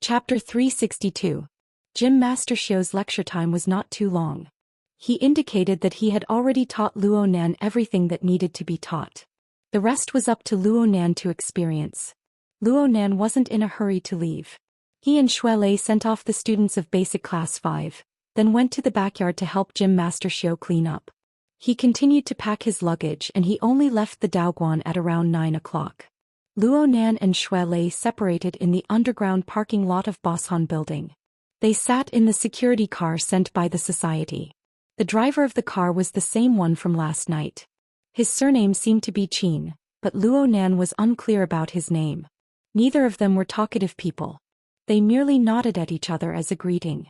Chapter 362. Gym Master Xiao's lecture time was not too long. He indicated that he had already taught Luo Nan everything that needed to be taught. The rest was up to Luo Nan to experience. Luo Nan wasn't in a hurry to leave. He and Shui Lei sent off the students of Basic Class 5, then went to the backyard to help Gym Master Xiao clean up. He continued to pack his luggage and he only left the Daoguan at around 9 o'clock. Luo Nan and Shui Lei separated in the underground parking lot of Boshan Building. They sat in the security car sent by the society. The driver of the car was the same one from last night. His surname seemed to be Qin, but Luo Nan was unclear about his name. Neither of them were talkative people. They merely nodded at each other as a greeting.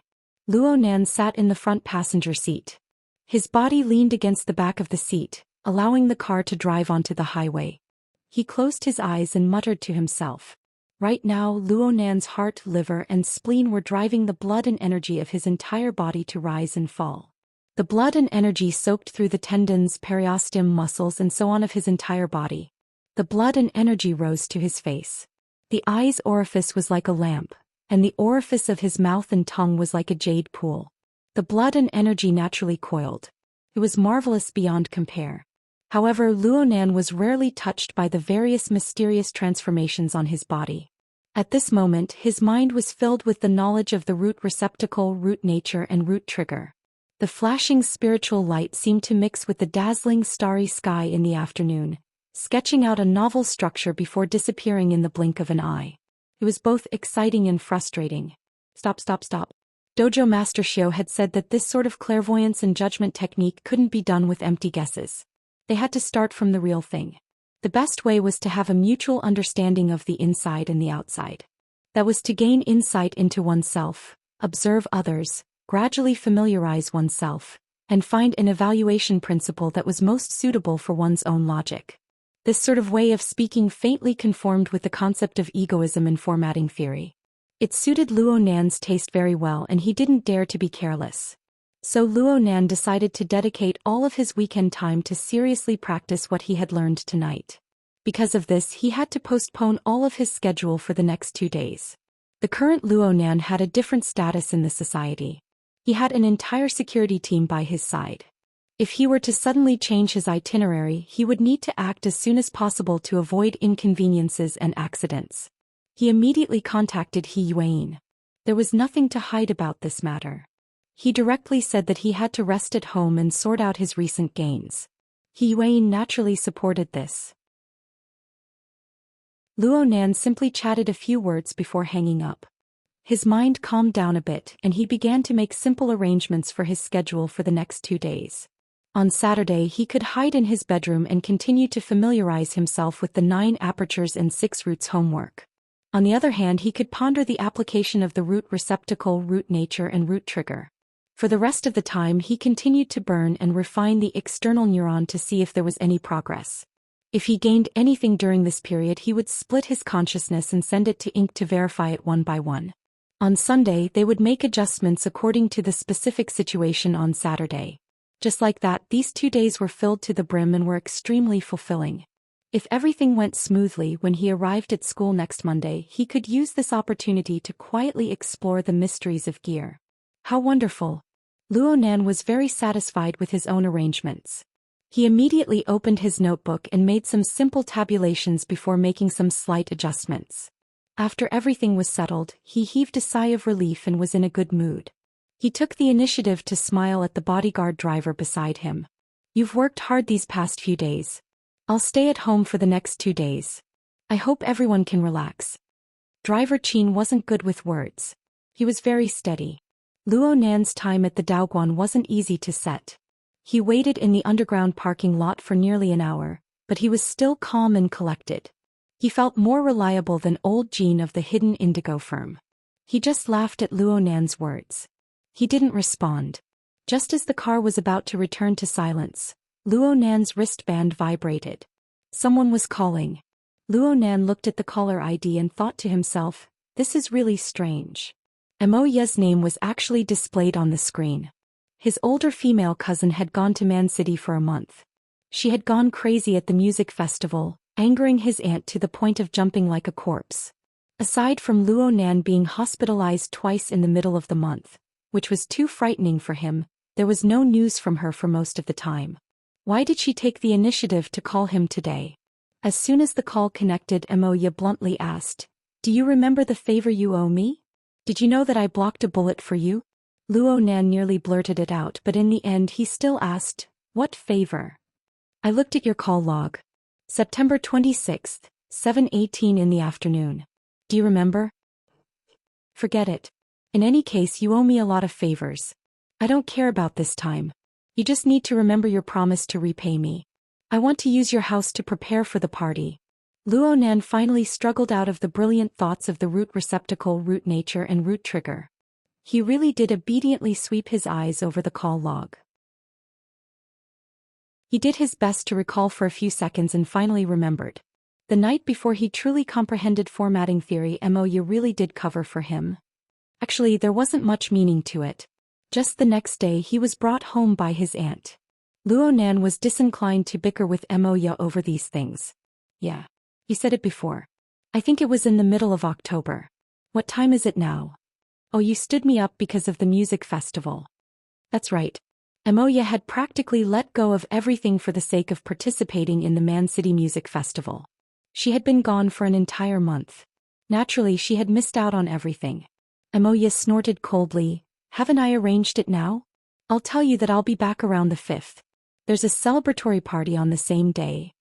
Luo Nan sat in the front passenger seat. His body leaned against the back of the seat, allowing the car to drive onto the highway. He closed his eyes and muttered to himself. Right now Luo Nan's heart, liver and spleen were driving the blood and energy of his entire body to rise and fall. The blood and energy soaked through the tendons, periosteum, muscles and so on of his entire body. The blood and energy rose to his face. The eye's orifice was like a lamp, and the orifice of his mouth and tongue was like a jade pool. The blood and energy naturally coiled. It was marvelous beyond compare. However, Luo Nan was rarely touched by the various mysterious transformations on his body. At this moment his mind was filled with the knowledge of the root receptacle, root nature and root trigger. The flashing spiritual light seemed to mix with the dazzling starry sky in the afternoon, sketching out a novel structure before disappearing in the blink of an eye. It was both exciting and frustrating. Stop. Dojo Master Xiao had said that this sort of clairvoyance and judgment technique couldn't be done with empty guesses. They had to start from the real thing. The best way was to have a mutual understanding of the inside and the outside. That was to gain insight into oneself, observe others, gradually familiarize oneself, and find an evaluation principle that was most suitable for one's own logic. This sort of way of speaking faintly conformed with the concept of egoism and formatting theory. It suited Luo Nan's taste very well and he didn't dare to be careless. So Luo Nan decided to dedicate all of his weekend time to seriously practice what he had learned tonight. Because of this he had to postpone all of his schedule for the next 2 days. The current Luo Nan had a different status in the society. He had an entire security team by his side. If he were to suddenly change his itinerary he would need to act as soon as possible to avoid inconveniences and accidents. He immediately contacted He Yuan. There was nothing to hide about this matter. He directly said that he had to rest at home and sort out his recent gains. He Yuan naturally supported this. Luo Nan simply chatted a few words before hanging up. His mind calmed down a bit and he began to make simple arrangements for his schedule for the next 2 days. On Saturday he could hide in his bedroom and continue to familiarize himself with the 9 apertures and 6 roots homework. On the other hand he could ponder the application of the root receptacle, root nature and root trigger. For the rest of the time he continued to burn and refine the external neuron to see if there was any progress. If he gained anything during this period he would split his consciousness and send it to ink to verify it one by one. On Sunday they would make adjustments according to the specific situation on Saturday. Just like that, these 2 days were filled to the brim and were extremely fulfilling. If everything went smoothly when he arrived at school next Monday he could use this opportunity to quietly explore the mysteries of gear. How wonderful! Luo Nan was very satisfied with his own arrangements. He immediately opened his notebook and made some simple tabulations before making some slight adjustments. After everything was settled, he heaved a sigh of relief and was in a good mood. He took the initiative to smile at the bodyguard driver beside him. "You've worked hard these past few days. I'll stay at home for the next 2 days. I hope everyone can relax." Driver Qin wasn't good with words. He was very steady. Luo Nan's time at the Daoguan wasn't easy to set. He waited in the underground parking lot for nearly an hour, but he was still calm and collected. He felt more reliable than old Jean of the hidden indigo firm. He just laughed at Luo Nan's words. He didn't respond. Just as the car was about to return to silence, Luo Nan's wristband vibrated. Someone was calling. Luo Nan looked at the caller ID and thought to himself, this is really strange. Mo Ye's name was actually displayed on the screen. His older female cousin had gone to Man City for a month. She had gone crazy at the music festival, angering his aunt to the point of jumping like a corpse. Aside from Luo Nan being hospitalized twice in the middle of the month, which was too frightening for him, there was no news from her for most of the time. Why did she take the initiative to call him today? As soon as the call connected, Emoya bluntly asked, "Do you remember the favor you owe me? Did you know that I blocked a bullet for you?" Luo Nan nearly blurted it out, but in the end he still asked, "What favor?" "I looked at your call log. September 26th, 7:18 in the afternoon. Do you remember?" "Forget it. In any case, you owe me a lot of favors. I don't care about this time. You just need to remember your promise to repay me. I want to use your house to prepare for the party." Luo Nan finally struggled out of the brilliant thoughts of the root receptacle, root nature, and root trigger. He really did obediently sweep his eyes over the call log. He did his best to recall for a few seconds and finally remembered. The night before he truly comprehended formatting theory, Emoya really did cover for him. Actually, there wasn't much meaning to it. Just the next day he was brought home by his aunt. Luo Nan was disinclined to bicker with Emoya over these things. "Yeah. You said it before. I think it was in the middle of October. What time is it now?" "Oh, you stood me up because of the music festival." "That's right." Emoya had practically let go of everything for the sake of participating in the Man City Music Festival. She had been gone for an entire month. Naturally, she had missed out on everything. Emoya snorted coldly. "Haven't I arranged it now? I'll tell you that I'll be back around the 5th. There's a celebratory party on the same day.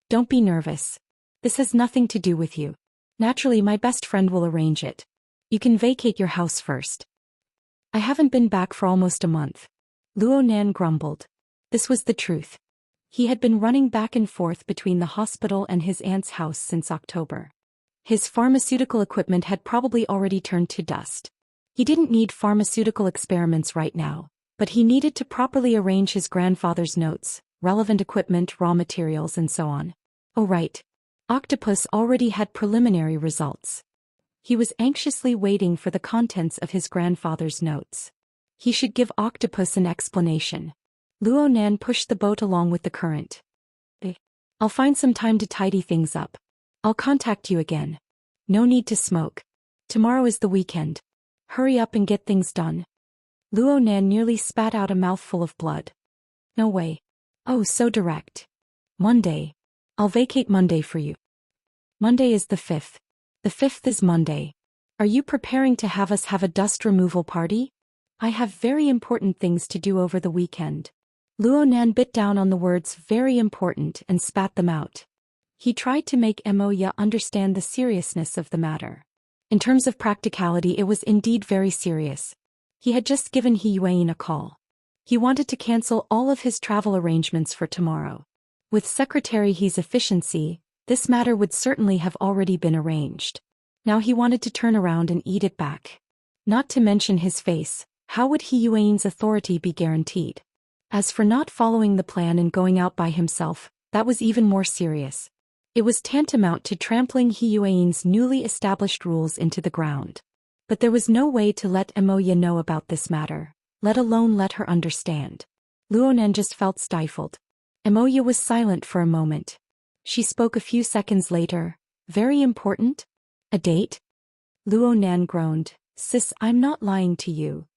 Don't be nervous. This has nothing to do with you. Naturally, my best friend will arrange it. You can vacate your house first." "I haven't been back for almost a month." Luo Nan grumbled. This was the truth. He had been running back and forth between the hospital and his aunt's house since October. His pharmaceutical equipment had probably already turned to dust. He didn't need pharmaceutical experiments right now, but he needed to properly arrange his grandfather's notes, relevant equipment, raw materials, and so on. Oh right. Octopus already had preliminary results. He was anxiously waiting for the contents of his grandfather's notes. He should give Octopus an explanation. Luo Nan pushed the boat along with the current. "I'll find some time to tidy things up. I'll contact you again. No need to smoke. Tomorrow is the weekend. Hurry up and get things done." Luo Nan nearly spat out a mouthful of blood. "No way. Oh, so direct. Monday. I'll vacate Monday for you." "Monday is the 5th. The 5th is Monday. Are you preparing to have us have a dust removal party?" "I have very important things to do over the weekend." Luo Nan bit down on the words "very important" and spat them out. He tried to make Emoya understand the seriousness of the matter. In terms of practicality, it was indeed very serious. He had just given He Yuan a call. He wanted to cancel all of his travel arrangements for tomorrow. With Secretary He's efficiency, this matter would certainly have already been arranged. Now he wanted to turn around and eat it back. Not to mention his face, how would He Yuan's authority be guaranteed? As for not following the plan and going out by himself, that was even more serious. It was tantamount to trampling He Yuan's newly established rules into the ground. But there was no way to let Emoya know about this matter, let alone let her understand. Luo Nan just felt stifled. Emoya was silent for a moment. She spoke a few seconds later. "Very important? A date?" Luo Nan groaned. "Sis, I'm not lying to you."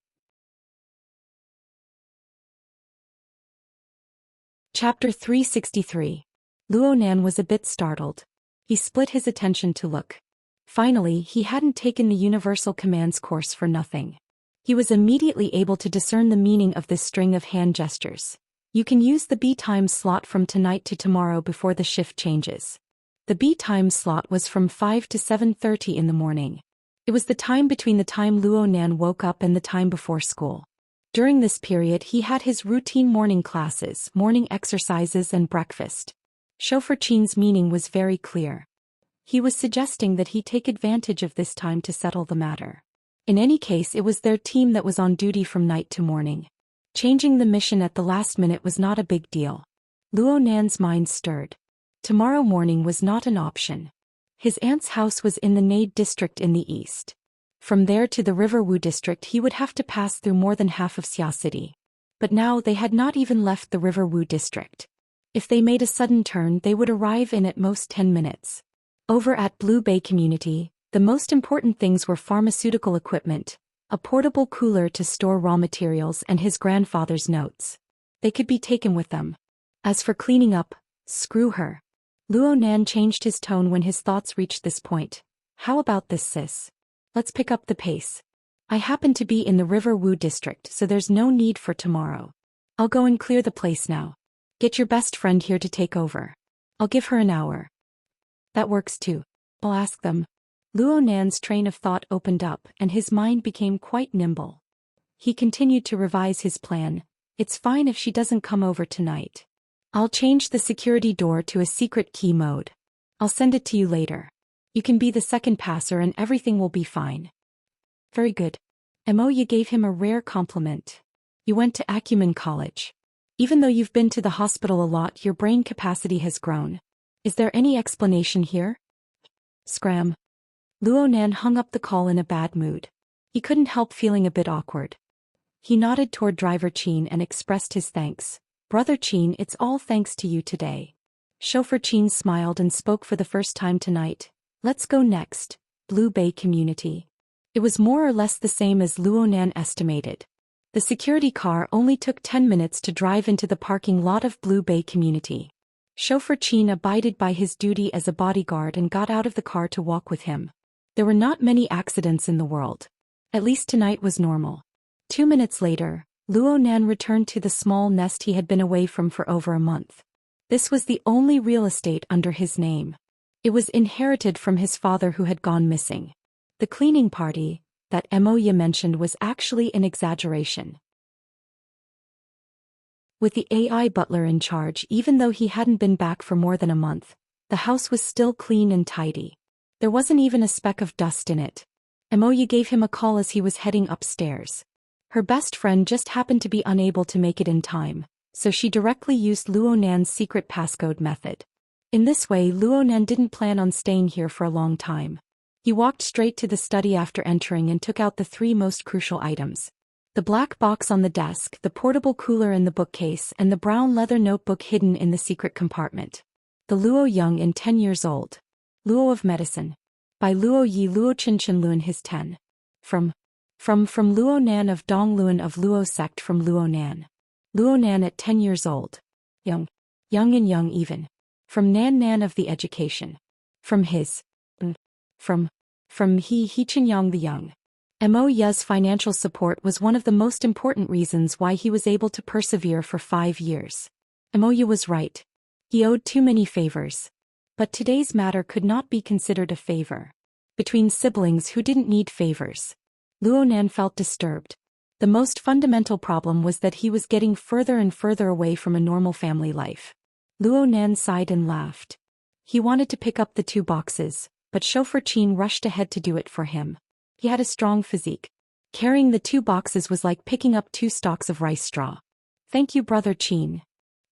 Chapter 363. Luo Nan was a bit startled. He split his attention to look. Finally, he hadn't taken the Universal Commands course for nothing. He was immediately able to discern the meaning of this string of hand gestures. "You can use the B time slot from tonight to tomorrow before the shift changes." The B time slot was from 5 to 7:30 in the morning. It was the time between the time Luo Nan woke up and the time before school. During this period he had his routine morning classes, morning exercises and breakfast. Chauffeur Qin's meaning was very clear. He was suggesting that he take advantage of this time to settle the matter. In any case, it was their team that was on duty from night to morning. Changing the mission at the last minute was not a big deal. Luo Nan's mind stirred. Tomorrow morning was not an option. His aunt's house was in the Nade district in the east. From there to the River Wu district he would have to pass through more than half of Xia City. But now they had not even left the River Wu district. If they made a sudden turn they would arrive in at most 10 minutes. Over at Blue Bay Community, The most important things were pharmaceutical equipment, a portable cooler to store raw materials, and his grandfather's notes. They could be taken with them. As for cleaning up, screw her. Luo Nan changed his tone when his thoughts reached this point. How about this, sis? Let's pick up the pace. I happen to be in the River Wu district, so there's no need for tomorrow. I'll go and clear the place now. Get your best friend here to take over. I'll give her an hour. That works too. I'll ask them. Luo Nan's train of thought opened up and his mind became quite nimble. He continued to revise his plan. It's fine if she doesn't come over tonight. I'll change the security door to a secret key mode. I'll send it to you later. You can be the second passer and everything will be fine. Very good. Moya gave him a rare compliment. You went to Acumen College. Even though you've been to the hospital a lot, your brain capacity has grown. Is there any explanation here? Scram. Luo Nan hung up the call in a bad mood. He couldn't help feeling a bit awkward. He nodded toward Driver Qin and expressed his thanks. Brother Qin, it's all thanks to you today. Chauffeur Qin smiled and spoke for the first time tonight. Let's go next, Blue Bay Community. It was more or less the same as Luo Nan estimated. The security car only took 10 minutes to drive into the parking lot of Blue Bay Community. Chauffeur Qin abided by his duty as a bodyguard and got out of the car to walk with him. There were not many accidents in the world. At least tonight was normal. 2 minutes later, Luo Nan returned to the small nest he had been away from for over a month. This was the only real estate under his name. It was inherited from his father who had gone missing. The cleaning party that Moya mentioned was actually an exaggeration. With the AI butler in charge, even though he hadn't been back for more than a month, the house was still clean and tidy. There wasn't even a speck of dust in it. Moya gave him a call as he was heading upstairs. Her best friend just happened to be unable to make it in time, so she directly used Luo Nan's secret passcode method. In this way, Luo Nan didn't plan on staying here for a long time. He walked straight to the study after entering and took out the 3 most crucial items. The black box on the desk, the portable cooler in the bookcase, and the brown leather notebook hidden in the secret compartment. The Luo Young and 10 years old. Luo of Medicine. By Luo Yi Luo Chen Luan his 10. From Luo Nan of Dong Luan of Luo sect from Luo Nan. Luo Nan at 10 years old. Young and young even. From Nan of the education. From his. From He Qinyang the young. Moya's financial support was one of the most important reasons why he was able to persevere for 5 years. Moya was right. He owed too many favors. But today's matter could not be considered a favor. Between siblings who didn't need favors. Luo Nan felt disturbed. The most fundamental problem was that he was getting further and further away from a normal family life. Luo Nan sighed and laughed. He wanted to pick up the 2 boxes, but Chauffeur Qin rushed ahead to do it for him. He had a strong physique. Carrying the 2 boxes was like picking up 2 stalks of rice straw. Thank you, Brother Qin.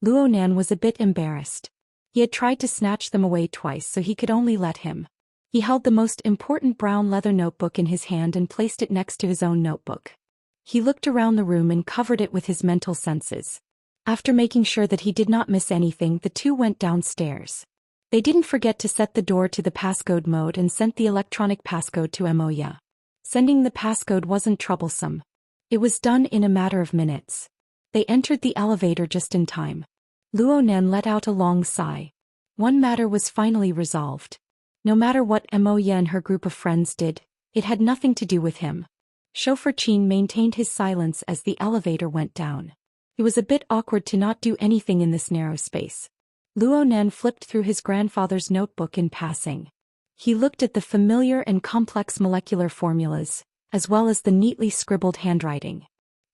Luo Nan was a bit embarrassed. He had tried to snatch them away twice, so he could only let him. He held the most important brown leather notebook in his hand and placed it next to his own notebook. He looked around the room and covered it with his mental senses. After making sure that he did not miss anything, the 2 went downstairs. They didn't forget to set the door to the passcode mode and sent the electronic passcode to Moya. Sending the passcode wasn't troublesome. It was done in a matter of minutes. They entered the elevator just in time. Luo Nan let out a long sigh. One matter was finally resolved. No matter what Moya and her group of friends did, it had nothing to do with him. Chauffeur Qin maintained his silence as the elevator went down. It was a bit awkward to not do anything in this narrow space. Luo Nan flipped through his grandfather's notebook in passing. He looked at the familiar and complex molecular formulas, as well as the neatly scribbled handwriting.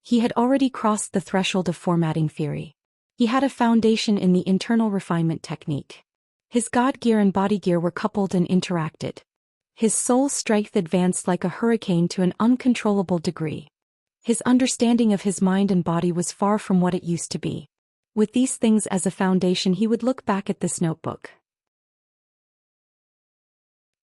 He had already crossed the threshold of formatting theory. He had a foundation in the internal refinement technique. His god gear and body gear were coupled and interacted. His soul strength advanced like a hurricane to an uncontrollable degree. His understanding of his mind and body was far from what it used to be. With these things as a foundation, he would look back at this notebook.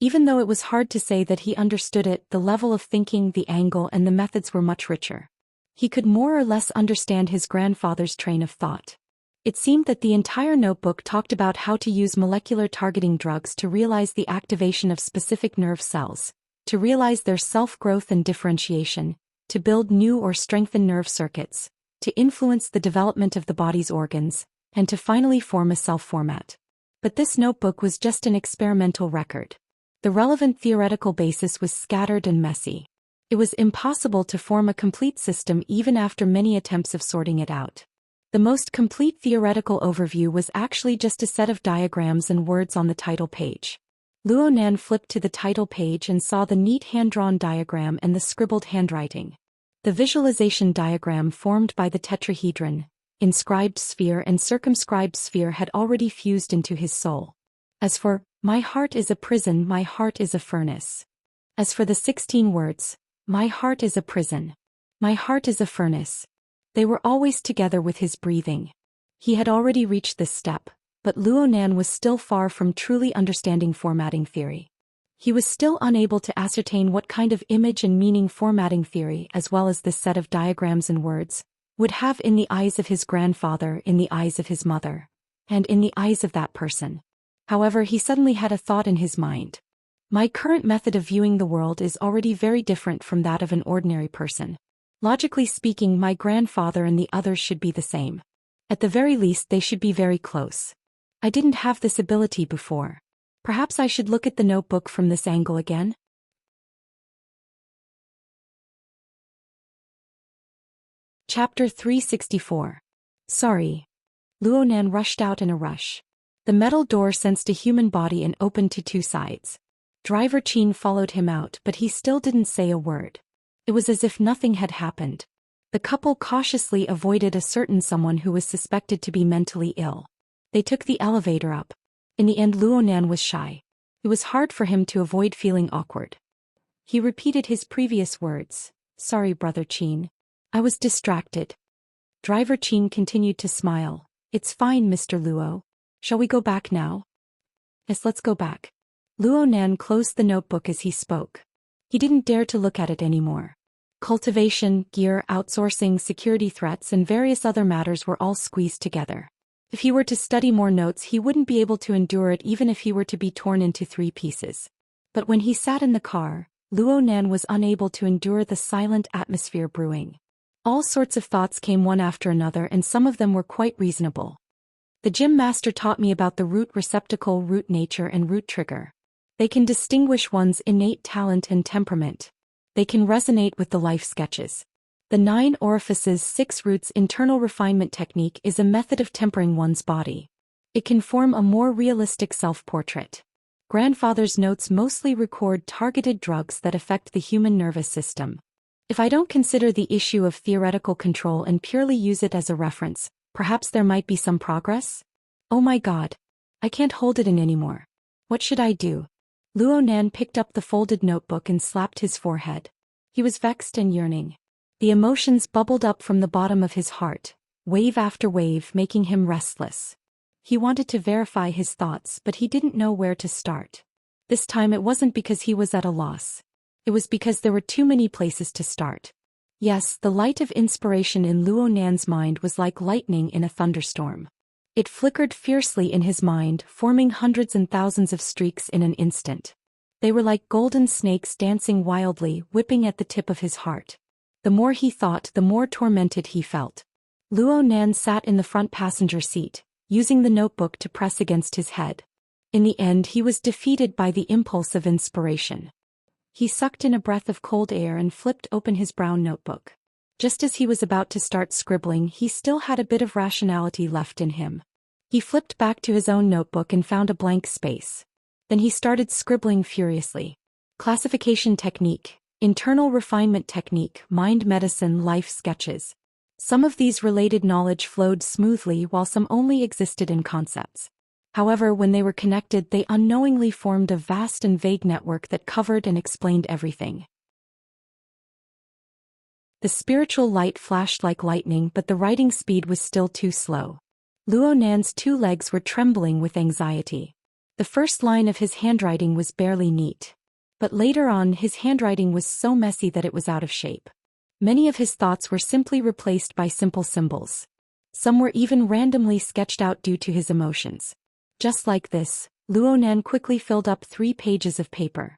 Even though it was hard to say that he understood it, the level of thinking, the angle, and the methods were much richer. He could more or less understand his grandfather's train of thought. It seemed that the entire notebook talked about how to use molecular targeting drugs to realize the activation of specific nerve cells, to realize their self-growth and differentiation, to build new or strengthen nerve circuits, to influence the development of the body's organs, and to finally form a self-format. But this notebook was just an experimental record. The relevant theoretical basis was scattered and messy. It was impossible to form a complete system even after many attempts of sorting it out. The most complete theoretical overview was actually just a set of diagrams and words on the title page. Luo Nan flipped to the title page and saw the neat hand-drawn diagram and the scribbled handwriting. The visualization diagram formed by the tetrahedron, inscribed sphere and circumscribed sphere had already fused into his soul. As for, my heart is a prison, my heart is a furnace. As for the 16 words, my heart is a prison. My heart is a furnace. They were always together with his breathing. He had already reached this step, but Luo Nan was still far from truly understanding formatting theory. He was still unable to ascertain what kind of image and meaning formatting theory, as well as this set of diagrams and words, would have in the eyes of his grandfather, in the eyes of his mother, and in the eyes of that person. However, he suddenly had a thought in his mind. My current method of viewing the world is already very different from that of an ordinary person. Logically speaking, my grandfather and the others should be the same. At the very least, they should be very close. I didn't have this ability before. Perhaps I should look at the notebook from this angle again? Chapter 364. Sorry. Luo Nan rushed out in a rush. The metal door sensed a human body and opened to two sides. Driver Qin followed him out, but he still didn't say a word. It was as if nothing had happened. The couple cautiously avoided a certain someone who was suspected to be mentally ill. They took the elevator up. In the end, Luo Nan was shy. It was hard for him to avoid feeling awkward. He repeated his previous words. Sorry, Brother Qin. I was distracted. Driver Qin continued to smile. It's fine, Mr. Luo. Shall we go back now? Yes, let's go back. Luo Nan closed the notebook as he spoke. He didn't dare to look at it anymore. Cultivation, gear, outsourcing, security threats and various other matters were all squeezed together. If he were to study more notes, he wouldn't be able to endure it even if he were to be torn into 3 pieces. But when he sat in the car, Luo Nan was unable to endure the silent atmosphere brewing. All sorts of thoughts came one after another, and some of them were quite reasonable. The gym master taught me about the root receptacle, root nature and root trigger. They can distinguish one's innate talent and temperament. They can resonate with the life sketches. The 9 orifices 6 roots internal refinement technique is a method of tempering one's body. It can form a more realistic self-portrait. Grandfather's notes mostly record targeted drugs that affect the human nervous system. If I don't consider the issue of theoretical control and purely use it as a reference, perhaps there might be some progress? Oh my God. I can't hold it in anymore. What should I do? Luo Nan picked up the folded notebook and slapped his forehead. He was vexed and yearning. The emotions bubbled up from the bottom of his heart, wave after wave, making him restless. He wanted to verify his thoughts, but he didn't know where to start. This time it wasn't because he was at a loss. It was because there were too many places to start. Yes, the light of inspiration in Luo Nan's mind was like lightning in a thunderstorm. It flickered fiercely in his mind, forming hundreds and thousands of streaks in an instant. They were like golden snakes dancing wildly, whipping at the tip of his heart. The more he thought, the more tormented he felt. Luo Nan sat in the front passenger seat, using the notebook to press against his head. In the end, he was defeated by the impulse of inspiration. He sucked in a breath of cold air and flipped open his brown notebook. Just as he was about to start scribbling, he still had a bit of rationality left in him. He flipped back to his own notebook and found a blank space. Then he started scribbling furiously. Classification technique, internal refinement technique, mind medicine, life sketches. Some of these related knowledge flowed smoothly while some only existed in concepts. However, when they were connected, they unknowingly formed a vast and vague network that covered and explained everything. The spiritual light flashed like lightning, but the writing speed was still too slow. Luo Nan's 2 legs were trembling with anxiety. The first line of his handwriting was barely neat. But later on, his handwriting was so messy that it was out of shape. Many of his thoughts were simply replaced by simple symbols. Some were even randomly sketched out due to his emotions. Just like this, Luo Nan quickly filled up 3 pages of paper.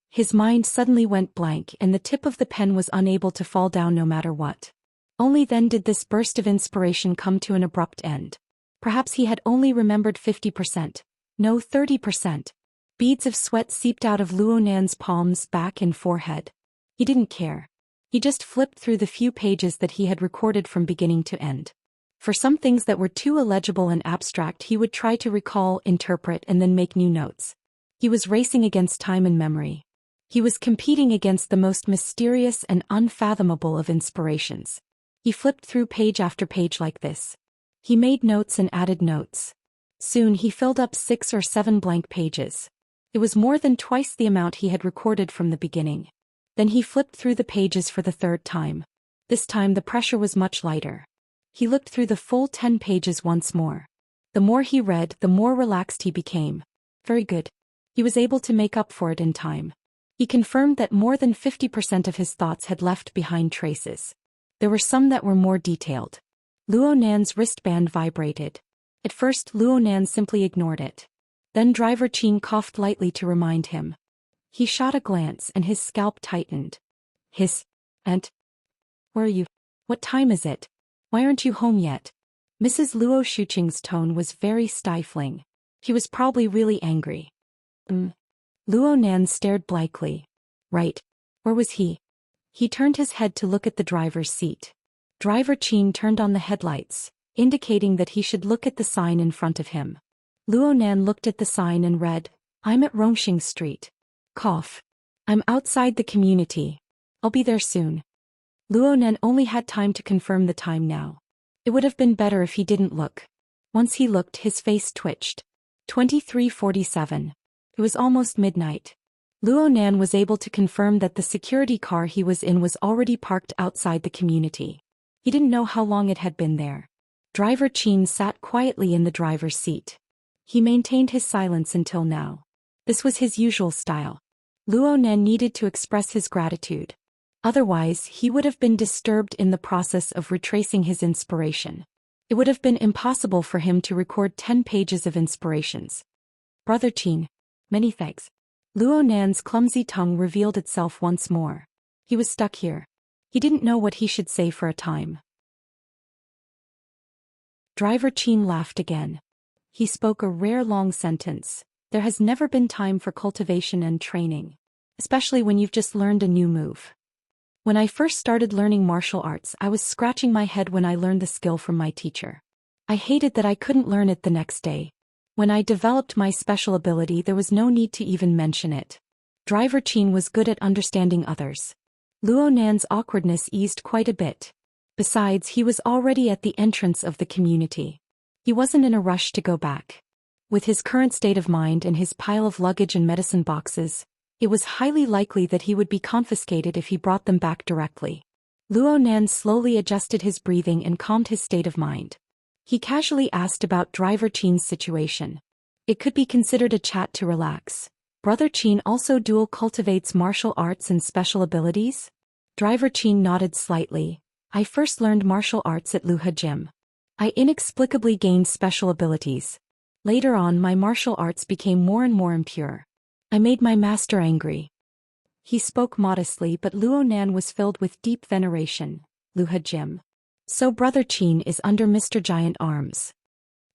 His mind suddenly went blank and the tip of the pen was unable to fall down no matter what. Only then did this burst of inspiration come to an abrupt end. Perhaps he had only remembered 50%. No, 30%. Beads of sweat seeped out of Luo Nan's palms, back and forehead. He didn't care. He just flipped through the few pages that he had recorded from beginning to end. For some things that were too illegible and abstract he would try to recall, interpret and then make new notes. He was racing against time and memory. He was competing against the most mysterious and unfathomable of inspirations. He flipped through page after page like this. He made notes and added notes. Soon he filled up 6 or 7 blank pages. It was more than twice the amount he had recorded from the beginning. Then he flipped through the pages for the 3rd time. This time the pressure was much lighter. He looked through the full 10 pages once more. The more he read, the more relaxed he became. Very good. He was able to make up for it in time. He confirmed that more than 50% of his thoughts had left behind traces. There were some that were more detailed. Luo Nan's wristband vibrated. At first Luo Nan simply ignored it. Then Driver Qin coughed lightly to remind him. He shot a glance and his scalp tightened. Aunt? Where are you? What time is it? Why aren't you home yet? Mrs. Luo Shuqing's tone was very stifling. He was probably really angry. Luo Nan stared blankly. Right. Where was he? He turned his head to look at the driver's seat. Driver Qin turned on the headlights, indicating that he should look at the sign in front of him. Luo Nan looked at the sign and read, I'm at Rongxing Street. Cough. I'm outside the community. I'll be there soon. Luo Nan only had time to confirm the time now. It would have been better if he didn't look. Once he looked, his face twitched. 23:47. It was almost midnight. Luo Nan was able to confirm that the security car he was in was already parked outside the community. He didn't know how long it had been there. Driver Qin sat quietly in the driver's seat. He maintained his silence until now. This was his usual style. Luo Nan needed to express his gratitude. Otherwise, he would have been disturbed in the process of retracing his inspiration. It would have been impossible for him to record 10 pages of inspirations. Brother Qin, many thanks. Luo Nan's clumsy tongue revealed itself once more. He was stuck here. He didn't know what he should say for a time. Driver Qin laughed again. He spoke a rare long sentence. There has never been time for cultivation and training. Especially when you've just learned a new move. When I first started learning martial arts, I was scratching my head when I learned the skill from my teacher. I hated that I couldn't learn it the next day. When I developed my special ability, there was no need to even mention it. Driver Qin was good at understanding others. Luo Nan's awkwardness eased quite a bit. Besides, he was already at the entrance of the community. He wasn't in a rush to go back. With his current state of mind and his pile of luggage and medicine boxes, it was highly likely that he would be confiscated if he brought them back directly. Luo Nan slowly adjusted his breathing and calmed his state of mind. He casually asked about Driver Qin's situation. It could be considered a chat to relax. Brother Qin also dual cultivates martial arts and special abilities? Driver Qin nodded slightly. I first learned martial arts at Luhe Gym. I inexplicably gained special abilities. Later on, my martial arts became more and more impure. I made my master angry. He spoke modestly, but Luo Nan was filled with deep veneration. Luhe Gym. So Brother Qin is under Mr. Giant Arms.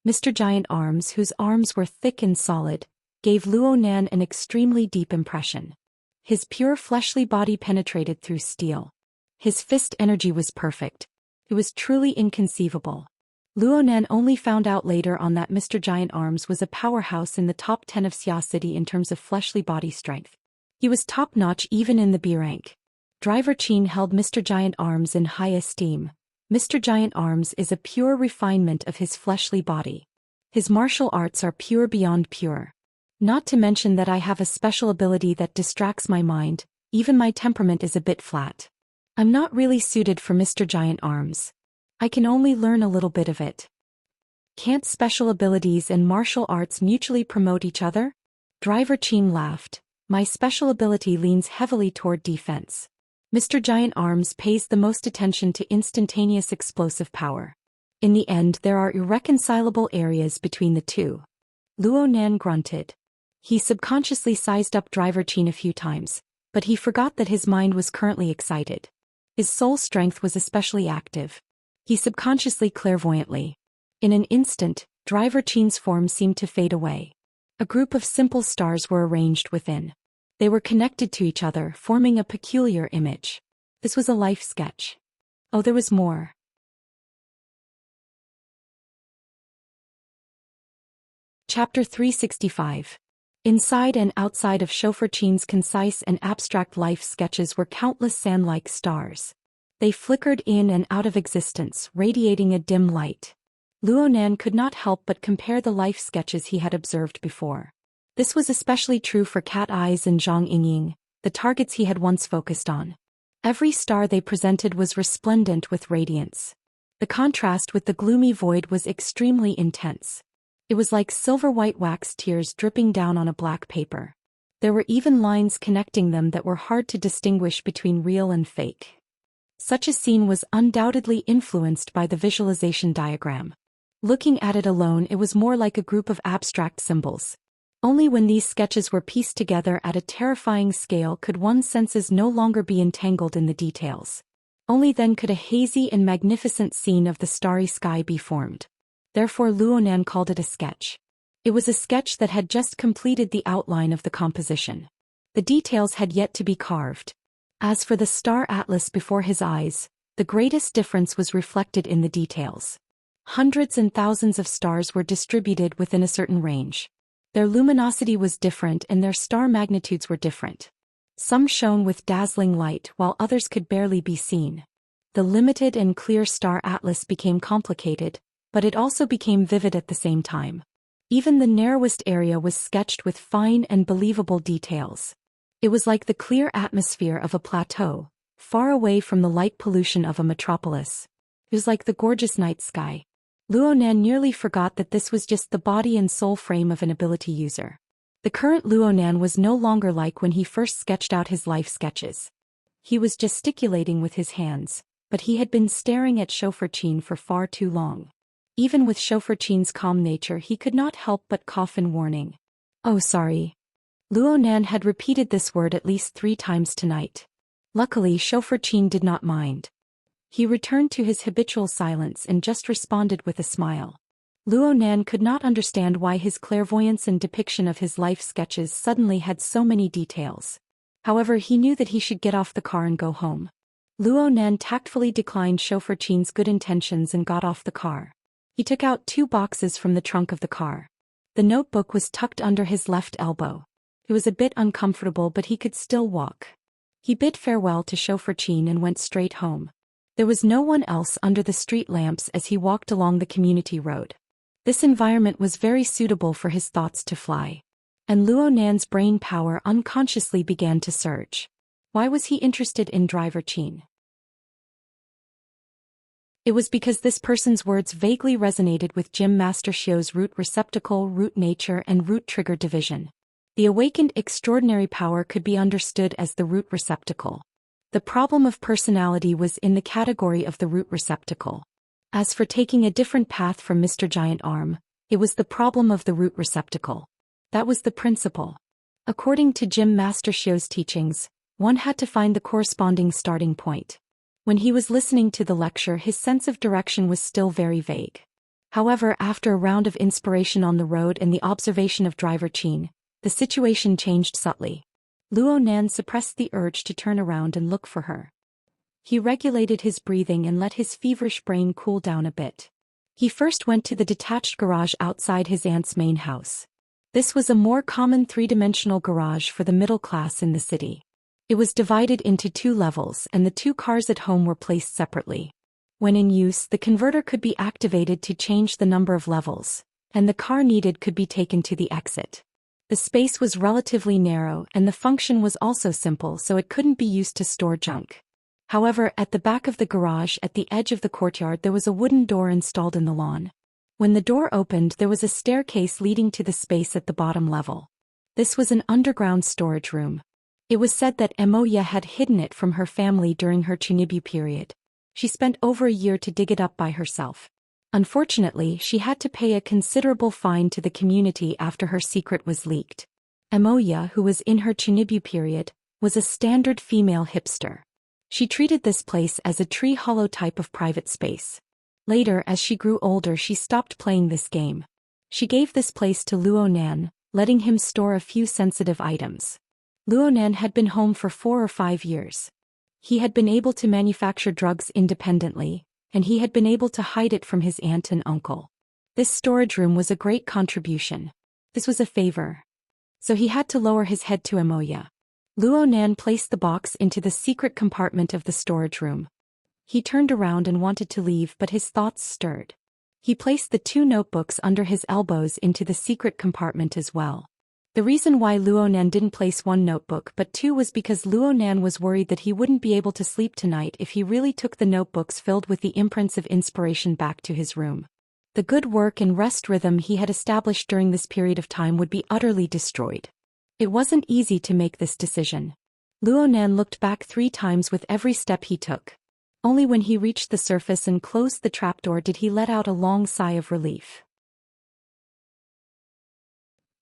Mr. Giant Arms, whose arms were thick and solid, gave Luo Nan an extremely deep impression. His pure fleshly body penetrated through steel. His fist energy was perfect. It was truly inconceivable. Luo Nan only found out later on that Mr. Giant Arms was a powerhouse in the top 10 of Xia City in terms of fleshly body strength. He was top-notch even in the B rank. Driver Qin held Mr. Giant Arms in high esteem. Mr. Giant Arms is a pure refinement of his fleshly body. His martial arts are pure beyond pure. Not to mention that I have a special ability that distracts my mind. Even my temperament is a bit flat. I'm not really suited for Mr. Giant Arms. I can only learn a little bit of it. Can't special abilities and martial arts mutually promote each other? Driver Qin laughed. My special ability leans heavily toward defense. Mr. Giant Arms pays the most attention to instantaneous explosive power. In the end there are irreconcilable areas between the two. Luo Nan grunted. He subconsciously sized up Driver Qin a few times, but he forgot that his mind was currently excited. His soul strength was especially active. He subconsciously clairvoyantly. In an instant, Driver Qin's form seemed to fade away. A group of simple stars were arranged within. They were connected to each other, forming a peculiar image. This was a life sketch. Oh, there was more. Chapter 365. Inside and outside of Chauffeur Qin's concise and abstract life sketches were countless sand-like stars. They flickered in and out of existence, radiating a dim light. Luo Nan could not help but compare the life sketches he had observed before. This was especially true for Cat Eyes and Zhang Yingying, the targets he had once focused on. Every star they presented was resplendent with radiance. The contrast with the gloomy void was extremely intense. It was like silver-white wax tears dripping down on a black paper. There were even lines connecting them that were hard to distinguish between real and fake. Such a scene was undoubtedly influenced by the visualization diagram. Looking at it alone, it was more like a group of abstract symbols. Only when these sketches were pieced together at a terrifying scale could one's senses no longer be entangled in the details. Only then could a hazy and magnificent scene of the starry sky be formed. Therefore Luo Nan called it a sketch. It was a sketch that had just completed the outline of the composition. The details had yet to be carved. As for the star atlas before his eyes, the greatest difference was reflected in the details. Hundreds and thousands of stars were distributed within a certain range. Their luminosity was different and their star magnitudes were different. Some shone with dazzling light while others could barely be seen. The limited and clear star atlas became complicated, but it also became vivid at the same time. Even the narrowest area was sketched with fine and believable details. It was like the clear atmosphere of a plateau, far away from the light pollution of a metropolis. It was like the gorgeous night sky. Luo Nan nearly forgot that this was just the body and soul frame of an ability user. The current Luo Nan was no longer like when he first sketched out his life sketches. He was gesticulating with his hands, but he had been staring at Chauffeur Qin for far too long. Even with Chauffeur Qin's calm nature, he could not help but cough in warning. "Oh, sorry." Luo Nan had repeated this word at least 3 times tonight. Luckily, Chauffeur Qin did not mind. He returned to his habitual silence and just responded with a smile. Luo Nan could not understand why his clairvoyance and depiction of his life sketches suddenly had so many details. However, he knew that he should get off the car and go home. Luo Nan tactfully declined Chauffeur Qin's good intentions and got off the car. He took out 2 boxes from the trunk of the car. The notebook was tucked under his left elbow. It was a bit uncomfortable, but he could still walk. He bid farewell to Chauffeur Qin and went straight home. There was no one else under the street lamps as he walked along the community road. This environment was very suitable for his thoughts to fly. And Luo Nan's brain power unconsciously began to surge. Why was he interested in Driver Qin? It was because this person's words vaguely resonated with Gym Master Xiu's root receptacle, root nature, and root trigger division. The awakened extraordinary power could be understood as the root receptacle. The problem of personality was in the category of the root receptacle. As for taking a different path from Mr. Giant Arm, it was the problem of the root receptacle. That was the principle. According to Gym Master Xiu's teachings, one had to find the corresponding starting point. When he was listening to the lecture, his sense of direction was still very vague. However, after a round of inspiration on the road and the observation of Driver Qin, the situation changed subtly. Luo Nan suppressed the urge to turn around and look for her. He regulated his breathing and let his feverish brain cool down a bit. He first went to the detached garage outside his aunt's main house. This was a more common 3-dimensional garage for the middle class in the city. It was divided into 2 levels and the 2 cars at home were placed separately. When in use, the converter could be activated to change the number of levels, and the car needed could be taken to the exit. The space was relatively narrow and the function was also simple, so it couldn't be used to store junk. However, at the back of the garage at the edge of the courtyard there was a wooden door installed in the lawn. When the door opened, there was a staircase leading to the space at the bottom level. This was an underground storage room. It was said that Moya had hidden it from her family during her Chunibu period. She spent over a year to dig it up by herself. Unfortunately, she had to pay a considerable fine to the community after her secret was leaked. Amoya, who was in her Chunibu period, was a standard female hipster. She treated this place as a tree hollow type of private space. Later, as she grew older, she stopped playing this game. She gave this place to Luonan, letting him store a few sensitive items. Luonan had been home for 4 or 5 years. He had been able to manufacture drugs independently, and he had been able to hide it from his aunt and uncle. This storage room was a great contribution. This was a favor. So he had to lower his head to Amoya. Luonan placed the box into the secret compartment of the storage room. He turned around and wanted to leave, but his thoughts stirred. He placed the 2 notebooks under his elbows into the secret compartment as well. The reason why Luonan didn't place 1 notebook but 2 was because Luonan was worried that he wouldn't be able to sleep tonight if he really took the notebooks filled with the imprints of inspiration back to his room. The good work and rest rhythm he had established during this period of time would be utterly destroyed. It wasn't easy to make this decision. Luonan looked back 3 times with every step he took. Only when he reached the surface and closed the trapdoor did he let out a long sigh of relief.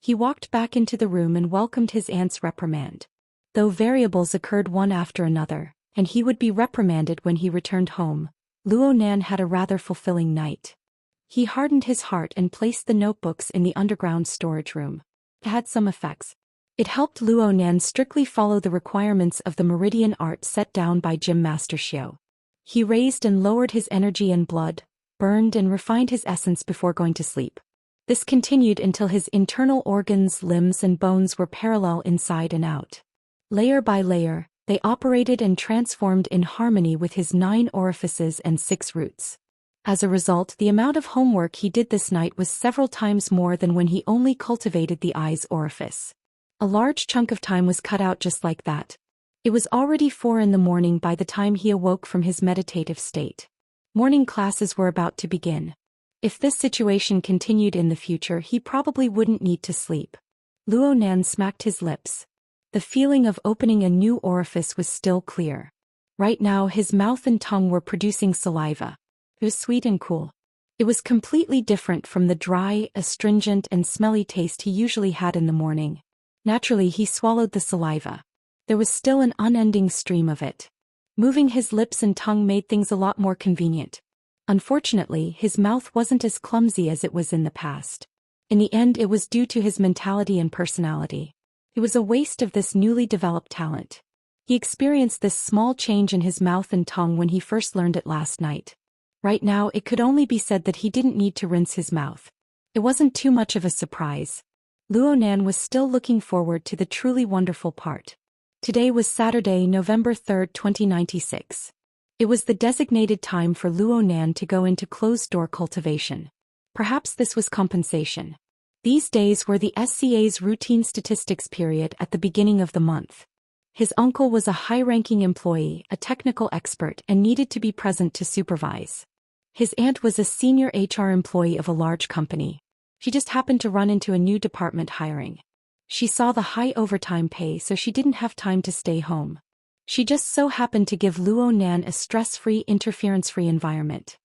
He walked back into the room and welcomed his aunt's reprimand. Though variables occurred one after another, and he would be reprimanded when he returned home, Luonan had a rather fulfilling night. He hardened his heart and placed the notebooks in the underground storage room. It had some effects. It helped Luonan strictly follow the requirements of the meridian art set down by Gym Master Xiao. He raised and lowered his energy and blood, burned and refined his essence before going to sleep. This continued until his internal organs, limbs and bones were parallel inside and out. Layer by layer, they operated and transformed in harmony with his 9 orifices and 6 roots. As a result, the amount of homework he did this night was several times more than when he only cultivated the eye's orifice. A large chunk of time was cut out just like that. It was already 4 in the morning by the time he awoke from his meditative state. Morning classes were about to begin. If this situation continued in the future, he probably wouldn't need to sleep. Luonan smacked his lips. The feeling of opening a new orifice was still clear. Right now his mouth and tongue were producing saliva. It was sweet and cool. It was completely different from the dry, astringent and smelly taste he usually had in the morning. Naturally, he swallowed the saliva. There was still an unending stream of it. Moving his lips and tongue made things a lot more convenient. Unfortunately, his mouth wasn't as clumsy as it was in the past. In the end, it was due to his mentality and personality. It was a waste of this newly developed talent. He experienced this small change in his mouth and tongue when he first learned it last night. Right now, it could only be said that he didn't need to rinse his mouth. It wasn't too much of a surprise. Luonan was still looking forward to the truly wonderful part. Today was Saturday, November 3, 2096. It was the designated time for Luonan to go into closed-door cultivation. Perhaps this was compensation. These days were the SCA's routine statistics period at the beginning of the month. His uncle was a high-ranking employee, a technical expert, and needed to be present to supervise. His aunt was a senior HR employee of a large company. She just happened to run into a new department hiring. She saw the high overtime pay, so she didn't have time to stay home. She just so happened to give Luonan a stress-free, interference-free environment.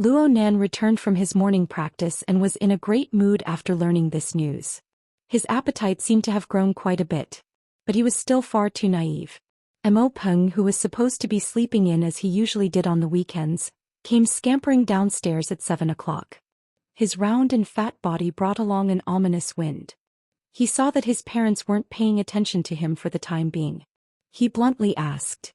Luonan returned from his morning practice and was in a great mood after learning this news. His appetite seemed to have grown quite a bit. But he was still far too naive. Mo Peng, who was supposed to be sleeping in as he usually did on the weekends, came scampering downstairs at 7 o'clock. His round and fat body brought along an ominous wind. He saw that his parents weren't paying attention to him for the time being. He bluntly asked.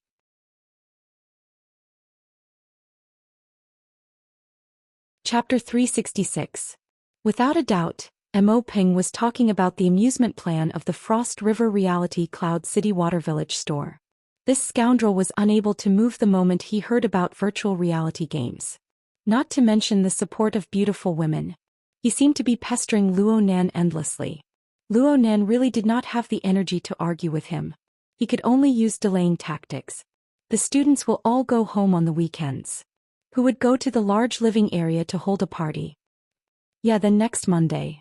Chapter 366. Without a doubt, Mo Peng was talking about the amusement plan of the Frost River Reality Cloud City Water Village store. This scoundrel was unable to move the moment he heard about virtual reality games. Not to mention the support of beautiful women. He seemed to be pestering Luonan endlessly. Luonan really did not have the energy to argue with him. He could only use delaying tactics. The students will all go home on the weekends. Who would go to the large living area to hold a party? Yeah, then next Monday.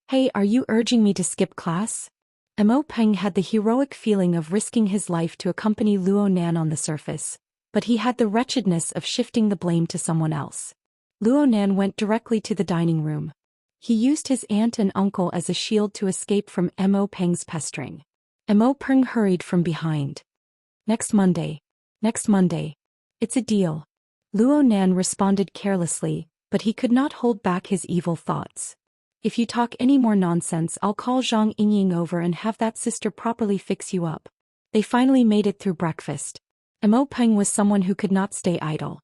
Hey, are you urging me to skip class? Mo Peng had the heroic feeling of risking his life to accompany Luonan on the surface, but he had the wretchedness of shifting the blame to someone else. Luonan went directly to the dining room. He used his aunt and uncle as a shield to escape from Mo Peng's pestering. Mo Peng hurried from behind. Next Monday. Next Monday. It's a deal. Luonan responded carelessly, but he could not hold back his evil thoughts. If you talk any more nonsense, I'll call Zhang Yingying over and have that sister properly fix you up. They finally made it through breakfast. Mo Peng was someone who could not stay idle.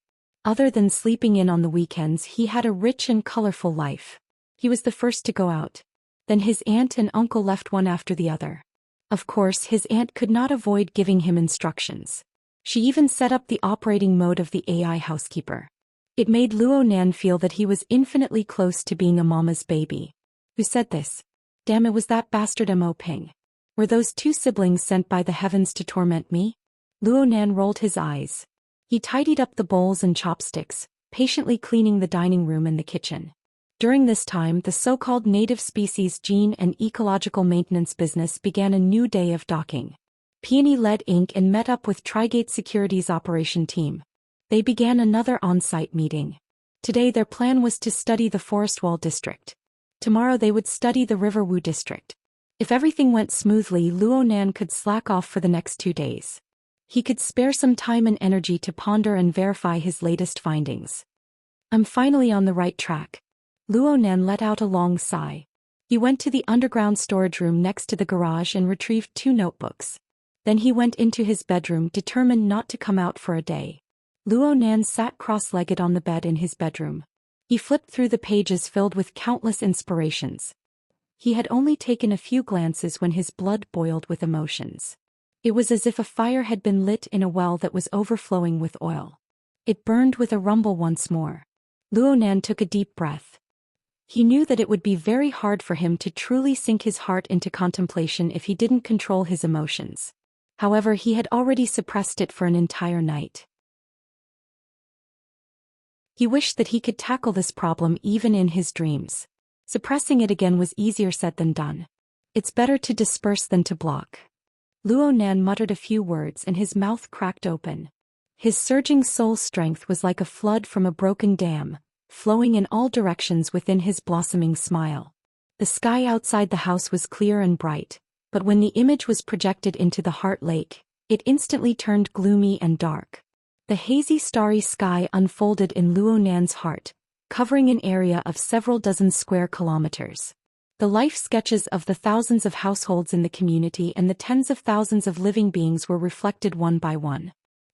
Other than sleeping in on the weekends, he had a rich and colorful life. He was the first to go out. Then his aunt and uncle left one after the other. Of course, his aunt could not avoid giving him instructions. She even set up the operating mode of the AI housekeeper. It made Luonan feel that he was infinitely close to being a mama's baby. Who said this? Damn, it was that bastard Mo Peng. Were those two siblings sent by the heavens to torment me? Luonan rolled his eyes. He tidied up the bowls and chopsticks, patiently cleaning the dining room and the kitchen. During this time, the so-called native species gene and ecological maintenance business began a new day of docking. Peony led Inc. and met up with Trigate Securities operation team. They began another on-site meeting. Today their plan was to study the Forest Wall district. Tomorrow they would study the Riverwu district. If everything went smoothly, Luonan could slack off for the next 2 days. He could spare some time and energy to ponder and verify his latest findings. I'm finally on the right track. Luonan let out a long sigh. He went to the underground storage room next to the garage and retrieved 2 notebooks. Then he went into his bedroom, determined not to come out for a day. Luonan sat cross-legged on the bed in his bedroom. He flipped through the pages filled with countless inspirations. He had only taken a few glances when his blood boiled with emotions. It was as if a fire had been lit in a well that was overflowing with oil. It burned with a rumble once more. Luonan took a deep breath. He knew that it would be very hard for him to truly sink his heart into contemplation if he didn't control his emotions. However, he had already suppressed it for an entire night. He wished that he could tackle this problem even in his dreams. Suppressing it again was easier said than done. It's better to disperse than to block. Luonan muttered a few words and his mouth cracked open. His surging soul strength was like a flood from a broken dam, flowing in all directions within his blossoming smile. The sky outside the house was clear and bright, but when the image was projected into the Heart Lake, it instantly turned gloomy and dark. The hazy starry sky unfolded in Luonan's heart, covering an area of several dozen square kilometers. The life sketches of the thousands of households in the community and the tens of thousands of living beings were reflected one by one.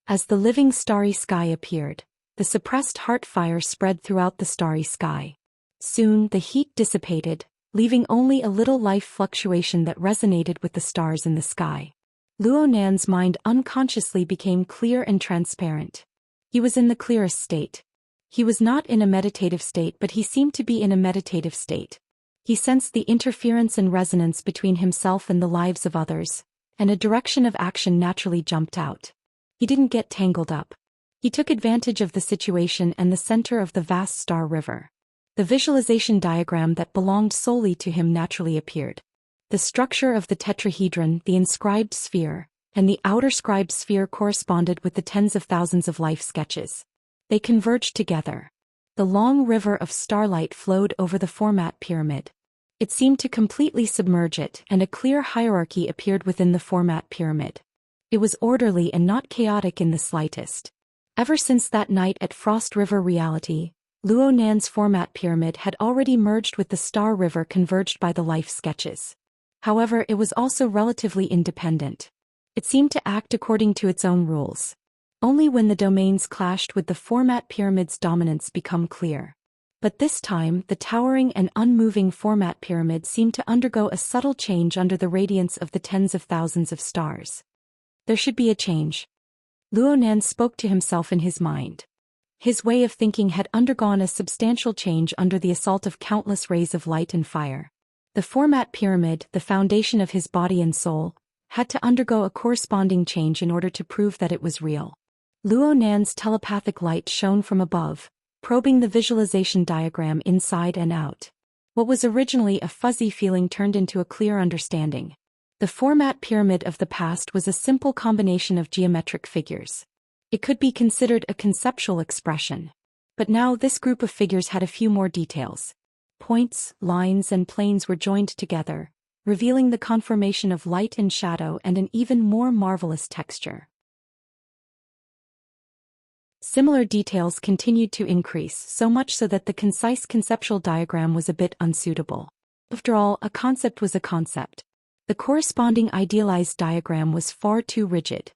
As the living starry sky appeared, the suppressed heart fire spread throughout the starry sky. Soon the heat dissipated, leaving only a little life fluctuation that resonated with the stars in the sky. Luonan's mind unconsciously became clear and transparent. He was in the clearest state. He was not in a meditative state, but he seemed to be in a meditative state. He sensed the interference and resonance between himself and the lives of others, and a direction of action naturally jumped out. He didn't get tangled up. He took advantage of the situation and the center of the vast star river. The visualization diagram that belonged solely to him naturally appeared. The structure of the tetrahedron, the inscribed sphere, and the outer scribed sphere corresponded with the tens of thousands of life sketches. They converged together. The long river of starlight flowed over the format pyramid. It seemed to completely submerge it, and a clear hierarchy appeared within the format pyramid. It was orderly and not chaotic in the slightest. Ever since that night at Frost River Reality, Luonan's format pyramid had already merged with the star river converged by the life sketches. However, it was also relatively independent. It seemed to act according to its own rules. Only when the domains clashed would the format pyramid's dominance become clear. But this time, the towering and unmoving format pyramid seemed to undergo a subtle change under the radiance of the tens of thousands of stars. There should be a change. Luonan spoke to himself in his mind. His way of thinking had undergone a substantial change under the assault of countless rays of light and fire. The format pyramid, the foundation of his body and soul, had to undergo a corresponding change in order to prove that it was real. Luonan's telepathic light shone from above, probing the visualization diagram inside and out. What was originally a fuzzy feeling turned into a clear understanding. The format pyramid of the past was a simple combination of geometric figures. It could be considered a conceptual expression. But now this group of figures had a few more details. Points, lines and planes were joined together, revealing the conformation of light and shadow and an even more marvelous texture. Similar details continued to increase, so much so that the concise conceptual diagram was a bit unsuitable. After all, a concept was a concept. The corresponding idealized diagram was far too rigid.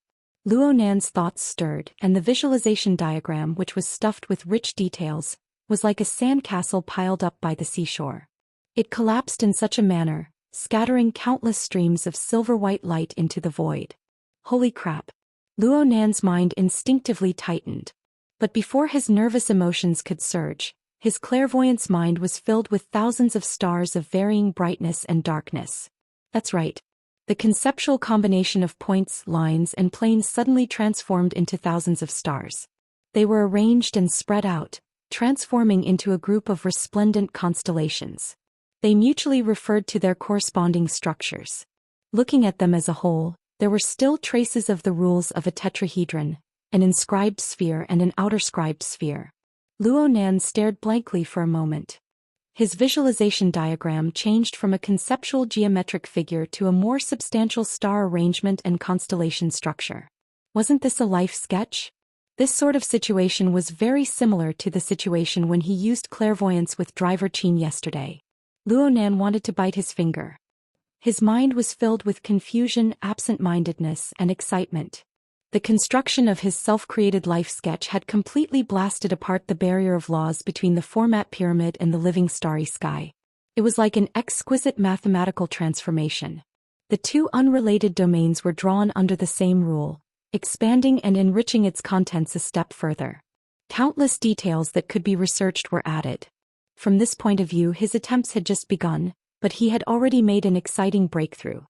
Luo Nan's thoughts stirred, and the visualization diagram, which was stuffed with rich details, was like a sandcastle piled up by the seashore. It collapsed in such a manner, scattering countless streams of silver-white light into the void. Holy crap! Luo Nan's mind instinctively tightened. But before his nervous emotions could surge, his clairvoyance mind was filled with thousands of stars of varying brightness and darkness. That's right. The conceptual combination of points, lines, and planes suddenly transformed into thousands of stars. They were arranged and spread out, transforming into a group of resplendent constellations. They mutually referred to their corresponding structures. Looking at them as a whole, there were still traces of the rules of a tetrahedron, an inscribed sphere and an outerscribed sphere. Luo Nan stared blankly for a moment. His visualization diagram changed from a conceptual geometric figure to a more substantial star arrangement and constellation structure. Wasn't this a life sketch? This sort of situation was very similar to the situation when he used clairvoyance with Driver Qin yesterday. Luo Nan wanted to bite his finger. His mind was filled with confusion, absent-mindedness, and excitement. The construction of his self-created life sketch had completely blasted apart the barrier of laws between the format pyramid and the living starry sky. It was like an exquisite mathematical transformation. The two unrelated domains were drawn under the same rule, expanding and enriching its contents a step further. Countless details that could be researched were added. From this point of view, his attempts had just begun, but he had already made an exciting breakthrough.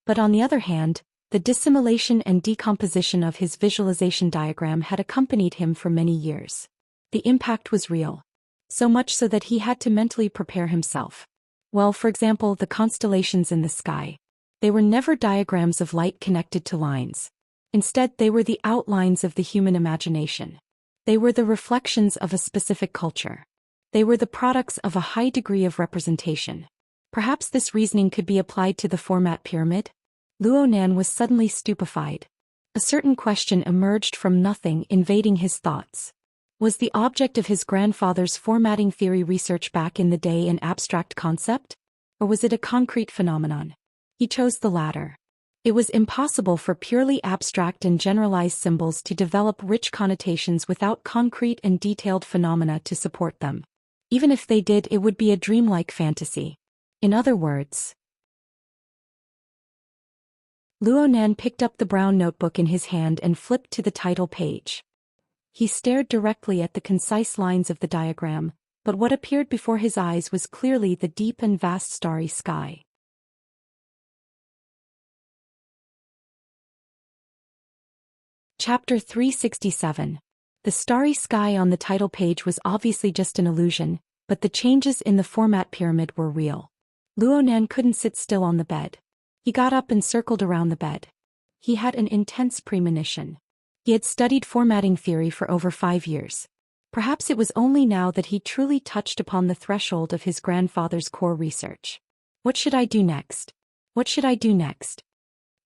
But on the other hand, the dissimilation and decomposition of his visualization diagram had accompanied him for many years. The impact was real. So much so that he had to mentally prepare himself. Well, for example, the constellations in the sky. They were never diagrams of light connected to lines. Instead, they were the outlines of the human imagination. They were the reflections of a specific culture. They were the products of a high degree of representation. Perhaps this reasoning could be applied to the format pyramid? Luo Nan was suddenly stupefied. A certain question emerged from nothing, invading his thoughts. Was the object of his grandfather's formatting theory research back in the day an abstract concept? Or was it a concrete phenomenon? He chose the latter. It was impossible for purely abstract and generalized symbols to develop rich connotations without concrete and detailed phenomena to support them. Even if they did, it would be a dreamlike fantasy. In other words, Luo Nan picked up the brown notebook in his hand and flipped to the title page. He stared directly at the concise lines of the diagram, but what appeared before his eyes was clearly the deep and vast starry sky. Chapter 367. The starry sky on the title page was obviously just an illusion, but the changes in the format pyramid were real. Luo Nan couldn't sit still on the bed. He got up and circled around the bed. He had an intense premonition. He had studied formatting theory for over 5 years. Perhaps it was only now that he truly touched upon the threshold of his grandfather's core research. What should I do next? What should I do next?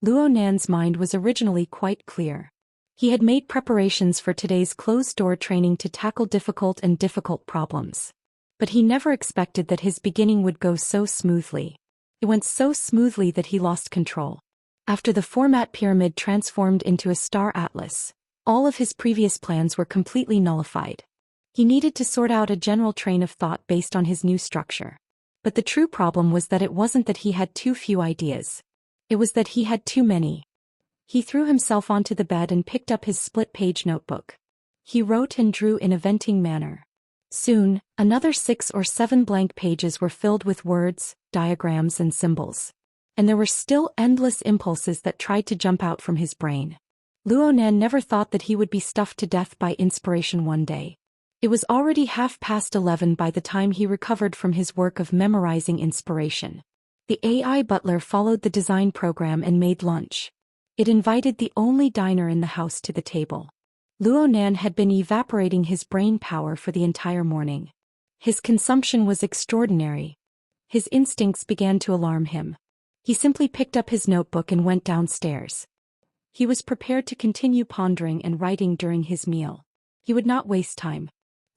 Luo Nan's mind was originally quite clear. He had made preparations for today's closed-door training to tackle difficult problems. But he never expected that his beginning would go so smoothly. It went so smoothly that he lost control. After the format pyramid transformed into a star atlas, all of his previous plans were completely nullified. He needed to sort out a general train of thought based on his new structure. But the true problem was that it wasn't that he had too few ideas. It was that he had too many. He threw himself onto the bed and picked up his split-page notebook. He wrote and drew in a venting manner. Soon, another 6 or 7 blank pages were filled with words, diagrams and symbols. And there were still endless impulses that tried to jump out from his brain. Luo Nan never thought that he would be stuffed to death by inspiration one day. It was already 11:30 by the time he recovered from his work of memorizing inspiration. The AI butler followed the design program and made lunch. It invited the only diner in the house to the table. Luo Nan had been evaporating his brain power for the entire morning. His consumption was extraordinary. His instincts began to alarm him. He simply picked up his notebook and went downstairs. He was prepared to continue pondering and writing during his meal. He would not waste time.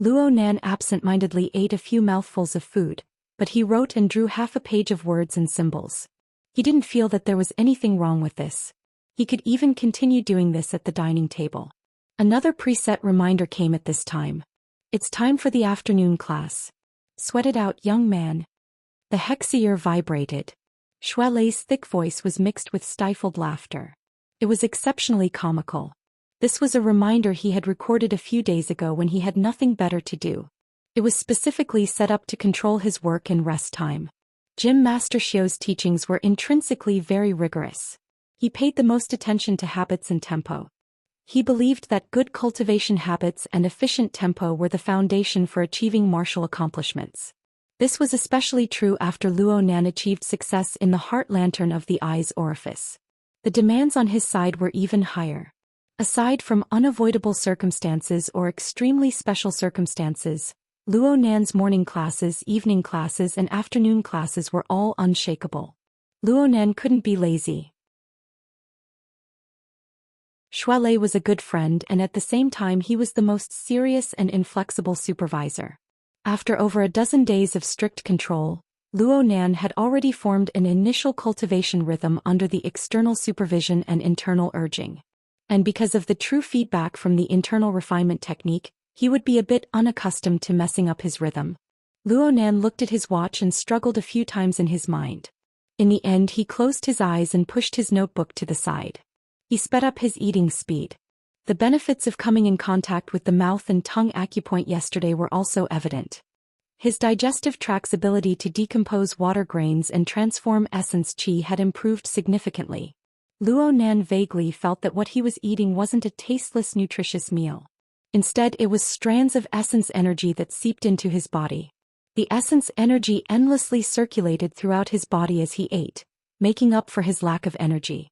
Luo Nan absent-mindedly ate a few mouthfuls of food, but he wrote and drew half a page of words and symbols. He didn't feel that there was anything wrong with this. He could even continue doing this at the dining table. Another preset reminder came at this time. It's time for the afternoon class. Sweat it out, young man. The hexier vibrated. Shui Lei's thick voice was mixed with stifled laughter. It was exceptionally comical. This was a reminder he had recorded a few days ago when he had nothing better to do. It was specifically set up to control his work and rest time. Gym Master Xiu's teachings were intrinsically very rigorous. He paid the most attention to habits and tempo. He believed that good cultivation habits and efficient tempo were the foundation for achieving martial accomplishments. This was especially true after Luo Nan achieved success in the heart lantern of the eye's orifice. The demands on his side were even higher. Aside from unavoidable circumstances or extremely special circumstances, Luo Nan's morning classes, evening classes and afternoon classes were all unshakable. Luo Nan couldn't be lazy. Shui Lei was a good friend and at the same time he was the most serious and inflexible supervisor. After over a dozen days of strict control, Luo Nan had already formed an initial cultivation rhythm under the external supervision and internal urging. And because of the true feedback from the internal refinement technique, he would be a bit unaccustomed to messing up his rhythm. Luo Nan looked at his watch and struggled a few times in his mind. In the end he closed his eyes and pushed his notebook to the side. He sped up his eating speed. The benefits of coming in contact with the mouth and tongue acupoint yesterday were also evident. His digestive tract's ability to decompose water grains and transform essence qi had improved significantly. Luo Nan vaguely felt that what he was eating wasn't a tasteless, nutritious meal. Instead, it was strands of essence energy that seeped into his body. The essence energy endlessly circulated throughout his body as he ate, making up for his lack of energy.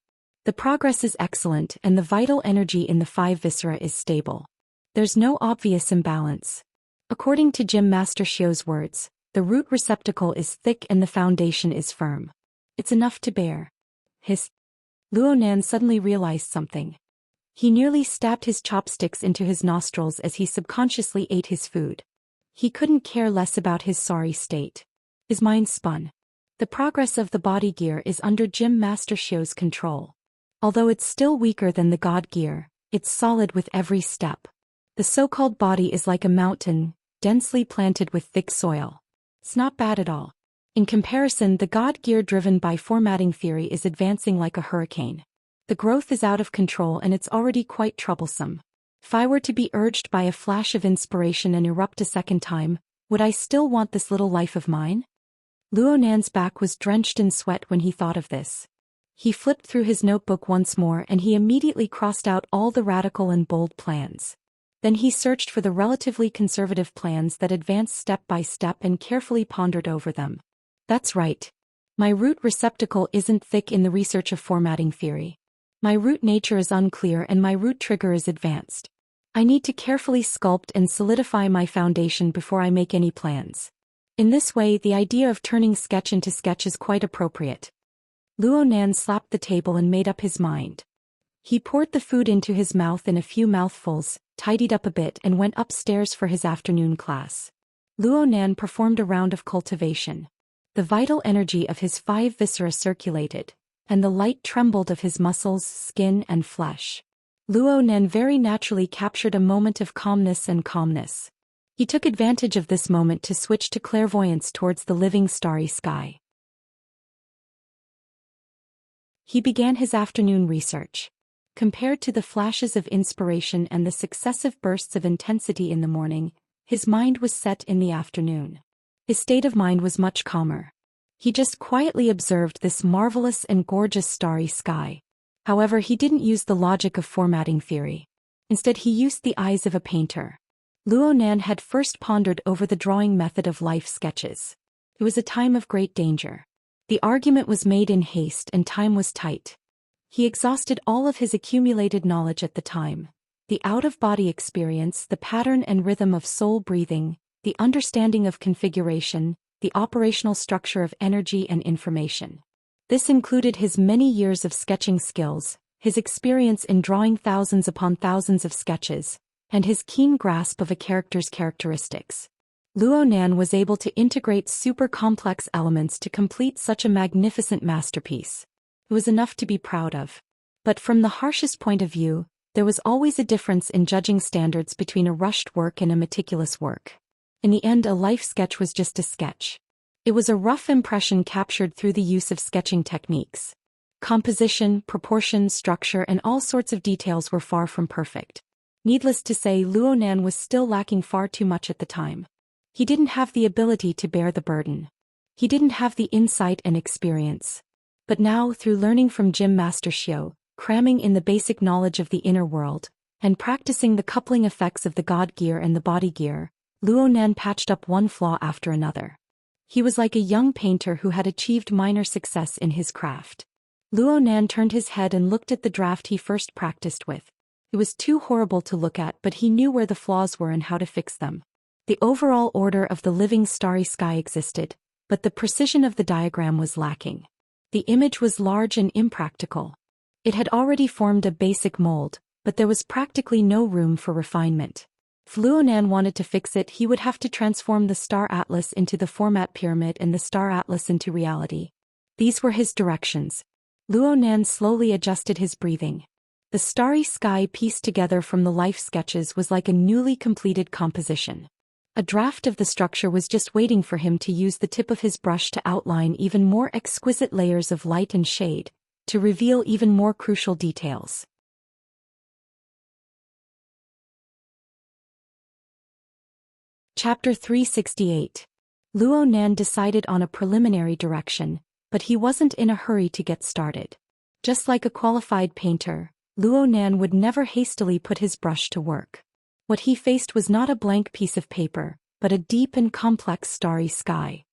The progress is excellent and the vital energy in the 5 viscera is stable. There's no obvious imbalance. According to Gym Master Xiu's words, the root receptacle is thick and the foundation is firm. It's enough to bear. Luo Nan suddenly realized something. He nearly stabbed his chopsticks into his nostrils as he subconsciously ate his food. He couldn't care less about his sorry state. His mind spun. The progress of the body gear is under Gym Master Xiu's control. Although it's still weaker than the God gear, it's solid with every step. The so-called body is like a mountain, densely planted with thick soil. It's not bad at all. In comparison, the God gear driven by formatting theory is advancing like a hurricane. The growth is out of control and it's already quite troublesome. If I were to be urged by a flash of inspiration and erupt a second time, would I still want this little life of mine? Luo Nan's back was drenched in sweat when he thought of this. He flipped through his notebook once more and he immediately crossed out all the radical and bold plans. Then he searched for the relatively conservative plans that advanced step by step and carefully pondered over them. That's right. My root receptacle isn't thick in the research of formatting theory. My root nature is unclear and my root trigger is advanced. I need to carefully sculpt and solidify my foundation before I make any plans. In this way, the idea of turning sketch into sketch is quite appropriate. Luo Nan slapped the table and made up his mind. He poured the food into his mouth in a few mouthfuls, tidied up a bit and went upstairs for his afternoon class. Luo Nan performed a round of cultivation. The vital energy of his 5 viscera circulated, and the light trembled of his muscles, skin and flesh. Luo Nan very naturally captured a moment of calmness. He took advantage of this moment to switch to clairvoyance towards the living starry sky. He began his afternoon research. Compared to the flashes of inspiration and the successive bursts of intensity in the morning, his mind was set in the afternoon. His state of mind was much calmer. He just quietly observed this marvelous and gorgeous starry sky. However, he didn't use the logic of formatting theory. Instead, he used the eyes of a painter. Luo Nan had first pondered over the drawing method of life sketches. It was a time of great danger. The argument was made in haste and time was tight. He exhausted all of his accumulated knowledge at the time. the out-of-body experience, the pattern and rhythm of soul breathing, the understanding of configuration, the operational structure of energy and information. This included his many years of sketching skills, his experience in drawing thousands upon thousands of sketches, and his keen grasp of a character's characteristics. Luo Nan was able to integrate super complex elements to complete such a magnificent masterpiece. It was enough to be proud of. But from the harshest point of view, there was always a difference in judging standards between a rushed work and a meticulous work. In the end, a life sketch was just a sketch. It was a rough impression captured through the use of sketching techniques. Composition, proportion, structure, and all sorts of details were far from perfect. Needless to say, Luo Nan was still lacking far too much at the time. He didn't have the ability to bear the burden. He didn't have the insight and experience. But now, through learning from Gym Master Xiu, cramming in the basic knowledge of the inner world, and practicing the coupling effects of the God gear and the body gear, Luo Nan patched up one flaw after another. He was like a young painter who had achieved minor success in his craft. Luo Nan turned his head and looked at the draft he first practiced with. It was too horrible to look at, but he knew where the flaws were and how to fix them. The overall order of the living starry sky existed, but the precision of the diagram was lacking. The image was large and impractical. It had already formed a basic mold, but there was practically no room for refinement. If Luo Nan wanted to fix it, he would have to transform the star atlas into the format pyramid and the star atlas into reality. These were his directions. Luo Nan slowly adjusted his breathing. The starry sky pieced together from the life sketches was like a newly completed composition. A draft of the structure was just waiting for him to use the tip of his brush to outline even more exquisite layers of light and shade, to reveal even more crucial details. Chapter 368. Luo Nan decided on a preliminary direction, but he wasn't in a hurry to get started. Just like a qualified painter, Luo Nan would never hastily put his brush to work. What he faced was not a blank piece of paper, but a deep and complex starry sky.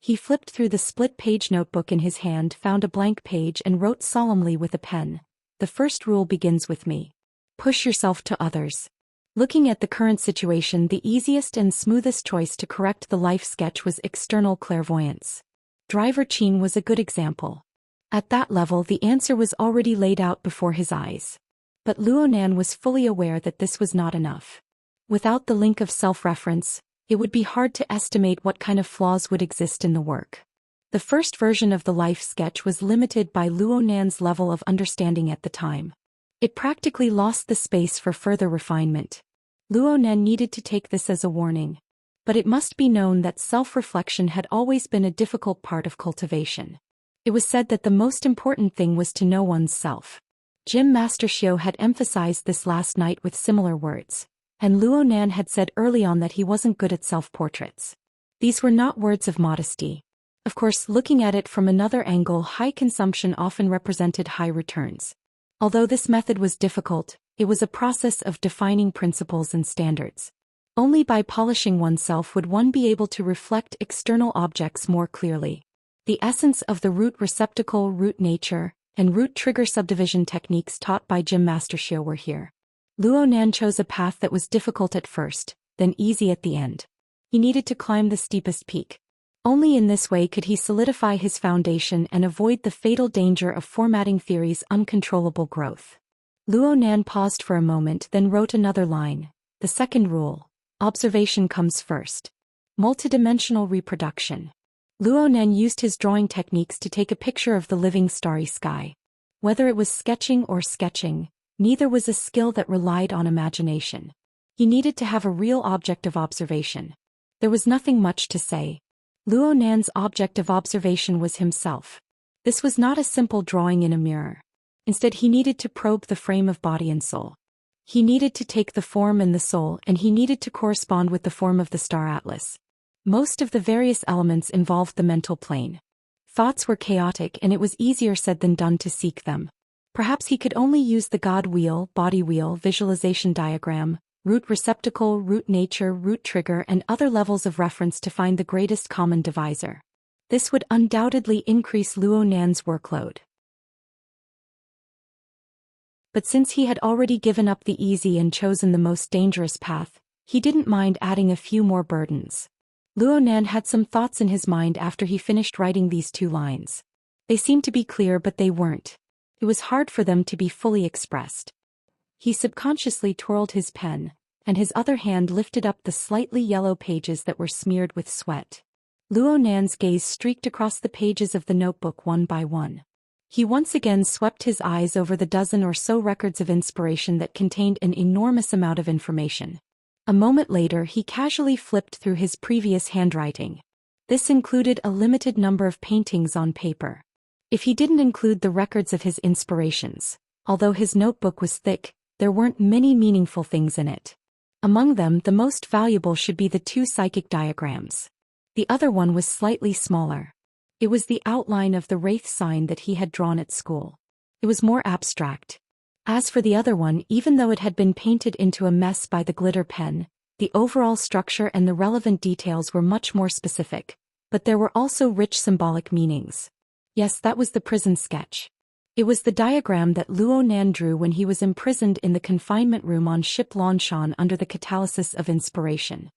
He flipped through the split-page notebook in his hand, found a blank page and wrote solemnly with a pen, "The first rule begins with me. Push yourself to others." Looking at the current situation, the easiest and smoothest choice to correct the life sketch was external clairvoyance. Driver Qin was a good example. At that level, the answer was already laid out before his eyes. But Luo Nan was fully aware that this was not enough. Without the link of self-reference, it would be hard to estimate what kind of flaws would exist in the work. The first version of the life sketch was limited by Luo Nan's level of understanding at the time. It practically lost the space for further refinement. Luo Nan needed to take this as a warning. But it must be known that self-reflection had always been a difficult part of cultivation. It was said that the most important thing was to know one's self. Gym Master Xiu had emphasized this last night with similar words, and Luo Nan had said early on that he wasn't good at self-portraits. These were not words of modesty. Of course, looking at it from another angle, high consumption often represented high returns. Although this method was difficult, it was a process of defining principles and standards. Only by polishing oneself would one be able to reflect external objects more clearly. The essence of the root receptacle, root nature, and root trigger subdivision techniques taught by Gym Master Xiu were here. Luo Nan chose a path that was difficult at first, then easy at the end. He needed to climb the steepest peak. Only in this way could he solidify his foundation and avoid the fatal danger of formatting theory's uncontrollable growth. Luo Nan paused for a moment, then wrote another line. The second rule: observation comes first. Multidimensional reproduction. Luo Nan used his drawing techniques to take a picture of the living starry sky. Whether it was sketching or sketching, neither was a skill that relied on imagination. He needed to have a real object of observation. There was nothing much to say. Luo Nan's object of observation was himself. This was not a simple drawing in a mirror. Instead, he needed to probe the frame of body and soul. He needed to take the form and the soul, and he needed to correspond with the form of the star atlas. Most of the various elements involved the mental plane. Thoughts were chaotic, and it was easier said than done to seek them. Perhaps he could only use the God wheel, body wheel, visualization diagram, root receptacle, root nature, root trigger, and other levels of reference to find the greatest common divisor. This would undoubtedly increase Luo Nan's workload. But since he had already given up the easy and chosen the most dangerous path, he didn't mind adding a few more burdens. Luo Nan had some thoughts in his mind after he finished writing these 2 lines. They seemed to be clear, but they weren't. It was hard for them to be fully expressed. He subconsciously twirled his pen, and his other hand lifted up the slightly yellow pages that were smeared with sweat. Luo Nan's gaze streaked across the pages of the notebook one by one. He once again swept his eyes over the dozen or so records of inspiration that contained an enormous amount of information. A moment later, he casually flipped through his previous handwriting. This included a limited number of paintings on paper. If he didn't include the records of his inspirations, although his notebook was thick, there weren't many meaningful things in it. Among them, the most valuable should be the 2 psychic diagrams. The other one was slightly smaller. It was the outline of the wraith sign that he had drawn at school. It was more abstract. As for the other one, even though it had been painted into a mess by the glitter pen, the overall structure and the relevant details were much more specific. But there were also rich symbolic meanings. Yes, that was the prison sketch. It was the diagram that Luo Nan drew when he was imprisoned in the confinement room on ship Lanshan under the catalysis of inspiration.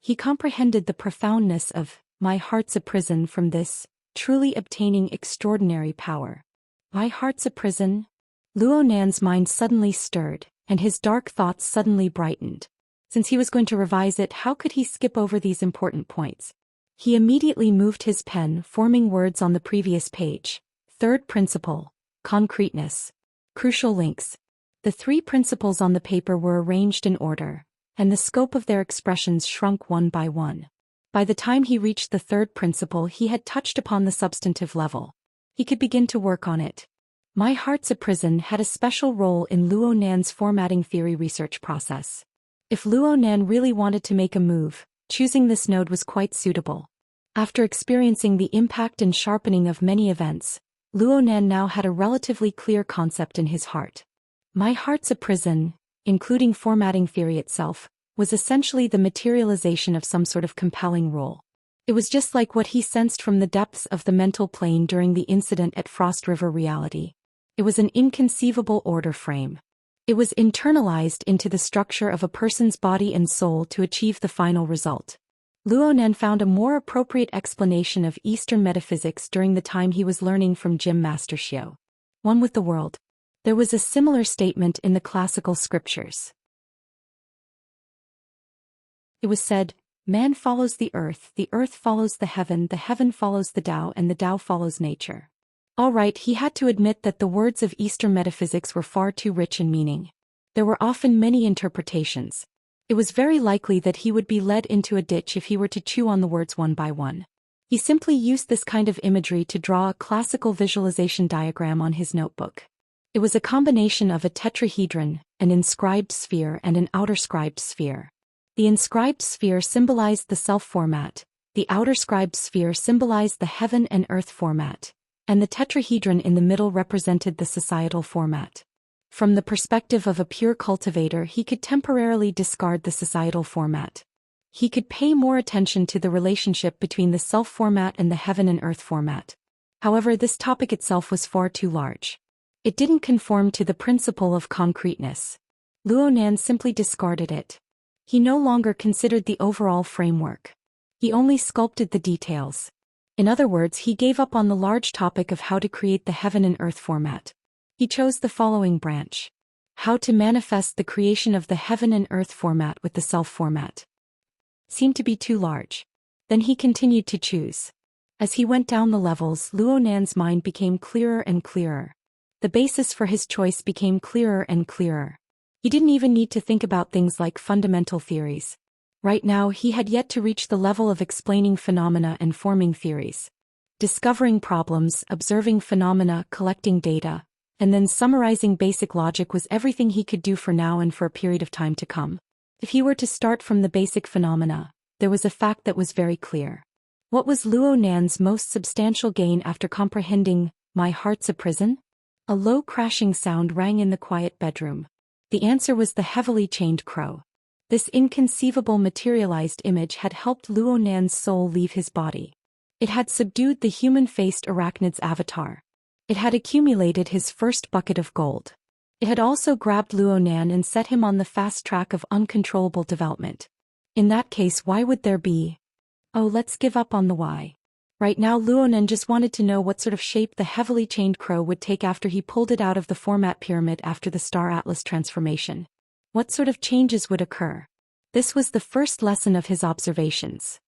He comprehended the profoundness of "my heart's a prison" from this, truly obtaining extraordinary power. My heart's a prison? Luo Nan's mind suddenly stirred, and his dark thoughts suddenly brightened. Since he was going to revise it, how could he skip over these important points? He immediately moved his pen, forming words on the previous page. 3rd principle. Concreteness. Crucial links. The 3 principles on the paper were arranged in order, and the scope of their expressions shrunk one by one. By the time he reached the 3rd principle, he had touched upon the substantive level. He could begin to work on it. My heart's a prison had a special role in Luo Nan's formatting theory research process. If Luo Nan really wanted to make a move, choosing this node was quite suitable. After experiencing the impact and sharpening of many events, Luo Nan now had a relatively clear concept in his heart. My heart's a prison, including formatting theory itself, was essentially the materialization of some sort of compelling rule. It was just like what he sensed from the depths of the mental plane during the incident at Frost River Reality. It was an inconceivable order frame. It was internalized into the structure of a person's body and soul to achieve the final result. Luo Nan found a more appropriate explanation of Eastern metaphysics during the time he was learning from Jim Master Xiao. One with the world. There was a similar statement in the classical scriptures. It was said, "Man follows the earth follows the heaven follows the Tao, and the Tao follows nature." All right, he had to admit that the words of Eastern metaphysics were far too rich in meaning. There were often many interpretations. It was very likely that he would be led into a ditch if he were to chew on the words one by one. He simply used this kind of imagery to draw a classical visualization diagram on his notebook. It was a combination of a tetrahedron, an inscribed sphere, and an outer scribed sphere. The inscribed sphere symbolized the self format, the outer scribed sphere symbolized the heaven and earth format, and the tetrahedron in the middle represented the societal format. From the perspective of a pure cultivator, he could temporarily discard the societal format. He could pay more attention to the relationship between the self format and the heaven and earth format. However, this topic itself was far too large. It didn't conform to the principle of concreteness. Luo Nan simply discarded it. He no longer considered the overall framework. He only sculpted the details. In other words, he gave up on the large topic of how to create the heaven and earth format. He chose the following branch: how to manifest the creation of the heaven and earth format with the self format. Seemed to be too large. Then he continued to choose. As he went down the levels, Luo Nan's mind became clearer and clearer. The basis for his choice became clearer and clearer. He didn't even need to think about things like fundamental theories. Right now, he had yet to reach the level of explaining phenomena and forming theories. Discovering problems, observing phenomena, collecting data, and then summarizing basic logic was everything he could do for now and for a period of time to come. If he were to start from the basic phenomena, there was a fact that was very clear. What was Luo Nan's most substantial gain after comprehending "my heart's a prison"? A low crashing sound rang in the quiet bedroom. The answer was the heavily chained crow. This inconceivable materialized image had helped Luo Nan's soul leave his body. It had subdued the human-faced arachnid's avatar. It had accumulated his first bucket of gold. It had also grabbed Luonan and set him on the fast track of uncontrollable development. In that case, why would there be? Oh, let's give up on the why. Right now Luonan just wanted to know what sort of shape the heavily chained crow would take after he pulled it out of the format pyramid after the Star Atlas transformation. What sort of changes would occur? This was the first lesson of his observations.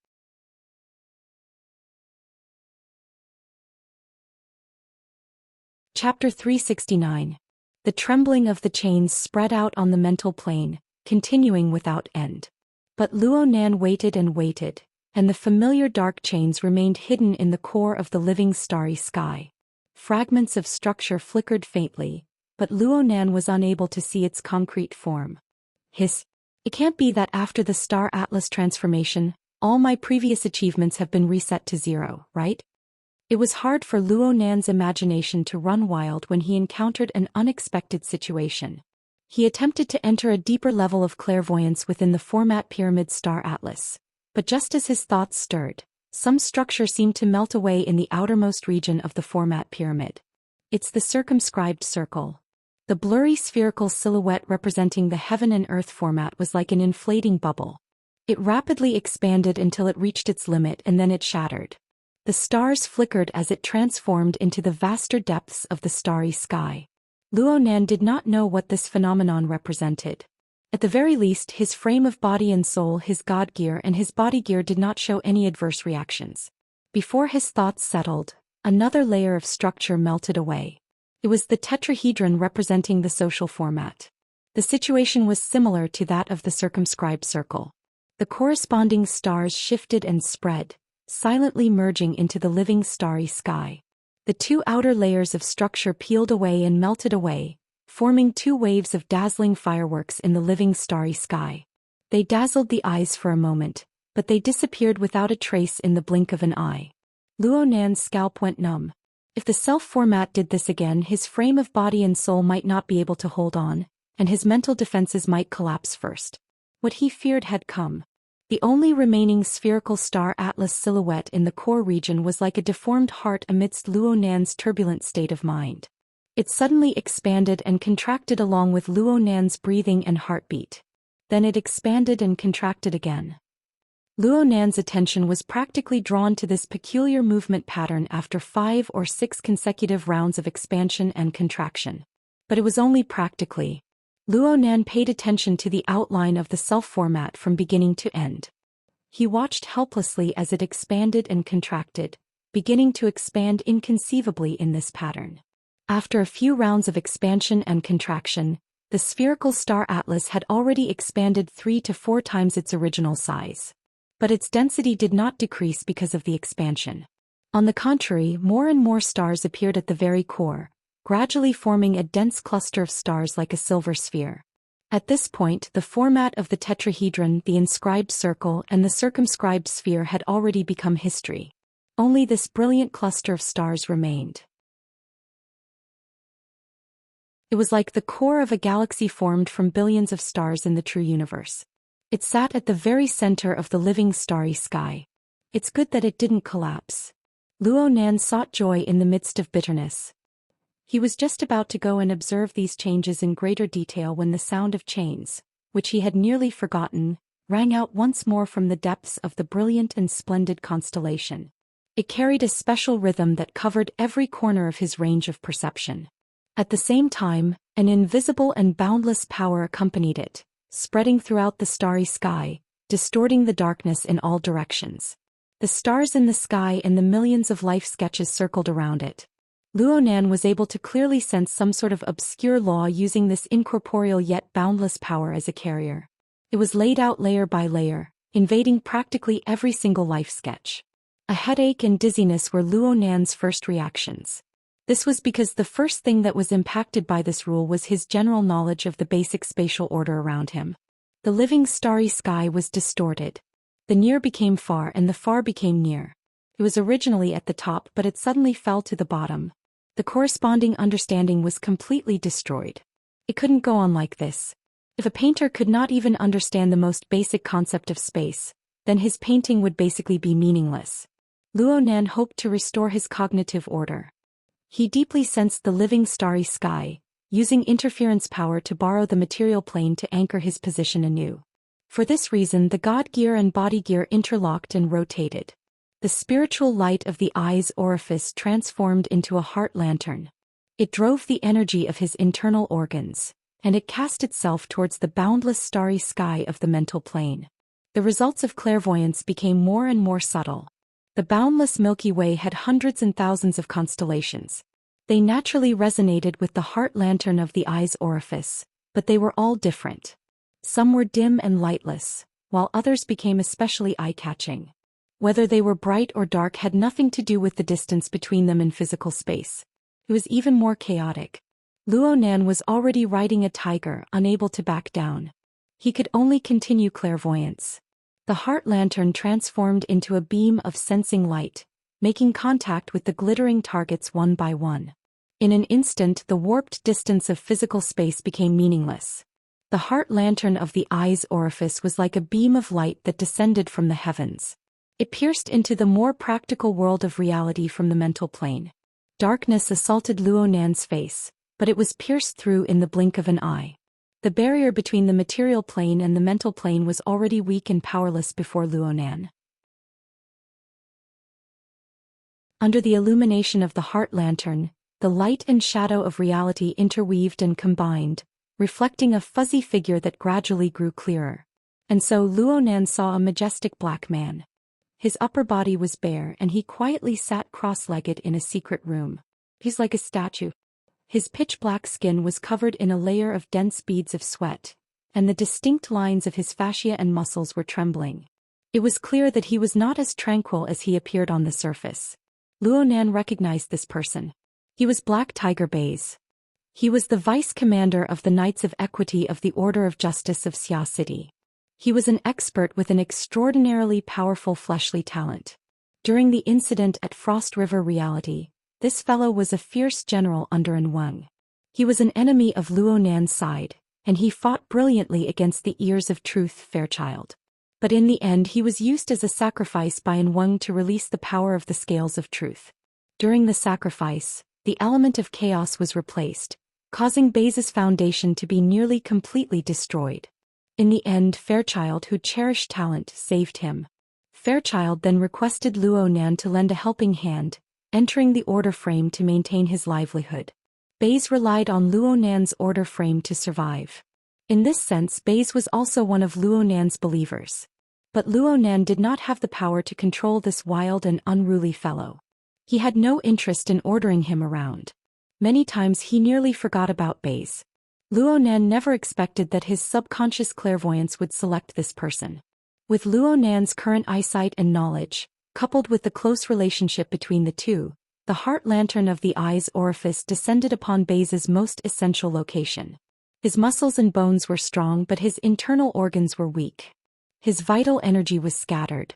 Chapter 369. The trembling of the chains spread out on the mental plane, continuing without end. But Luonan waited and waited, and the familiar dark chains remained hidden in the core of the living starry sky. Fragments of structure flickered faintly, but Luonan was unable to see its concrete form. Hiss. It can't be that after the Star Atlas transformation, all my previous achievements have been reset to zero, right? It was hard for Luonan's imagination to run wild when he encountered an unexpected situation. He attempted to enter a deeper level of clairvoyance within the format pyramid Star Atlas. But just as his thoughts stirred, some structure seemed to melt away in the outermost region of the format pyramid. It's the circumscribed circle. The blurry spherical silhouette representing the heaven and earth format was like an inflating bubble. It rapidly expanded until it reached its limit and then it shattered. The stars flickered as it transformed into the vaster depths of the starry sky. Luonan did not know what this phenomenon represented. At the very least, his frame of body and soul, his god gear and his body gear did not show any adverse reactions. Before his thoughts settled, another layer of structure melted away. It was the tetrahedron representing the social format. The situation was similar to that of the circumscribed circle. The corresponding stars shifted and spread, silently merging into the living starry sky. The two outer layers of structure peeled away and melted away, forming two waves of dazzling fireworks in the living starry sky. They dazzled the eyes for a moment, but they disappeared without a trace in the blink of an eye. Luonan's scalp went numb. If the self-format did this again, his frame of body and soul might not be able to hold on, and his mental defenses might collapse first. What he feared had come. The only remaining spherical Star Atlas silhouette in the core region was like a deformed heart amidst Luonan's turbulent state of mind. It suddenly expanded and contracted along with Luonan's breathing and heartbeat. Then it expanded and contracted again. Luonan's attention was practically drawn to this peculiar movement pattern after 5 or 6 consecutive rounds of expansion and contraction. But it was only practically. Luonan paid attention to the outline of the self-format from beginning to end. He watched helplessly as it expanded and contracted, beginning to expand inconceivably in this pattern. After a few rounds of expansion and contraction, the spherical Star Atlas had already expanded 3 to 4 times its original size. But its density did not decrease because of the expansion. On the contrary, more and more stars appeared at the very core, gradually forming a dense cluster of stars like a silver sphere. At this point, the format of the tetrahedron, the inscribed circle, and the circumscribed sphere had already become history. Only this brilliant cluster of stars remained. It was like the core of a galaxy formed from billions of stars in the true universe. It sat at the very center of the living starry sky. It's good that it didn't collapse. Luonan sought joy in the midst of bitterness. He was just about to go and observe these changes in greater detail when the sound of chains, which he had nearly forgotten, rang out once more from the depths of the brilliant and splendid constellation. It carried a special rhythm that covered every corner of his range of perception. At the same time, an invisible and boundless power accompanied it, spreading throughout the starry sky, distorting the darkness in all directions. The stars in the sky and the millions of life sketches circled around it. Luonan was able to clearly sense some sort of obscure law using this incorporeal yet boundless power as a carrier. It was laid out layer by layer, invading practically every single life sketch. A headache and dizziness were Luonan's first reactions. This was because the first thing that was impacted by this rule was his general knowledge of the basic spatial order around him. The living starry sky was distorted. The near became far and the far became near. It was originally at the top, but it suddenly fell to the bottom. The corresponding understanding was completely destroyed. It couldn't go on like this. If a painter could not even understand the most basic concept of space, then his painting would basically be meaningless. Luonan hoped to restore his cognitive order. He deeply sensed the living starry sky, using interference power to borrow the material plane to anchor his position anew. For this reason, the god gear and body gear interlocked and rotated. The spiritual light of the eye's orifice transformed into a heart lantern. It drove the energy of his internal organs, and it cast itself towards the boundless starry sky of the mental plane. The results of clairvoyance became more and more subtle. The boundless Milky Way had hundreds and thousands of constellations. They naturally resonated with the heart lantern of the eye's orifice, but they were all different. Some were dim and lightless, while others became especially eye-catching. Whether they were bright or dark had nothing to do with the distance between them in physical space. It was even more chaotic. Luo Nan was already riding a tiger, unable to back down. He could only continue clairvoyance. The heart lantern transformed into a beam of sensing light, making contact with the glittering targets one by one. In an instant, the warped distance of physical space became meaningless. The heart lantern of the eye's orifice was like a beam of light that descended from the heavens. It pierced into the more practical world of reality from the mental plane. Darkness assaulted Luo Nan's face, but it was pierced through in the blink of an eye. The barrier between the material plane and the mental plane was already weak and powerless before Luo Nan. Under the illumination of the heart lantern, the light and shadow of reality interweaved and combined, reflecting a fuzzy figure that gradually grew clearer. And so Luo Nan saw a majestic black man. His upper body was bare and he quietly sat cross-legged in a secret room. He's like a statue. His pitch-black skin was covered in a layer of dense beads of sweat, and the distinct lines of his fascia and muscles were trembling. It was clear that he was not as tranquil as he appeared on the surface. Luo Nan recognized this person. He was Black Tiger Baze. He was the vice-commander of the Knights of Equity of the Order of Justice of Xia City. He was an expert with an extraordinarily powerful fleshly talent. During the incident at Frost River Reality, this fellow was a fierce general under An Weng. He was an enemy of Luo Nan's side, and he fought brilliantly against the Ears of Truth, Fairchild. But in the end he was used as a sacrifice by An Weng to release the power of the Scales of Truth. During the sacrifice, the element of chaos was replaced, causing Baze's foundation to be nearly completely destroyed. In the end, Fairchild, who cherished talent, saved him. Fairchild then requested Luo Nan to lend a helping hand, entering the order frame to maintain his livelihood. Baze relied on Luo Nan's order frame to survive. In this sense, Baze was also one of Luo Nan's believers. But Luo Nan did not have the power to control this wild and unruly fellow. He had no interest in ordering him around. Many times he nearly forgot about Baze. Luo Nan never expected that his subconscious clairvoyance would select this person. With Luo Nan's current eyesight and knowledge, coupled with the close relationship between the two, the heart lantern of the eye's orifice descended upon Baze's most essential location. His muscles and bones were strong, but his internal organs were weak. His vital energy was scattered.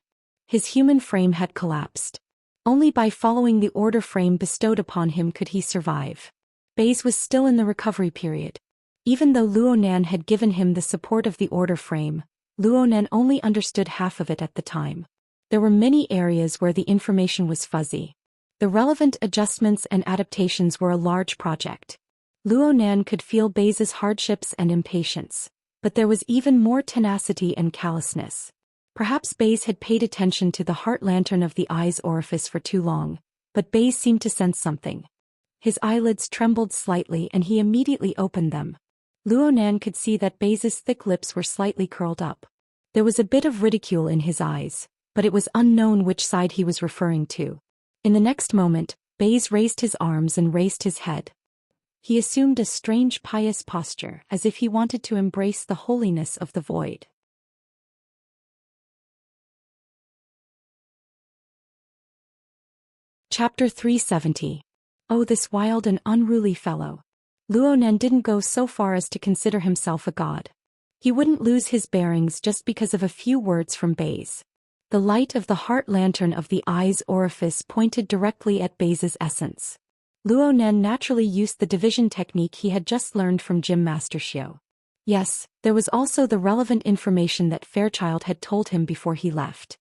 His human frame had collapsed. Only by following the order frame bestowed upon him could he survive. Baze was still in the recovery period. Even though Luo Nan had given him the support of the order frame, Luo Nan only understood half of it at the time. There were many areas where the information was fuzzy. The relevant adjustments and adaptations were a large project. Luo Nan could feel Baze's hardships and impatience, but there was even more tenacity and callousness. Perhaps Baze had paid attention to the heart lantern of the eye's orifice for too long, but Baze seemed to sense something. His eyelids trembled slightly and he immediately opened them. Luo Nan could see that Baze's thick lips were slightly curled up. There was a bit of ridicule in his eyes, but it was unknown which side he was referring to. In the next moment, Baze raised his arms and raised his head. He assumed a strange pious posture, as if he wanted to embrace the holiness of the void. Chapter 370. Oh, this wild and unruly fellow. Luo Nan didn't go so far as to consider himself a god. He wouldn't lose his bearings just because of a few words from Baze. The light of the heart lantern of the eye's orifice pointed directly at Baze's essence. Luo Nan naturally used the division technique he had just learned from Gym Master Xiao. Yes, there was also the relevant information that Fairchild had told him before he left.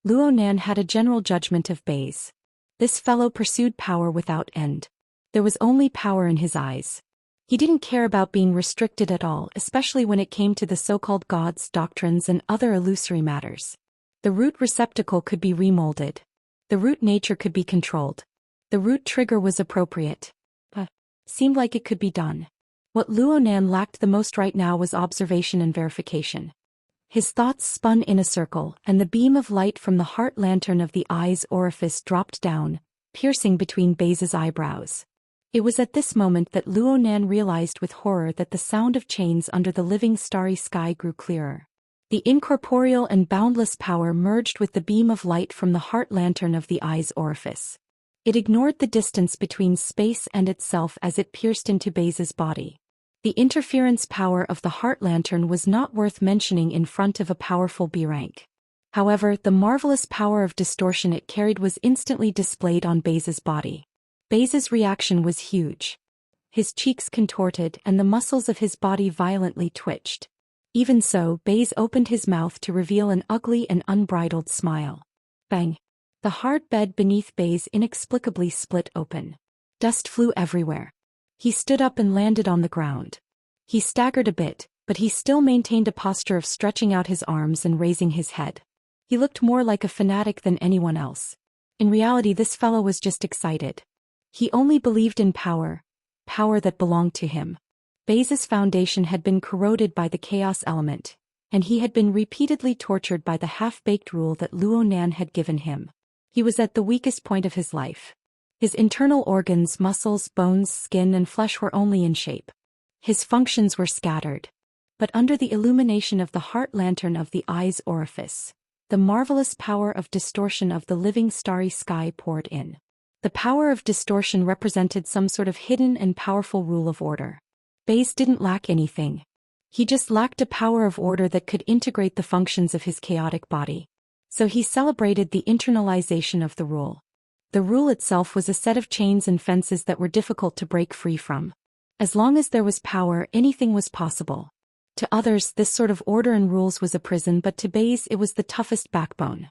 Luo Nan had a general judgment of Baze. This fellow pursued power without end. There was only power in his eyes. He didn't care about being restricted at all, especially when it came to the so-called gods, doctrines and other illusory matters. The root receptacle could be remolded. The root nature could be controlled. The root trigger was appropriate. Seemed like it could be done. What Luonan lacked the most right now was observation and verification. His thoughts spun in a circle, and the beam of light from the heart lantern of the eye's orifice dropped down, piercing between Bei's eyebrows. It was at this moment that Luonan realized with horror that the sound of chains under the living starry sky grew clearer. The incorporeal and boundless power merged with the beam of light from the heart lantern of the eye's orifice. It ignored the distance between space and itself as it pierced into Bei's body. The interference power of the heart lantern was not worth mentioning in front of a powerful B rank. However, the marvelous power of distortion it carried was instantly displayed on Bei's body. Bei's reaction was huge. His cheeks contorted and the muscles of his body violently twitched. Even so, Bei opened his mouth to reveal an ugly and unbridled smile. Bang! The hard bed beneath Bei inexplicably split open. Dust flew everywhere. He stood up and landed on the ground. He staggered a bit, but he still maintained a posture of stretching out his arms and raising his head. He looked more like a fanatic than anyone else. In reality, this fellow was just excited. He only believed in power that belonged to him. Bei's foundation had been corroded by the chaos element, and he had been repeatedly tortured by the half-baked rule that Luonan had given him. He was at the weakest point of his life. His internal organs, muscles, bones, skin and flesh were only in shape. His functions were scattered. But under the illumination of the heart lantern of the eye's orifice, the marvelous power of distortion of the living starry sky poured in. The power of distortion represented some sort of hidden and powerful rule of order. Bei didn't lack anything. He just lacked a power of order that could integrate the functions of his chaotic body. So he celebrated the internalization of the rule. The rule itself was a set of chains and fences that were difficult to break free from. As long as there was power, anything was possible. To others, this sort of order and rules was a prison, but to Bei it was the toughest backbone.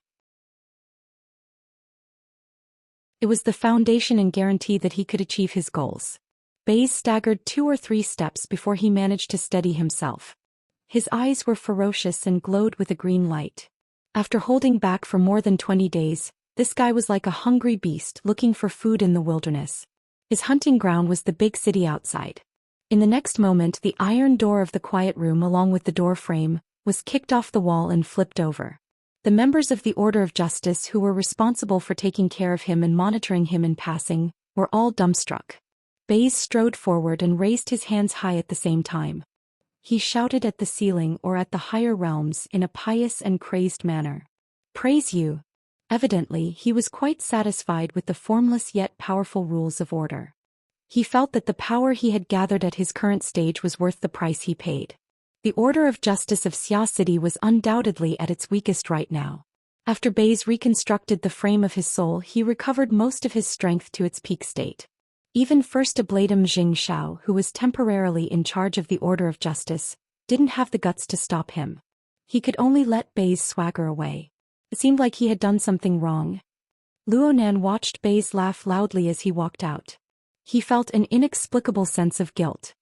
It was the foundation and guarantee that he could achieve his goals. Bei staggered 2 or 3 steps before he managed to steady himself. His eyes were ferocious and glowed with a green light. After holding back for more than 20 days, this guy was like a hungry beast looking for food in the wilderness. His hunting ground was the big city outside. In the next moment, the iron door of the quiet room along with the door frame was kicked off the wall and flipped over. The members of the Order of Justice who were responsible for taking care of him and monitoring him in passing were all dumbstruck. Bei strode forward and raised his hands high at the same time. He shouted at the ceiling or at the higher realms in a pious and crazed manner. "Praise you!" Evidently, he was quite satisfied with the formless yet powerful rules of order. He felt that the power he had gathered at his current stage was worth the price he paid. The Order of Justice of Xia City was undoubtedly at its weakest right now. After Bei reconstructed the frame of his soul, he recovered most of his strength to its peak state. Even First Ablatum Xianxia, who was temporarily in charge of the Order of Justice, didn't have the guts to stop him. He could only let Bei swagger away. It seemed like he had done something wrong. Luonan watched Bei laugh loudly as he walked out. He felt an inexplicable sense of guilt.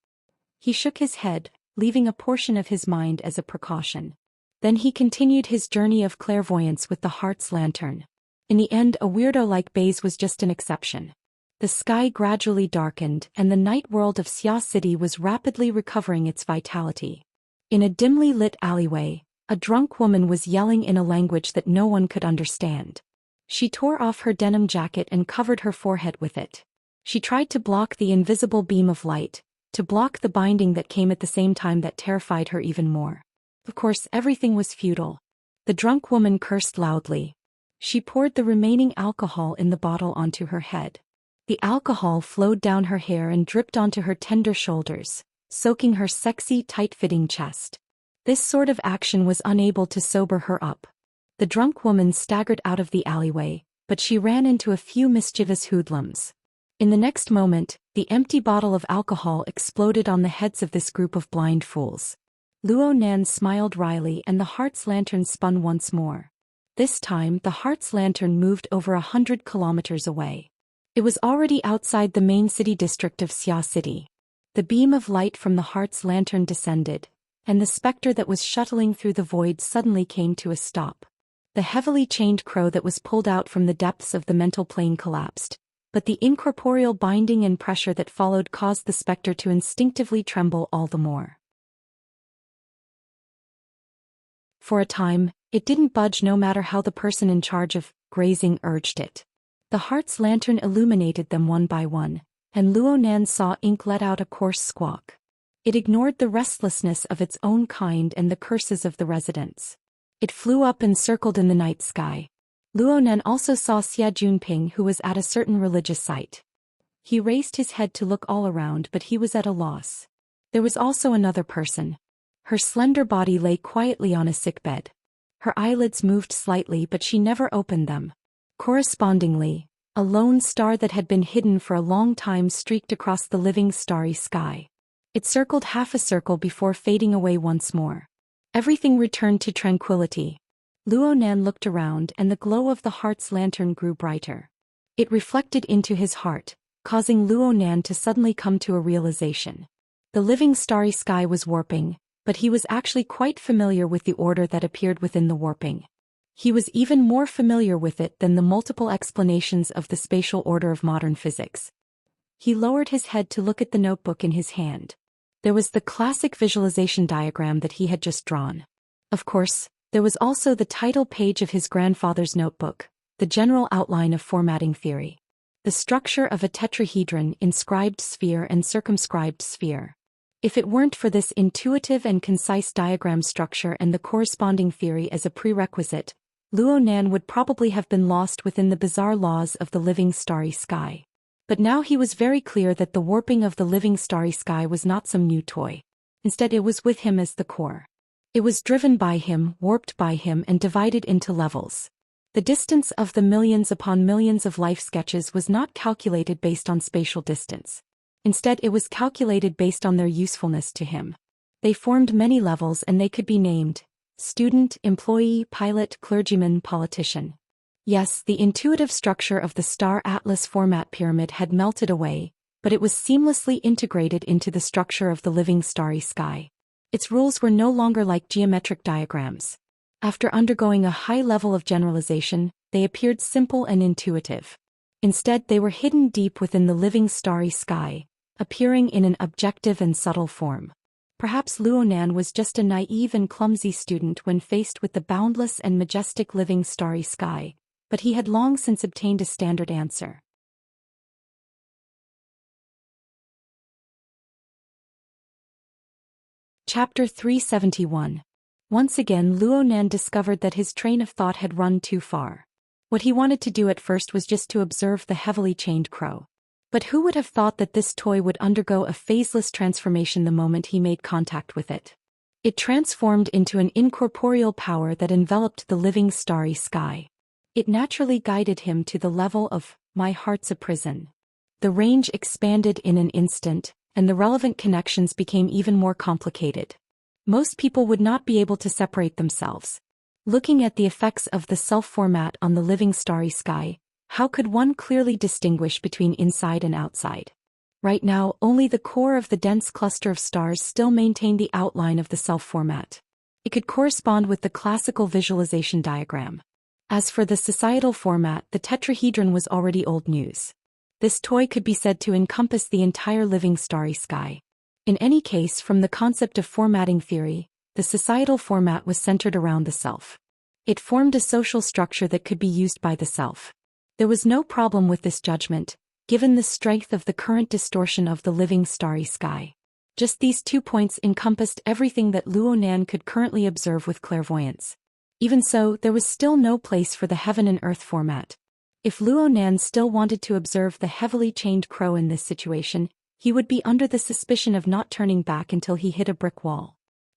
He shook his head, leaving a portion of his mind as a precaution. Then he continued his journey of clairvoyance with the heart's lantern. In the end, a weirdo like Bei was just an exception. The sky gradually darkened and the night world of Xia City was rapidly recovering its vitality. In a dimly lit alleyway, a drunk woman was yelling in a language that no one could understand. She tore off her denim jacket and covered her forehead with it. She tried to block the invisible beam of light, to block the binding that came at the same time that terrified her even more. Of course, everything was futile. The drunk woman cursed loudly. She poured the remaining alcohol in the bottle onto her head. The alcohol flowed down her hair and dripped onto her tender shoulders, soaking her sexy, tight-fitting chest. This sort of action was unable to sober her up. The drunk woman staggered out of the alleyway, but she ran into a few mischievous hoodlums. In the next moment, the empty bottle of alcohol exploded on the heads of this group of blind fools. Luonan smiled wryly and the heart's lantern spun once more. This time, the heart's lantern moved over 100 kilometers away. It was already outside the main city district of Xia City. The beam of light from the heart's lantern descended, and the specter that was shuttling through the void suddenly came to a stop. The heavily chained crow that was pulled out from the depths of the mental plane collapsed, but the incorporeal binding and pressure that followed caused the specter to instinctively tremble all the more. For a time, it didn't budge no matter how the person in charge of grazing urged it. The heart's lantern illuminated them one by one, and Luo Nan saw ink let out a coarse squawk. It ignored the restlessness of its own kind and the curses of the residents. It flew up and circled in the night sky. Luo Nan also saw Xia Junping, who was at a certain religious site. He raised his head to look all around, but he was at a loss. There was also another person. Her slender body lay quietly on a sickbed. Her eyelids moved slightly, but she never opened them. Correspondingly, a lone star that had been hidden for a long time streaked across the living starry sky. It circled half a circle before fading away once more. Everything returned to tranquility. Luo Nan looked around, and the glow of the heart's lantern grew brighter. It reflected into his heart, causing Luo Nan to suddenly come to a realization. The living starry sky was warping, but he was actually quite familiar with the order that appeared within the warping. He was even more familiar with it than the multiple explanations of the spatial order of modern physics. He lowered his head to look at the notebook in his hand. There was the classic visualization diagram that he had just drawn. Of course, there was also the title page of his grandfather's notebook, the general outline of formatting theory. The structure of a tetrahedron, inscribed sphere and circumscribed sphere. If it weren't for this intuitive and concise diagram structure and the corresponding theory as a prerequisite, Luo Nan would probably have been lost within the bizarre laws of the living starry sky. But now he was very clear that the warping of the living starry sky was not some new toy. Instead, it was with him as the core. It was driven by him, warped by him, and divided into levels. The distance of the millions upon millions of life sketches was not calculated based on spatial distance. Instead, it was calculated based on their usefulness to him. They formed many levels, and they could be named student, employee, pilot, clergyman, politician. Yes, the intuitive structure of the Star Atlas format pyramid had melted away, but it was seamlessly integrated into the structure of the living starry sky. Its rules were no longer like geometric diagrams. After undergoing a high level of generalization, they appeared simple and intuitive. Instead, they were hidden deep within the living starry sky, appearing in an objective and subtle form. Perhaps Luo Nan was just a naive and clumsy student when faced with the boundless and majestic living starry sky, but he had long since obtained a standard answer. Chapter 371. Once again, Luo Nan discovered that his train of thought had run too far. What he wanted to do at first was just to observe the heavily chained crow. But who would have thought that this toy would undergo a phaseless transformation the moment he made contact with it? It transformed into an incorporeal power that enveloped the living starry sky. It naturally guided him to the level of, "My heart's a prison." The range expanded in an instant, and the relevant connections became even more complicated. Most people would not be able to separate themselves. Looking at the effects of the self-format on the living starry sky, how could one clearly distinguish between inside and outside? Right now, only the core of the dense cluster of stars still maintained the outline of the self-format. It could correspond with the classical visualization diagram. As for the societal format, the tetrahedron was already old news. This toy could be said to encompass the entire living starry sky. In any case, from the concept of formatting theory, the societal format was centered around the self. It formed a social structure that could be used by the self. There was no problem with this judgment, given the strength of the current distortion of the living starry sky. Just these 2 points encompassed everything that Luo Nan could currently observe with clairvoyance. Even so, there was still no place for the heaven and earth format. If Luo Nan still wanted to observe the heavily chained crow in this situation, he would be under the suspicion of not turning back until he hit a brick wall.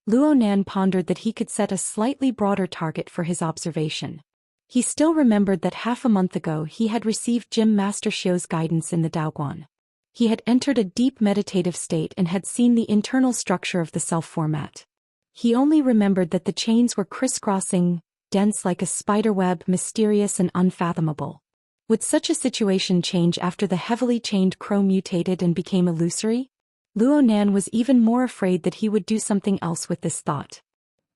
Luo Nan pondered that he could set a slightly broader target for his observation. He still remembered that half a month ago he had received Jim Master Xiu's guidance in the Daoguan. He had entered a deep meditative state and had seen the internal structure of the self-format. He only remembered that the chains were crisscrossing, dense like a spiderweb, mysterious and unfathomable. Would such a situation change after the heavily chained crow mutated and became illusory? Luo Nan was even more afraid that he would do something else with this thought.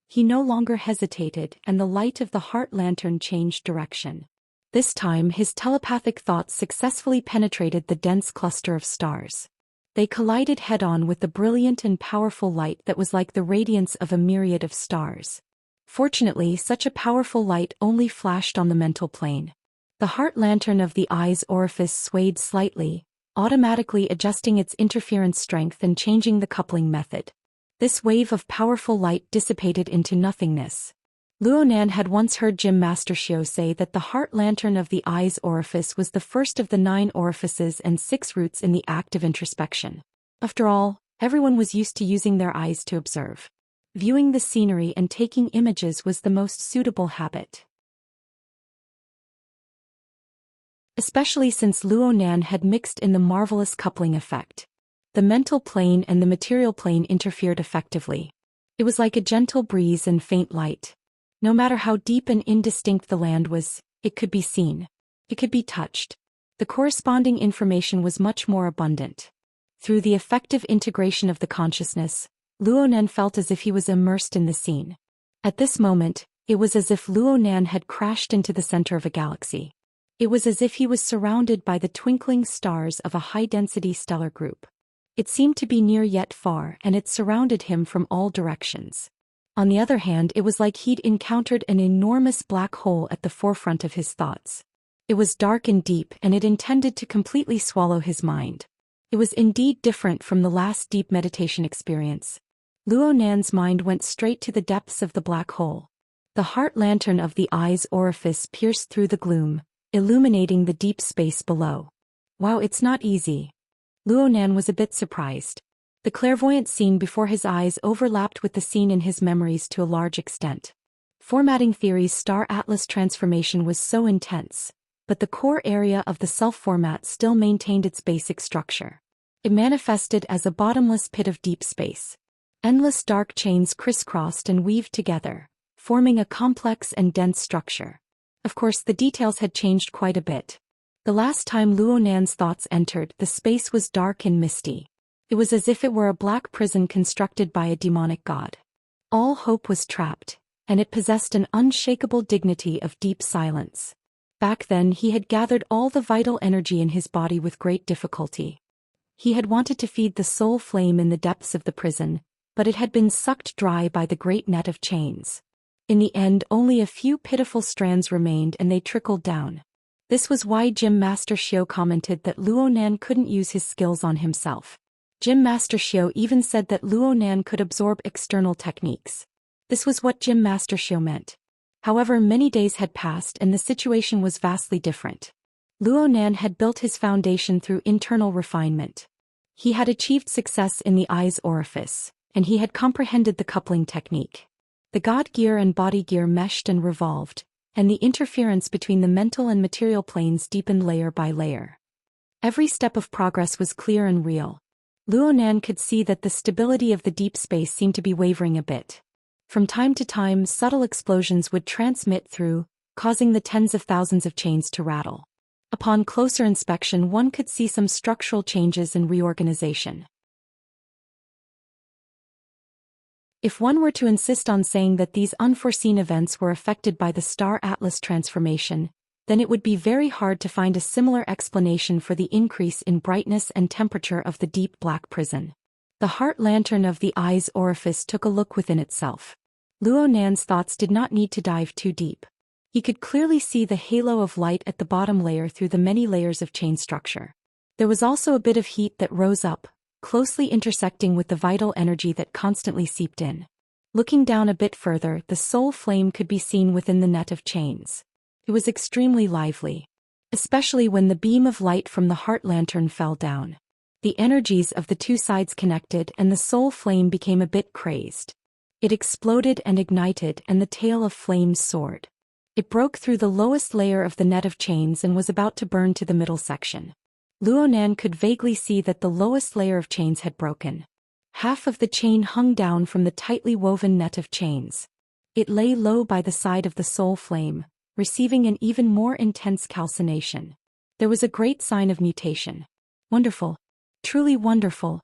He no longer hesitated, and the light of the heart lantern changed direction. This time his telepathic thoughts successfully penetrated the dense cluster of stars. They collided head-on with the brilliant and powerful light that was like the radiance of a myriad of stars. Fortunately, such a powerful light only flashed on the mental plane. The heart lantern of the eye's orifice swayed slightly, automatically adjusting its interference strength and changing the coupling method. This wave of powerful light dissipated into nothingness. Luo Nan had once heard Gym Master Xiao say that the heart lantern of the eye's orifice was the first of the 9 orifices and 6 roots in the act of introspection. After all, everyone was used to using their eyes to observe. Viewing the scenery and taking images was the most suitable habit. Especially since Luo Nan had mixed in the marvelous coupling effect. The mental plane and the material plane interfered effectively. It was like a gentle breeze and faint light. No matter how deep and indistinct the land was, it could be seen. It could be touched. The corresponding information was much more abundant. Through the effective integration of the consciousness, Luo Nan felt as if he was immersed in the scene. At this moment, it was as if Luo Nan had crashed into the center of a galaxy. It was as if he was surrounded by the twinkling stars of a high-density stellar group. It seemed to be near yet far, and it surrounded him from all directions. On the other hand, it was like he'd encountered an enormous black hole at the forefront of his thoughts. It was dark and deep, and it intended to completely swallow his mind. It was indeed different from the last deep meditation experience. Luo Nan's mind went straight to the depths of the black hole. The heart lantern of the eye's orifice pierced through the gloom, illuminating the deep space below. Wow, it's not easy. Luo Nan was a bit surprised. The clairvoyant scene before his eyes overlapped with the scene in his memories to a large extent. Formatting theory's star atlas transformation was so intense, but the core area of the self-format still maintained its basic structure. It manifested as a bottomless pit of deep space. Endless dark chains crisscrossed and weaved together, forming a complex and dense structure. Of course, the details had changed quite a bit. The last time Luo Nan's thoughts entered, the space was dark and misty. It was as if it were a black prison constructed by a demonic god. All hope was trapped, and it possessed an unshakable dignity of deep silence. Back then he had gathered all the vital energy in his body with great difficulty. He had wanted to feed the soul flame in the depths of the prison, but it had been sucked dry by the great net of chains. In the end, only a few pitiful strands remained, and they trickled down. This was why Gym Master Xiao commented that Luo Nan couldn't use his skills on himself. Gym Master Xiao even said that Luo Nan could absorb external techniques. This was what Gym Master Xiao meant. However, many days had passed and the situation was vastly different. Luo Nan had built his foundation through internal refinement. He had achieved success in the eye's orifice, and he had comprehended the coupling technique. The god gear and body gear meshed and revolved, and the interference between the mental and material planes deepened layer by layer. Every step of progress was clear and real. Luo Nan could see that the stability of the deep space seemed to be wavering a bit. From time to time, subtle explosions would transmit through, causing the tens of thousands of chains to rattle. Upon closer inspection, one could see some structural changes and reorganization. If one were to insist on saying that these unforeseen events were affected by the Star Atlas transformation, then it would be very hard to find a similar explanation for the increase in brightness and temperature of the deep black prison. The heart lantern of the eye's orifice took a look within itself. Luo Nan's thoughts did not need to dive too deep. He could clearly see the halo of light at the bottom layer through the many layers of chain structure. There was also a bit of heat that rose up, closely intersecting with the vital energy that constantly seeped in. Looking down a bit further, the soul flame could be seen within the net of chains. It was extremely lively, especially when the beam of light from the heart lantern fell down. The energies of the two sides connected and the soul flame became a bit crazed. It exploded and ignited, and the tail of flames soared. It broke through the lowest layer of the net of chains and was about to burn to the middle section. Luo Nan could vaguely see that the lowest layer of chains had broken. Half of the chain hung down from the tightly woven net of chains. It lay low by the side of the soul flame, receiving an even more intense calcination. There was a great sign of mutation. Wonderful. Truly wonderful.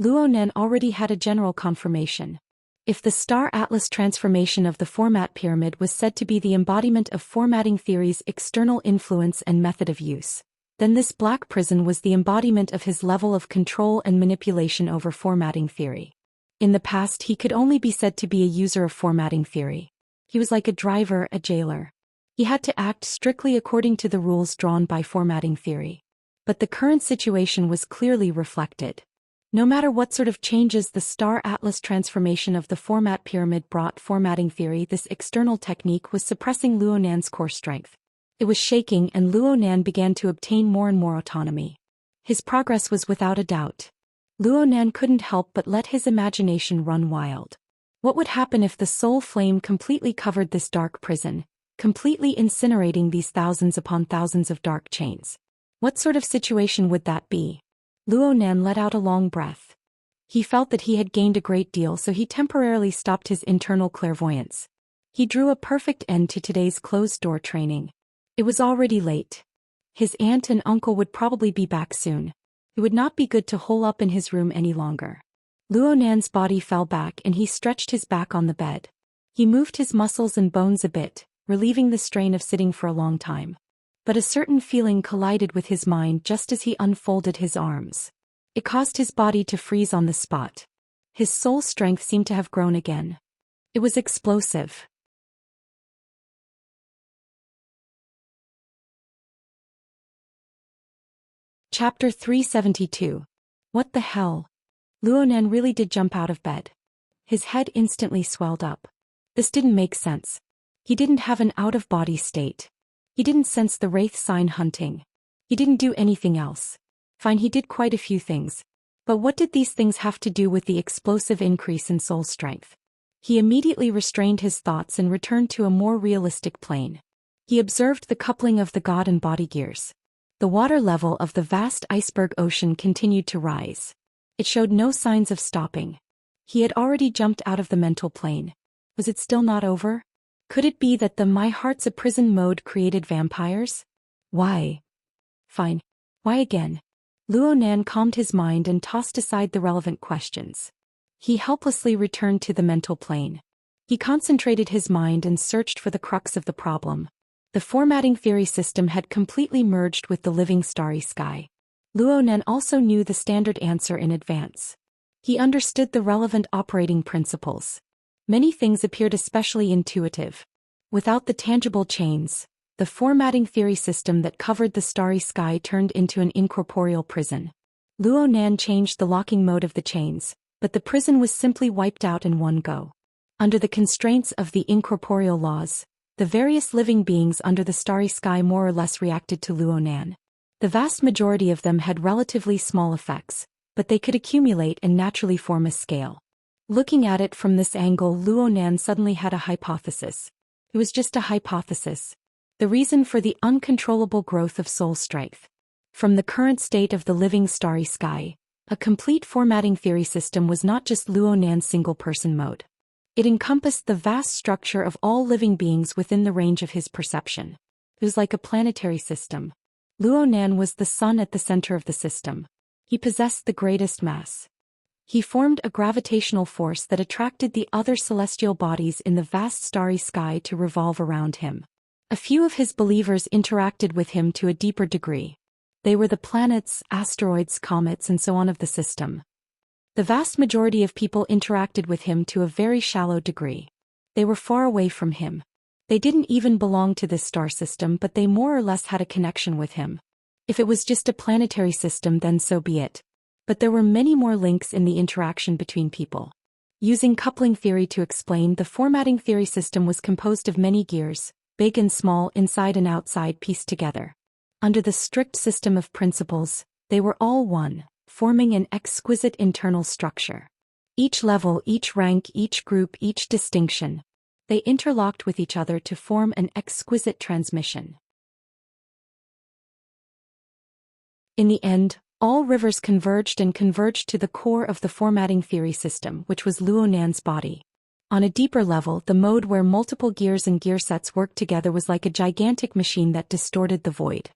Luonan already had a general confirmation. If the Star Atlas transformation of the format pyramid was said to be the embodiment of formatting theory's external influence and method of use, then this black prison was the embodiment of his level of control and manipulation over formatting theory. In the past, he could only be said to be a user of formatting theory. He was like a driver, a jailer. He had to act strictly according to the rules drawn by formatting theory. But the current situation was clearly reflected. No matter what sort of changes the Star Atlas transformation of the format pyramid brought formatting theory, this external technique was suppressing Luonan's core strength. It was shaking, and Luonan began to obtain more and more autonomy. His progress was without a doubt. Luonan couldn't help but let his imagination run wild. What would happen if the soul flame completely covered this dark prison, completely incinerating these thousands upon thousands of dark chains? What sort of situation would that be? Luonan let out a long breath. He felt that he had gained a great deal, so he temporarily stopped his internal clairvoyance. He drew a perfect end to today's closed-door training. It was already late. His aunt and uncle would probably be back soon. It would not be good to hole up in his room any longer. Luonan's body fell back and he stretched his back on the bed. He moved his muscles and bones a bit, relieving the strain of sitting for a long time. But a certain feeling collided with his mind just as he unfolded his arms. It caused his body to freeze on the spot. His soul strength seemed to have grown again. It was explosive. Chapter 372. What the hell? Luonan really did jump out of bed. His head instantly swelled up. This didn't make sense. He didn't have an out-of-body state. He didn't sense the wraith sign hunting. He didn't do anything else. Fine, he did quite a few things. But what did these things have to do with the explosive increase in soul strength? He immediately restrained his thoughts and returned to a more realistic plane. He observed the coupling of the god and body gears. The water level of the vast iceberg ocean continued to rise. It showed no signs of stopping. He had already jumped out of the mental plane. Was it still not over? Could it be that the "my heart's a prison" mode created vampires? Why? Fine. Why again? Luonan calmed his mind and tossed aside the relevant questions. He helplessly returned to the mental plane. He concentrated his mind and searched for the crux of the problem. The formatting theory system had completely merged with the living starry sky. Luonan also knew the standard answer in advance. He understood the relevant operating principles. Many things appeared especially intuitive. Without the tangible chains, the formatting theory system that covered the starry sky turned into an incorporeal prison. Luonan changed the locking mode of the chains, but the prison was simply wiped out in one go. Under the constraints of the incorporeal laws, the various living beings under the starry sky more or less reacted to Luonan. The vast majority of them had relatively small effects, but they could accumulate and naturally form a scale. Looking at it from this angle, Luonan suddenly had a hypothesis. It was just a hypothesis. The reason for the uncontrollable growth of soul strength. From the current state of the living starry sky, a complete formatting theory system was not just Luonan's single-person mode. It encompassed the vast structure of all living beings within the range of his perception. It was like a planetary system. Luonan was the sun at the center of the system. He possessed the greatest mass. He formed a gravitational force that attracted the other celestial bodies in the vast starry sky to revolve around him. A few of his believers interacted with him to a deeper degree. They were the planets, asteroids, comets, and so on of the system. The vast majority of people interacted with him to a very shallow degree. They were far away from him. They didn't even belong to this star system, but they more or less had a connection with him. If it was just a planetary system, then so be it. But there were many more links in the interaction between people. Using coupling theory to explain, the formatting theory system was composed of many gears, big and small, inside and outside, pieced together. Under the strict system of principles, they were all one, forming an exquisite internal structure. Each level, each rank, each group, each distinction, they interlocked with each other to form an exquisite transmission. In the end, all rivers converged to the core of the formatting theory system, which was Luonan's body. On a deeper level, the mode where multiple gears and gear sets worked together was like a gigantic machine that distorted the void.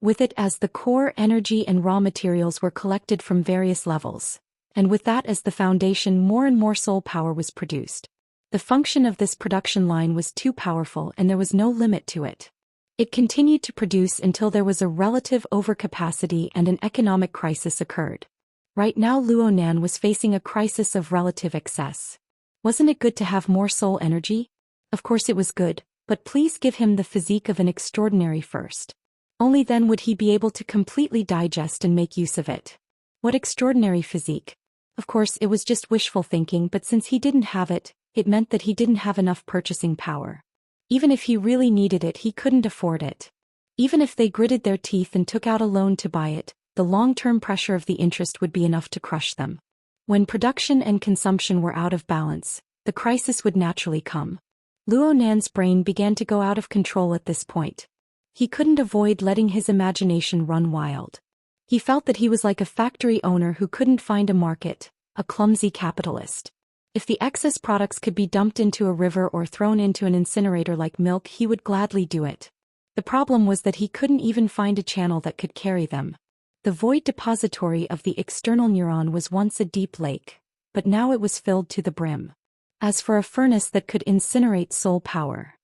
With it as the core, energy and raw materials were collected from various levels. And with that as the foundation, more and more soul power was produced. The function of this production line was too powerful and there was no limit to it. It continued to produce until there was a relative overcapacity and an economic crisis occurred. Right now Luo Nan was facing a crisis of relative excess. Wasn't it good to have more soul energy? Of course it was good, but please give him the physique of an extraordinary first. Only then would he be able to completely digest and make use of it. What extraordinary physique? Of course it was just wishful thinking, but since he didn't have it, it meant that he didn't have enough purchasing power. Even if he really needed it, he couldn't afford it. Even if they gritted their teeth and took out a loan to buy it, the long-term pressure of the interest would be enough to crush them. When production and consumption were out of balance, the crisis would naturally come. Luo Nan's brain began to go out of control at this point. He couldn't avoid letting his imagination run wild. He felt that he was like a factory owner who couldn't find a market, a clumsy capitalist. If the excess products could be dumped into a river or thrown into an incinerator like milk, he would gladly do it. The problem was that he couldn't even find a channel that could carry them. The void depository of the external neuron was once a deep lake, but now it was filled to the brim. As for a furnace that could incinerate soul power,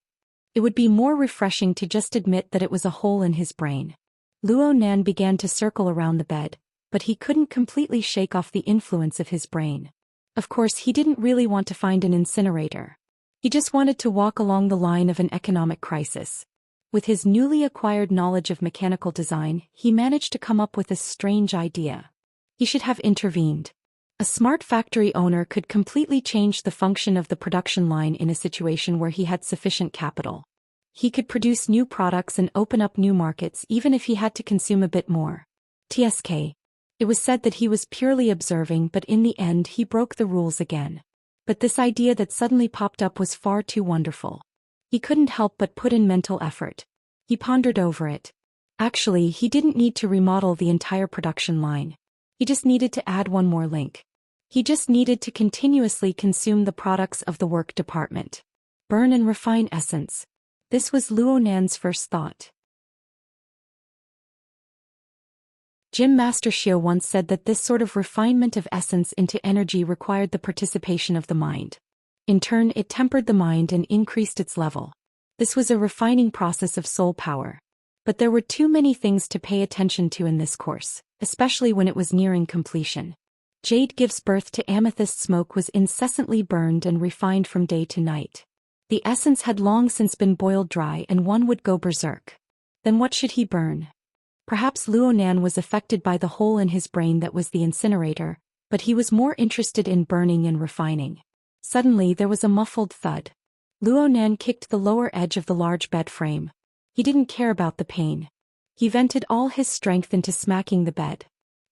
it would be more refreshing to just admit that it was a hole in his brain. Luo Nan began to circle around the bed, but he couldn't completely shake off the influence of his brain. Of course, he didn't really want to find an incinerator. He just wanted to walk along the line of an economic crisis. With his newly acquired knowledge of mechanical design, he managed to come up with a strange idea. He should have intervened. A smart factory owner could completely change the function of the production line in a situation where he had sufficient capital. He could produce new products and open up new markets even if he had to consume a bit more. TSK. It was said that he was purely observing, but in the end he broke the rules again. But this idea that suddenly popped up was far too wonderful. He couldn't help but put in mental effort. He pondered over it. Actually, he didn't need to remodel the entire production line. He just needed to add one more link. He just needed to continuously consume the products of the work department. Burn and refine essence. This was Luo Nan's first thought. Gym Master Xiao once said that this sort of refinement of essence into energy required the participation of the mind. In turn, it tempered the mind and increased its level. This was a refining process of soul power. But there were too many things to pay attention to in this course, especially when it was nearing completion. Jade gives birth to amethyst. Smoke was incessantly burned and refined from day to night. The essence had long since been boiled dry and one would go berserk. Then what should he burn? Perhaps Luo Nan was affected by the hole in his brain that was the incinerator, but he was more interested in burning and refining. Suddenly there was a muffled thud. Luo Nan kicked the lower edge of the large bed frame. He didn't care about the pain. He vented all his strength into smacking the bed.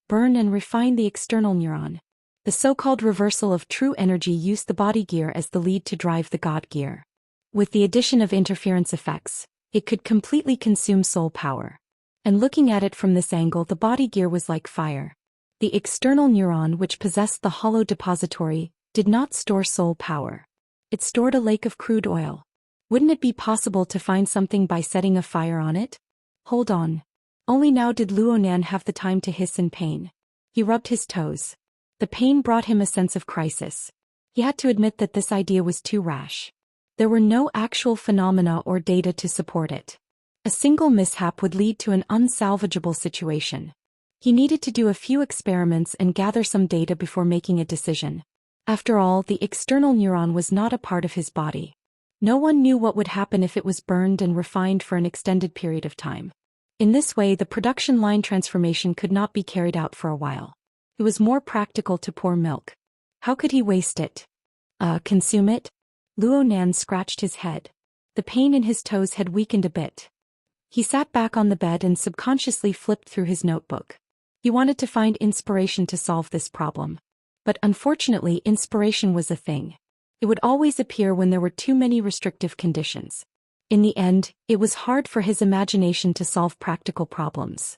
Burn and refine the external neuron. The so-called reversal of true energy used the body gear as the lead to drive the God gear. With the addition of interference effects, it could completely consume soul power. And looking at it from this angle, the body gear was like fire. The external neuron, which possessed the hollow depository, did not store soul power. It stored a lake of crude oil. Wouldn't it be possible to find something by setting a fire on it? Hold on. Only now did Luo Nan have the time to hiss in pain. He rubbed his toes. The pain brought him a sense of crisis. He had to admit that this idea was too rash. There were no actual phenomena or data to support it. A single mishap would lead to an unsalvageable situation. He needed to do a few experiments and gather some data before making a decision. After all, the external neuron was not a part of his body. No one knew what would happen if it was burned and refined for an extended period of time. In this way, the production line transformation could not be carried out for a while. It was more practical to pour milk. How could he waste it? Consume it? Luo Nan scratched his head. The pain in his toes had weakened a bit. He sat back on the bed and subconsciously flipped through his notebook. He wanted to find inspiration to solve this problem. But unfortunately, inspiration was a thing. It would always appear when there were too many restrictive conditions. In the end, it was hard for his imagination to solve practical problems.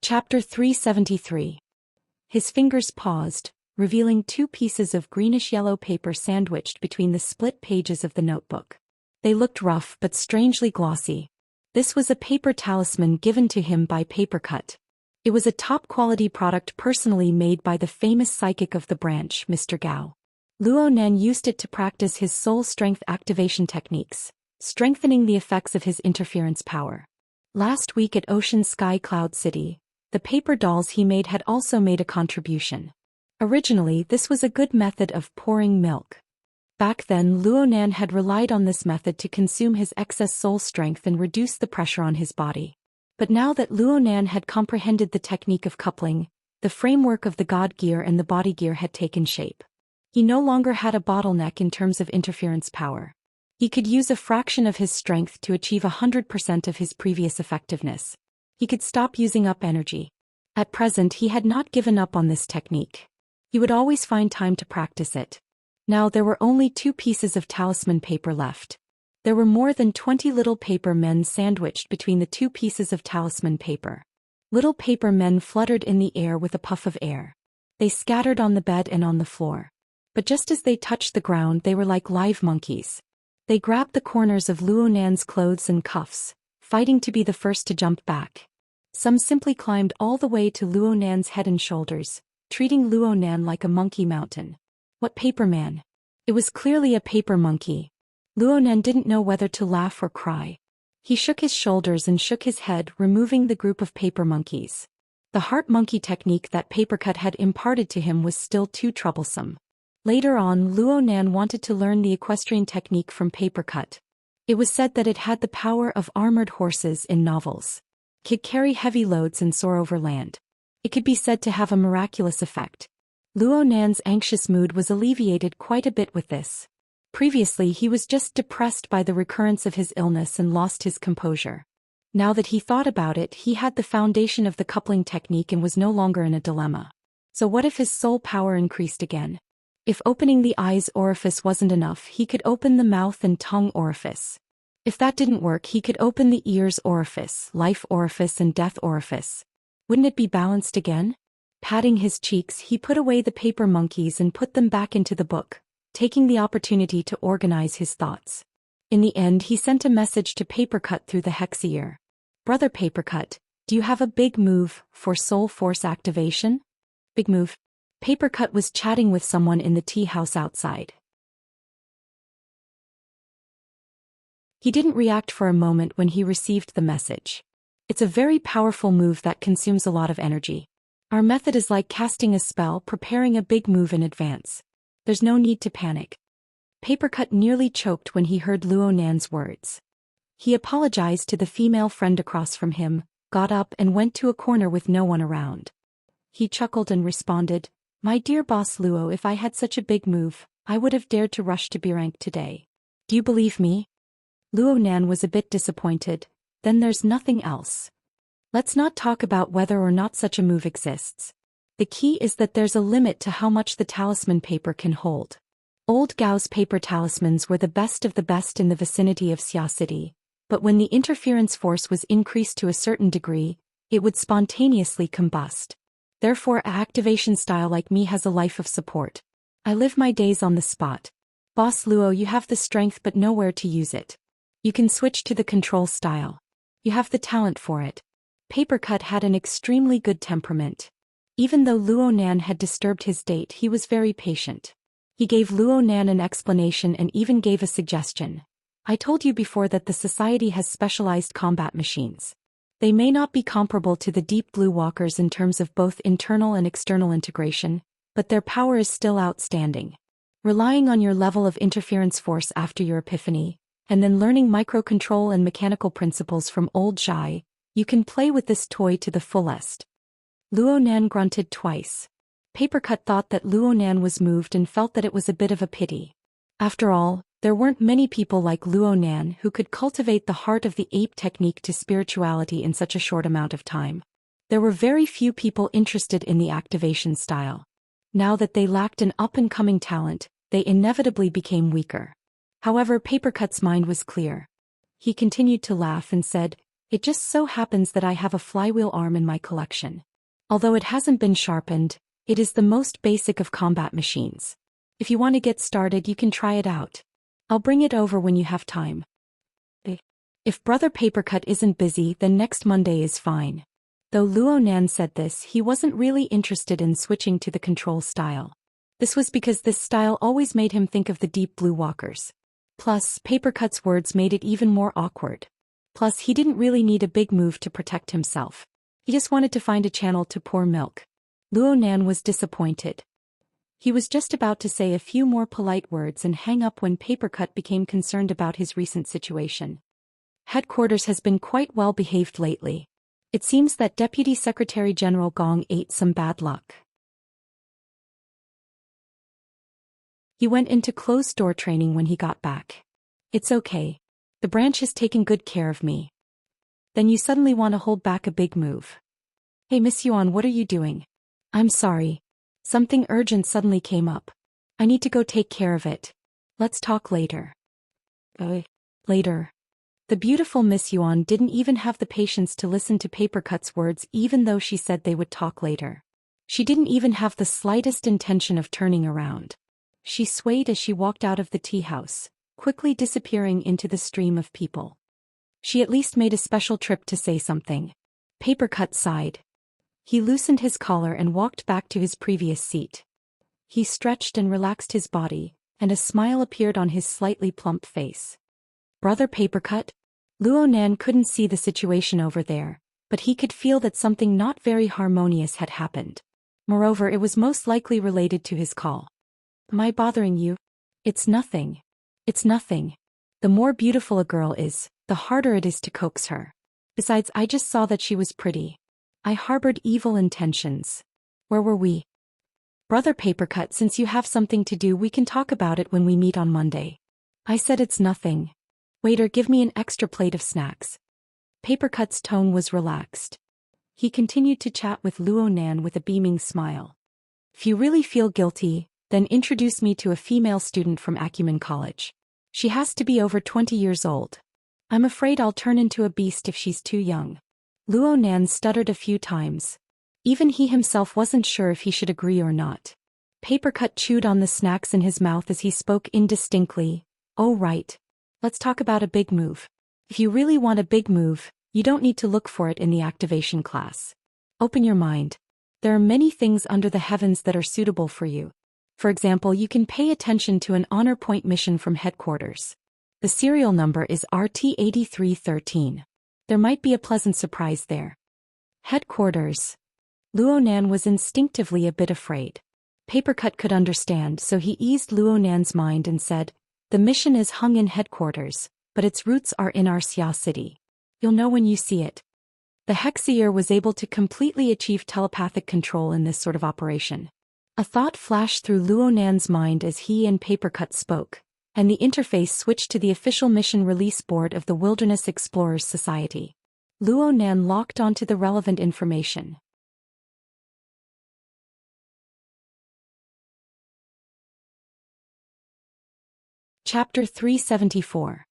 Chapter 373. His fingers paused, revealing 2 pieces of greenish-yellow paper sandwiched between the split pages of the notebook. They looked rough but strangely glossy. This was a paper talisman given to him by Papercut. It was a top-quality product personally made by the famous psychic of the branch, Mr. Gao. Luo Nan used it to practice his soul strength activation techniques, strengthening the effects of his interference power. Last week at Ocean Sky Cloud City, the paper dolls he made had also made a contribution. Originally, this was a good method of pouring milk. Back then, Luo Nan had relied on this method to consume his excess soul strength and reduce the pressure on his body. But now that Luo Nan had comprehended the technique of coupling, the framework of the God Gear and the Body Gear had taken shape. He no longer had a bottleneck in terms of interference power. He could use a fraction of his strength to achieve 100% of his previous effectiveness. He could stop using up energy. At present, he had not given up on this technique. He would always find time to practice it. Now there were only 2 pieces of talisman paper left. There were more than 20 little paper men sandwiched between the 2 pieces of talisman paper. Little paper men fluttered in the air with a puff of air. They scattered on the bed and on the floor. But just as they touched the ground, they were like live monkeys. They grabbed the corners of Luo Nan's clothes and cuffs, fighting to be the first to jump back. Some simply climbed all the way to Luo Nan's head and shoulders, treating Luo Nan like a monkey mountain. What paper man? It was clearly a paper monkey. Luo Nan didn't know whether to laugh or cry. He shook his shoulders and shook his head, removing the group of paper monkeys. The heart monkey technique that Papercut had imparted to him was still too troublesome. Later on, Luo Nan wanted to learn the equestrian technique from Papercut. It was said that it had the power of armored horses in novels. It could carry heavy loads and soar over land. It could be said to have a miraculous effect. Luo Nan's anxious mood was alleviated quite a bit with this. Previously, he was just depressed by the recurrence of his illness and lost his composure. Now that he thought about it, he had the foundation of the coupling technique and was no longer in a dilemma. So what if his soul power increased again? If opening the eyes orifice wasn't enough, he could open the mouth and tongue orifice. If that didn't work, he could open the ears orifice, life orifice and death orifice. Wouldn't it be balanced again? Patting his cheeks, he put away the paper monkeys and put them back into the book, taking the opportunity to organize his thoughts. In the end, he sent a message to Papercut through the Hexier. Brother Papercut, do you have a big move for soul force activation? Big move? Papercut was chatting with someone in the tea house outside. He didn't react for a moment when he received the message. It's a very powerful move that consumes a lot of energy. Our method is like casting a spell, preparing a big move in advance. There's no need to panic. Papercut nearly choked when he heard Luo Nan's words. He apologized to the female friend across from him, got up and went to a corner with no one around. He chuckled and responded, "My dear boss Luo, if I had such a big move, I would have dared to rush to B-rank today. Do you believe me?" Luo Nan was a bit disappointed. Then there's nothing else. Let's not talk about whether or not such a move exists. The key is that there's a limit to how much the talisman paper can hold. Old Gao's paper talismans were the best of the best in the vicinity of Xia City, but when the interference force was increased to a certain degree, it would spontaneously combust. Therefore, a activation style like me has a life of support. I live my days on the spot. Boss Luo, you have the strength but nowhere to use it. You can switch to the control style. You have the talent for it. Papercut had an extremely good temperament. Even though Luo Nan had disturbed his date, he was very patient. He gave Luo Nan an explanation and even gave a suggestion. I told you before that the society has specialized combat machines. They may not be comparable to the Deep Blue Walkers in terms of both internal and external integration, but their power is still outstanding. Relying on your level of interference force after your epiphany, and then learning microcontrol and mechanical principles from old Zhai, you can play with this toy to the fullest. Luo Nan grunted twice. Papercut thought that Luo Nan was moved and felt that it was a bit of a pity. After all, there weren't many people like Luo Nan who could cultivate the heart of the ape technique to spirituality in such a short amount of time. There were very few people interested in the activation style. Now that they lacked an up-and-coming talent, they inevitably became weaker. However, Papercut's mind was clear. He continued to laugh and said, "It just so happens that I have a flywheel arm in my collection. Although it hasn't been sharpened, it is the most basic of combat machines. If you want to get started, you can try it out. I'll bring it over when you have time." If Brother Papercut isn't busy, then next Monday is fine. Though Luo Nan said this, he wasn't really interested in switching to the control style. This was because this style always made him think of the Deep Blue Walkers. Plus, Papercut's words made it even more awkward. Plus, he didn't really need a big move to protect himself. He just wanted to find a channel to pour milk. Luo Nan was disappointed. He was just about to say a few more polite words and hang up when Papercut became concerned about his recent situation. Headquarters has been quite well behaved lately. It seems that Deputy Secretary General Gong ate some bad luck. He went into closed-door training when he got back. It's okay. The branch has taken good care of me. Then you suddenly want to hold back a big move. Hey Miss Yuan, what are you doing? I'm sorry. Something urgent suddenly came up. I need to go take care of it. Let's talk later. Later. The beautiful Miss Yuan didn't even have the patience to listen to Papercut's words even though she said they would talk later. She didn't even have the slightest intention of turning around. She swayed as she walked out of the tea house, quickly disappearing into the stream of people. She at least made a special trip to say something. Papercut sighed. He loosened his collar and walked back to his previous seat. He stretched and relaxed his body, and a smile appeared on his slightly plump face. Brother Papercut? Luo Nan couldn't see the situation over there, but he could feel that something not very harmonious had happened. Moreover, it was most likely related to his call. Am I bothering you? It's nothing. It's nothing. The more beautiful a girl is, the harder it is to coax her. Besides, I just saw that she was pretty. I harbored evil intentions. Where were we? Brother Papercut, since you have something to do, we can talk about it when we meet on Monday. I said it's nothing. Waiter, give me an extra plate of snacks. Papercut's tone was relaxed. He continued to chat with Luo Nan with a beaming smile. If you really feel guilty, then introduce me to a female student from Acumen College. She has to be over 20 years old. I'm afraid I'll turn into a beast if she's too young. Luo Nan stuttered a few times. Even he himself wasn't sure if he should agree or not. Papercut chewed on the snacks in his mouth as he spoke indistinctly. Oh right. Let's talk about a big move. If you really want a big move, you don't need to look for it in the activation class. Open your mind. There are many things under the heavens that are suitable for you. For example, you can pay attention to an honor point mission from headquarters. The serial number is RT8313. There might be a pleasant surprise there. Headquarters. Luo Nan was instinctively a bit afraid. Papercut could understand, so he eased Luo Nan's mind and said, the mission is hung in headquarters, but its roots are in our Xia city. You'll know when you see it. The Hexier was able to completely achieve telepathic control in this sort of operation. A thought flashed through Luo Nan's mind as he and Papercut spoke, and the interface switched to the official mission release board of the Wilderness Explorers Society. Luo Nan locked onto the relevant information. Chapter 374.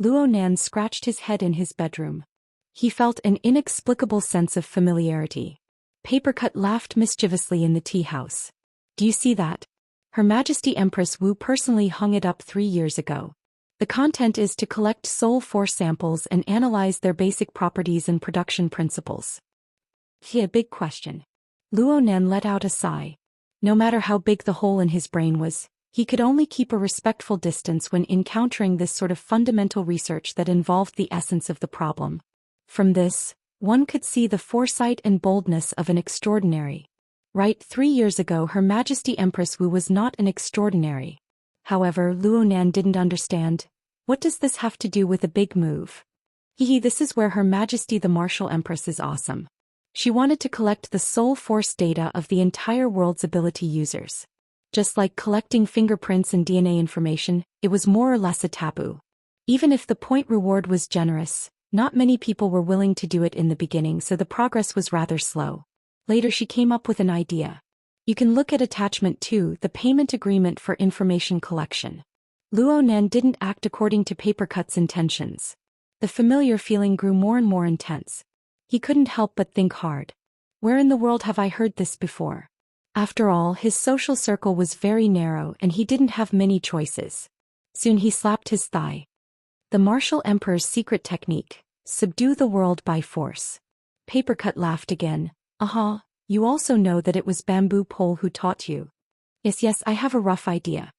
Luo Nan scratched his head in his bedroom. He felt an inexplicable sense of familiarity. Papercut laughed mischievously in the tea house. Do you see that? Her Majesty Empress Wu personally hung it up 3 years ago. The content is to collect soul force samples and analyze their basic properties and production principles. A big question. Luo Nan let out a sigh. No matter how big the hole in his brain was, he could only keep a respectful distance when encountering this sort of fundamental research that involved the essence of the problem. From this, one could see the foresight and boldness of an extraordinary. Right, 3 years ago Her Majesty Empress Wu was not an extraordinary. However, Luo Nan didn't understand. What does this have to do with a big move? This is where Her Majesty the Martial Empress is awesome. She wanted to collect the soul force data of the entire world's ability users. Just like collecting fingerprints and DNA information, it was more or less a taboo. Even if the point reward was generous, not many people were willing to do it in the beginning, so the progress was rather slow. Later she came up with an idea. You can look at attachment 2, the payment agreement for information collection. Luo Nan didn't act according to Papercut's intentions. The familiar feeling grew more and more intense. He couldn't help but think hard. Where in the world have I heard this before? After all, his social circle was very narrow and he didn't have many choices. Soon he slapped his thigh. The Martial Emperor's secret technique. Subdue the world by force. Papercut laughed again. Aha, you also know that it was Bamboo Pole who taught you. Yes, I have a rough idea.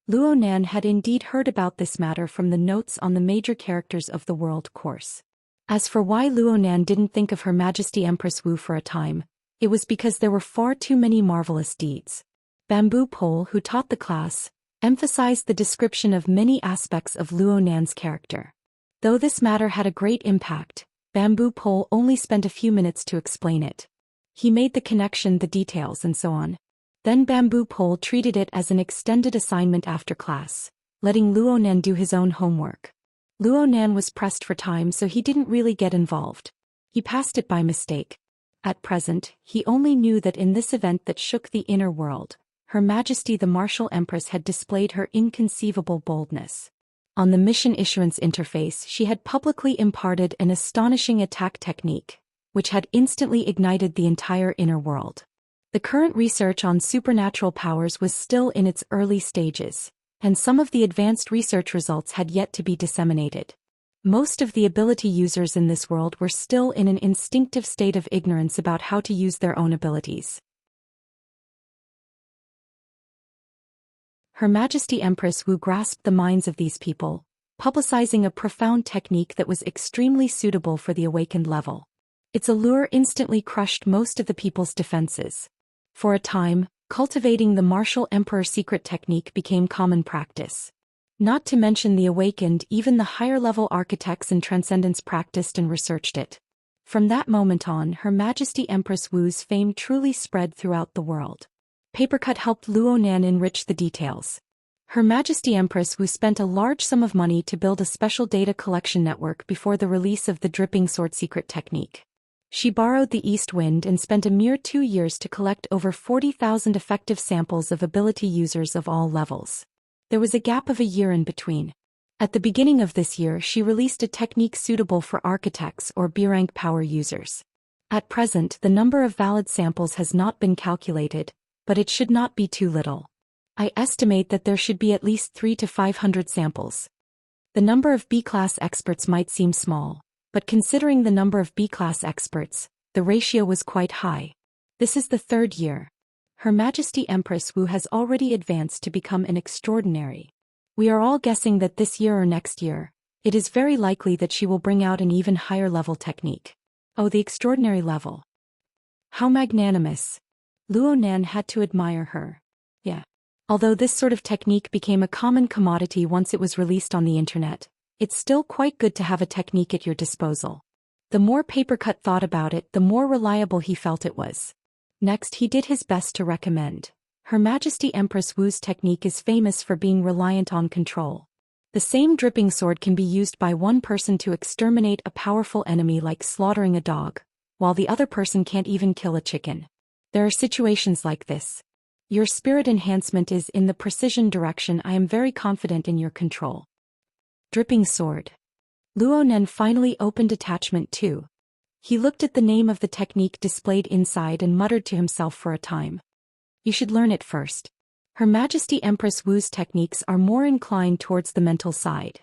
Luo Nan had indeed heard about this matter from the notes on the major characters of the world course. As for why Luo Nan didn't think of Her Majesty Empress Wu for a time, it was because there were far too many marvelous deeds. Bamboo Pole, who taught the class, emphasized the description of many aspects of Luo Nan's character. Though this matter had a great impact, Bamboo Pole only spent a few minutes to explain it. He made the connection, the details, and so on. Then Bamboo Pole treated it as an extended assignment after class, letting Luo Nan do his own homework. Luo Nan was pressed for time, so he didn't really get involved. He passed it by mistake. At present, he only knew that in this event that shook the inner world, Her Majesty the Martial Empress had displayed her inconceivable boldness. On the mission issuance interface, she had publicly imparted an astonishing attack technique, which had instantly ignited the entire inner world. The current research on supernatural powers was still in its early stages, and some of the advanced research results had yet to be disseminated. Most of the ability users in this world were still in an instinctive state of ignorance about how to use their own abilities. Her Majesty Empress Wu grasped the minds of these people, publicizing a profound technique that was extremely suitable for the awakened level. Its allure instantly crushed most of the people's defenses. For a time, cultivating the Martial Emperor secret technique became common practice. Not to mention the awakened, even the higher-level architects and transcendents practiced and researched it. From that moment on, Her Majesty Empress Wu's fame truly spread throughout the world. Papercut helped Luo Nan enrich the details. Her Majesty Empress Wu spent a large sum of money to build a special data collection network before the release of the Dripping Sword secret technique. She borrowed the East Wind and spent a mere 2 years to collect over 40,000 effective samples of ability users of all levels. There was a gap of a year in between. At the beginning of this year, she released a technique suitable for architects or B-rank power users. At present, the number of valid samples has not been calculated, but it should not be too little. I estimate that there should be at least 300 to 500 samples. The number of B-class experts might seem small, but considering the number of B-class experts, the ratio was quite high. This is the 3rd year. Her Majesty Empress Wu has already advanced to become an extraordinary. We are all guessing that this year or next year, it is very likely that she will bring out an even higher level technique. Oh, the extraordinary level. How magnanimous. Luo Nan had to admire her. Yeah. Although this sort of technique became a common commodity once it was released on the internet, it's still quite good to have a technique at your disposal. The more Papercut thought about it, the more reliable he felt it was. Next, he did his best to recommend. Her Majesty Empress Wu's technique is famous for being reliant on control. The same dripping sword can be used by one person to exterminate a powerful enemy like slaughtering a dog, while the other person can't even kill a chicken. There are situations like this. Your spirit enhancement is in the precision direction. I am very confident in your control. Dripping sword. Luo Nan finally opened attachment 2. He looked at the name of the technique displayed inside and muttered to himself for a time. You should learn it first. Her Majesty Empress Wu's techniques are more inclined towards the mental side.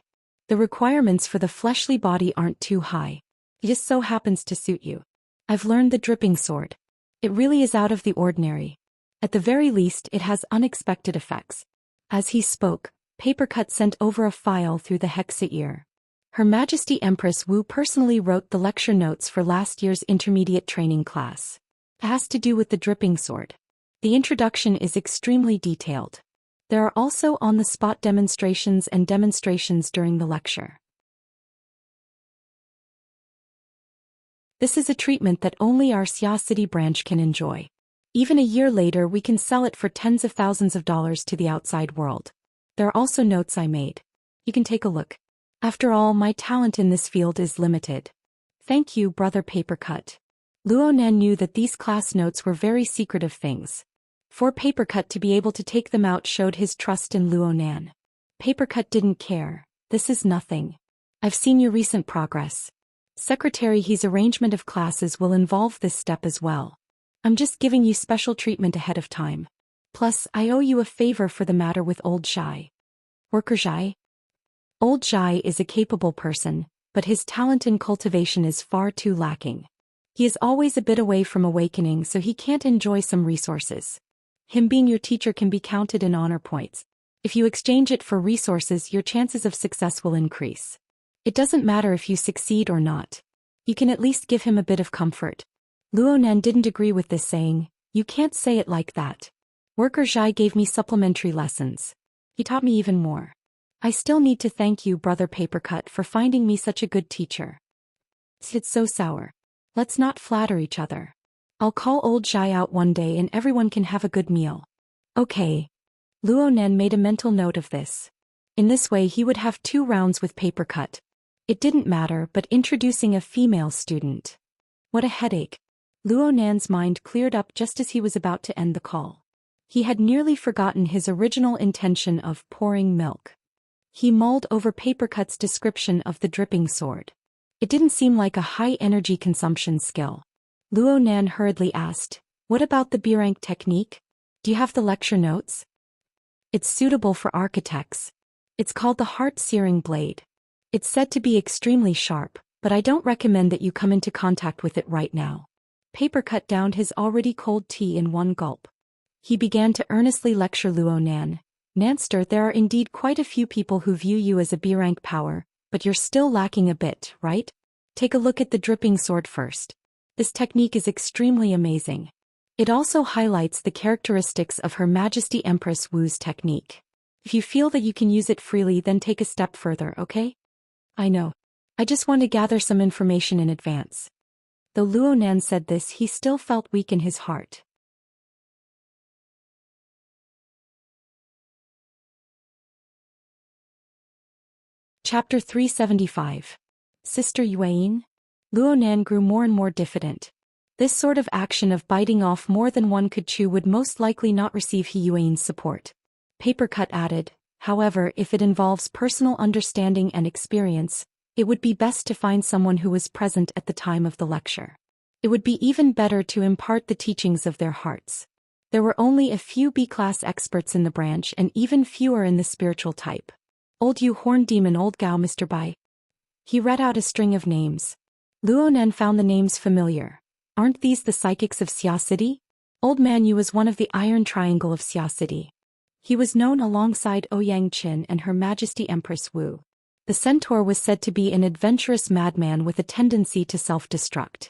The requirements for the fleshly body aren't too high. It just so happens to suit you. I've learned the dripping sword. It really is out of the ordinary. At the very least, it has unexpected effects. As he spoke, Papercut sent over a file through the hexa ear. Her Majesty Empress Wu personally wrote the lecture notes for last year's intermediate training class. It has to do with the dripping sword. The introduction is extremely detailed. There are also on-the-spot demonstrations and demonstrations during the lecture. This is a treatment that only our Xia City branch can enjoy. Even a year later, we can sell it for tens of thousands of dollars to the outside world. There are also notes I made. You can take a look. After all, my talent in this field is limited. Thank you, Brother Papercut. Luo Nan knew that these class notes were very secretive things. For Papercut to be able to take them out showed his trust in Luo Nan. Papercut didn't care. This is nothing. I've seen your recent progress. Secretary He's arrangement of classes will involve this step as well. I'm just giving you special treatment ahead of time. Plus, I owe you a favor for the matter with old Shai. Worker Shai? Old Zhai is a capable person, but his talent in cultivation is far too lacking. He is always a bit away from awakening, so he can't enjoy some resources. Him being your teacher can be counted in honor points. If you exchange it for resources, your chances of success will increase. It doesn't matter if you succeed or not. You can at least give him a bit of comfort. Luonan didn't agree with this, saying, "You can't say it like that. Worker Zhai gave me supplementary lessons. He taught me even more. I still need to thank you, Brother Papercut, for finding me such a good teacher." It's so sour. Let's not flatter each other. I'll call old Zhai out one day and everyone can have a good meal. Okay. Luonan made a mental note of this. In this way he would have 2 rounds with Papercut. It didn't matter, but introducing a female student. What a headache. Luonan's mind cleared up just as he was about to end the call. He had nearly forgotten his original intention of pouring milk. He mulled over Papercut's description of the dripping sword. It didn't seem like a high-energy consumption skill. Luonan hurriedly asked, "What about the B-rank technique? Do you have the lecture notes?" "It's suitable for architects. It's called the heart-searing blade. It's said to be extremely sharp, but I don't recommend that you come into contact with it right now." Papercut downed his already cold tea in one gulp. He began to earnestly lecture Luonan. "Nanster, there are indeed quite a few people who view you as a B-rank power, but you're still lacking a bit, right? Take a look at the dripping sword first. This technique is extremely amazing. It also highlights the characteristics of Her Majesty Empress Wu's technique. If you feel that you can use it freely, then take a step further, okay? I know. I just want to gather some information in advance." Though Luonan said this, he still felt weak in his heart. Chapter 375. Sister Yuan? Luonan grew more and more diffident. This sort of action of biting off more than one could chew would most likely not receive He Yuan's support. Papercut added, "However, if it involves personal understanding and experience, it would be best to find someone who was present at the time of the lecture. It would be even better to impart the teachings of their hearts." There were only a few B-class experts in the branch and even fewer in the spiritual type. Old Yu Horn Demon, Old Gao, Mr. Bai. He read out a string of names. Luonan found the names familiar. Aren't these the psychics of Xia City? Old Man Yu was one of the Iron Triangle of Xia City. He was known alongside Ouyang Qin and Her Majesty Empress Wu. The centaur was said to be an adventurous madman with a tendency to self-destruct.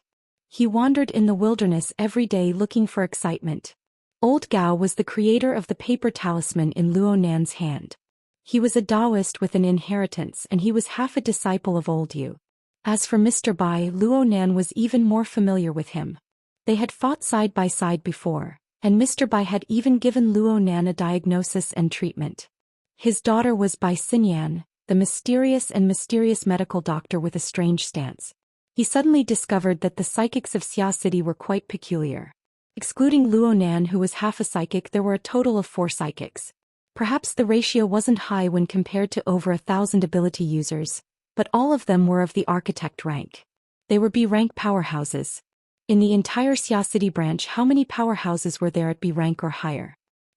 He wandered in the wilderness every day looking for excitement. Old Gao was the creator of the paper talisman in Luonan's hand. He was a Daoist with an inheritance, and he was half a disciple of Old Yu. As for Mr. Bai, Luonan was even more familiar with him. They had fought side by side before, and Mr. Bai had even given Luonan a diagnosis and treatment. His daughter was Bai Xinyan, the mysterious medical doctor with a strange stance. He suddenly discovered that the psychics of Xia City were quite peculiar. Excluding Luonan, who was half a psychic, there were a total of 4 psychics. Perhaps the ratio wasn't high when compared to over 1,000 ability users, but all of them were of the architect rank. They were B-rank powerhouses. In the entire Xia City branch, how many powerhouses were there at B-rank or higher?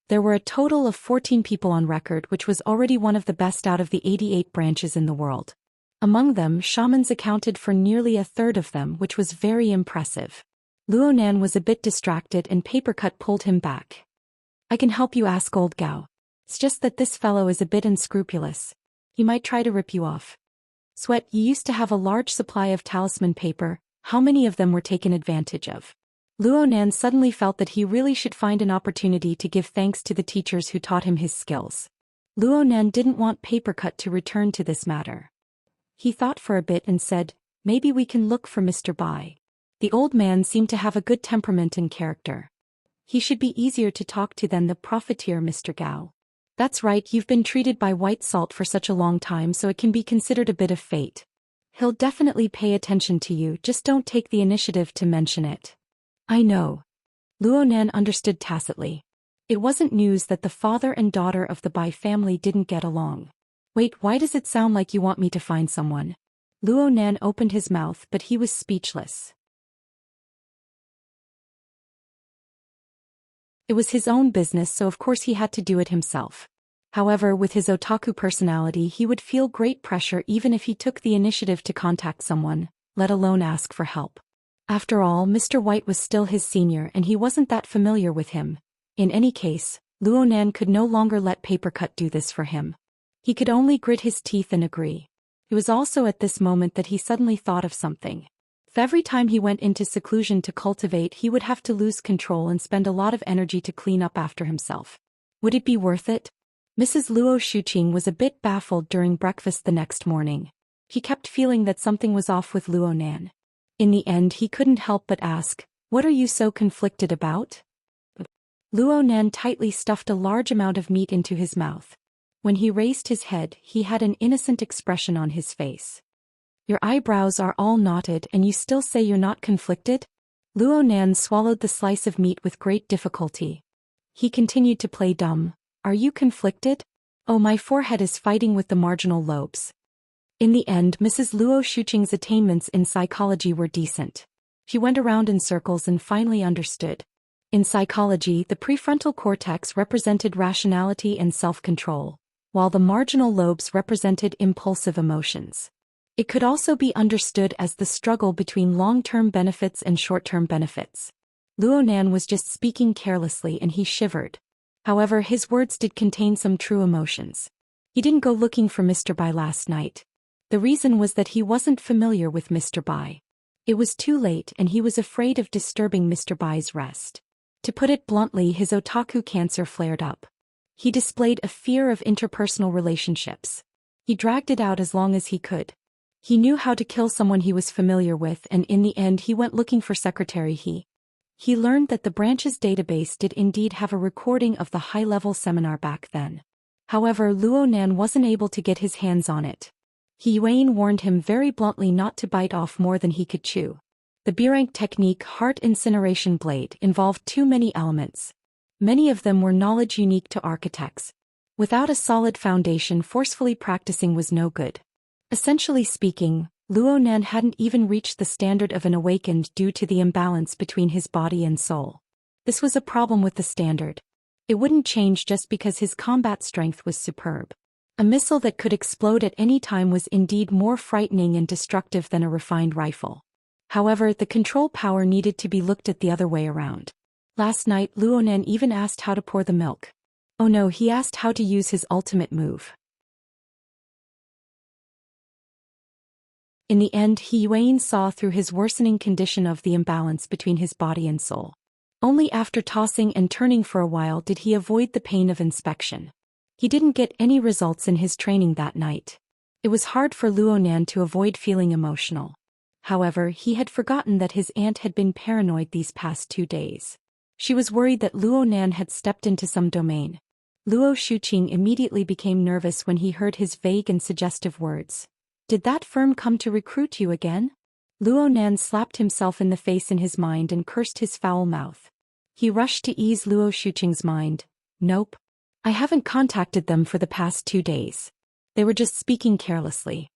There were a total of 14 people on record, which was already one of the best out of the 88 branches in the world. Among them, shamans accounted for nearly a third of them, which was very impressive. Luonan was a bit distracted and Papercut pulled him back. "I can help you ask Old Gao. It's just that this fellow is a bit unscrupulous. He might try to rip you off." "Sweat, you used to have a large supply of talisman paper. How many of them were taken advantage of?" Luonan suddenly felt that he really should find an opportunity to give thanks to the teachers who taught him his skills. Luonan didn't want Papercut to return to this matter. He thought for a bit and said, "Maybe we can look for Mr. Bai. The old man seemed to have a good temperament and character. He should be easier to talk to than the profiteer Mr. Gao." "That's right, you've been treated by White Salt for such a long time, so it can be considered a bit of fate. He'll definitely pay attention to you, just don't take the initiative to mention it." "I know." Luonan understood tacitly. It wasn't news that the father and daughter of the Bai family didn't get along. "Wait, why does it sound like you want me to find someone?" Luonan opened his mouth, but he was speechless. It was his own business, so of course he had to do it himself. However, with his otaku personality, he would feel great pressure even if he took the initiative to contact someone, let alone ask for help. After all, Mr. White was still his senior and he wasn't that familiar with him. In any case, Luonan could no longer let Papercut do this for him. He could only grit his teeth and agree. It was also at this moment that he suddenly thought of something. If every time he went into seclusion to cultivate he would have to lose control and spend a lot of energy to clean up after himself. Would it be worth it? Mrs. Luo Shuqing was a bit baffled during breakfast the next morning. He kept feeling that something was off with Luonan. In the end he couldn't help but ask, "What are you so conflicted about?" Luonan tightly stuffed a large amount of meat into his mouth. When he raised his head, he had an innocent expression on his face. "Your eyebrows are all knotted and you still say you're not conflicted?" Luonan swallowed the slice of meat with great difficulty. He continued to play dumb. "Are you conflicted?" "Oh, my forehead is fighting with the marginal lobes." In the end, Mrs. Luo Shuqing's attainments in psychology were decent. She went around in circles and finally understood. In psychology, the prefrontal cortex represented rationality and self-control, while the marginal lobes represented impulsive emotions. It could also be understood as the struggle between long-term benefits and short-term benefits. Luonan was just speaking carelessly and he shivered. However, his words did contain some true emotions. He didn't go looking for Mr. Bai last night. The reason was that he wasn't familiar with Mr. Bai. It was too late and he was afraid of disturbing Mr. Bai's rest. To put it bluntly, his otaku cancer flared up. He displayed a fear of interpersonal relationships. He dragged it out as long as he could. He knew how to kill someone he was familiar with and in the end he went looking for Secretary He. He learned that the branch's database did indeed have a recording of the high-level seminar back then. However, Luonan wasn't able to get his hands on it. He Yuan warned him very bluntly not to bite off more than he could chew. The Birank technique heart incineration blade involved too many elements. Many of them were knowledge unique to architects. Without a solid foundation, forcefully practicing was no good. Essentially speaking, Luonan hadn't even reached the standard of an awakened due to the imbalance between his body and soul. This was a problem with the standard. It wouldn't change just because his combat strength was superb. A missile that could explode at any time was indeed more frightening and destructive than a refined rifle. However, the control power needed to be looked at the other way around. Last night, Luonan even asked how to pour the milk. Oh no, he asked how to use his ultimate move. In the end, He Yuan saw through his worsening condition of the imbalance between his body and soul. Only after tossing and turning for a while did he avoid the pain of inspection. He didn't get any results in his training that night. It was hard for Luonan to avoid feeling emotional. However, he had forgotten that his aunt had been paranoid these past 2 days. She was worried that Luonan had stepped into some domain. Luo Shuqing immediately became nervous when he heard his vague and suggestive words. "Did that firm come to recruit you again?" Luonan slapped himself in the face in his mind and cursed his foul mouth. He rushed to ease Luo Shuqing's mind. "Nope. I haven't contacted them for the past 2 days. They were just speaking carelessly."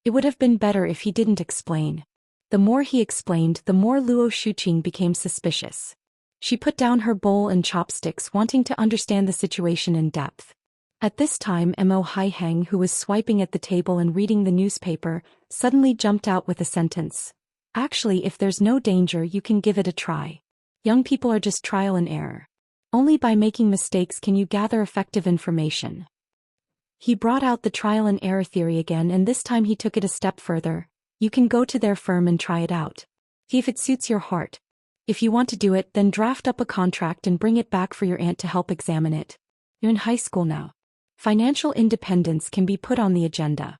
It would have been better if he didn't explain. The more he explained, the more Luo Shuqing became suspicious. She put down her bowl and chopsticks, wanting to understand the situation in depth. At this time, Mo Haiheng, who was swiping at the table and reading the newspaper, suddenly jumped out with a sentence. "Actually, if there's no danger, you can give it a try. Young people are just trial and error. Only by making mistakes can you gather effective information." He brought out the trial and error theory again, and this time he took it a step further. "You can go to their firm and try it out. See if it suits your heart. If you want to do it, then draft up a contract and bring it back for your aunt to help examine it. You're in high school now. Financial independence can be put on the agenda."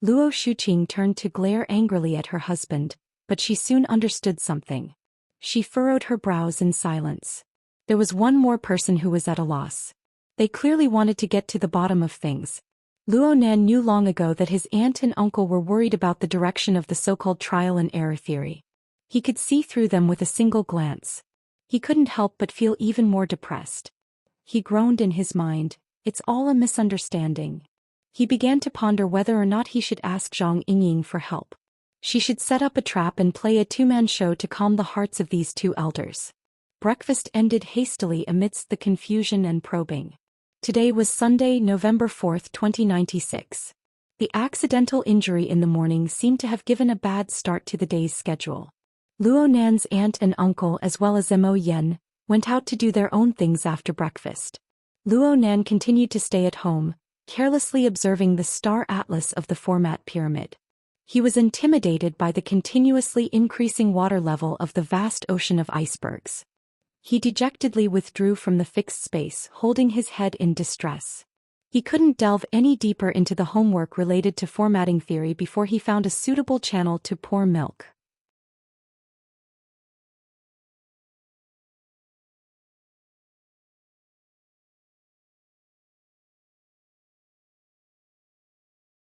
Luo Shuqing turned to glare angrily at her husband, but she soon understood something. She furrowed her brows in silence. There was one more person who was at a loss. They clearly wanted to get to the bottom of things. Luonan knew long ago that his aunt and uncle were worried about the direction of the so-called trial and error theory. He could see through them with a single glance. He couldn't help but feel even more depressed. He groaned in his mind. It's all a misunderstanding. He began to ponder whether or not he should ask Zhang Yingying for help. She should set up a trap and play a two-man show to calm the hearts of these two elders. Breakfast ended hastily amidst the confusion and probing. Today was Sunday, November 4th, 2096. The accidental injury in the morning seemed to have given a bad start to the day's schedule. Luo Nan's aunt and uncle as well as Mo Yen went out to do their own things after breakfast. Luo Nan continued to stay at home, carelessly observing the star atlas of the format pyramid. He was intimidated by the continuously increasing water level of the vast ocean of icebergs. He dejectedly withdrew from the fixed space, holding his head in distress. He couldn't delve any deeper into the homework related to formatting theory before he found a suitable channel to pour milk.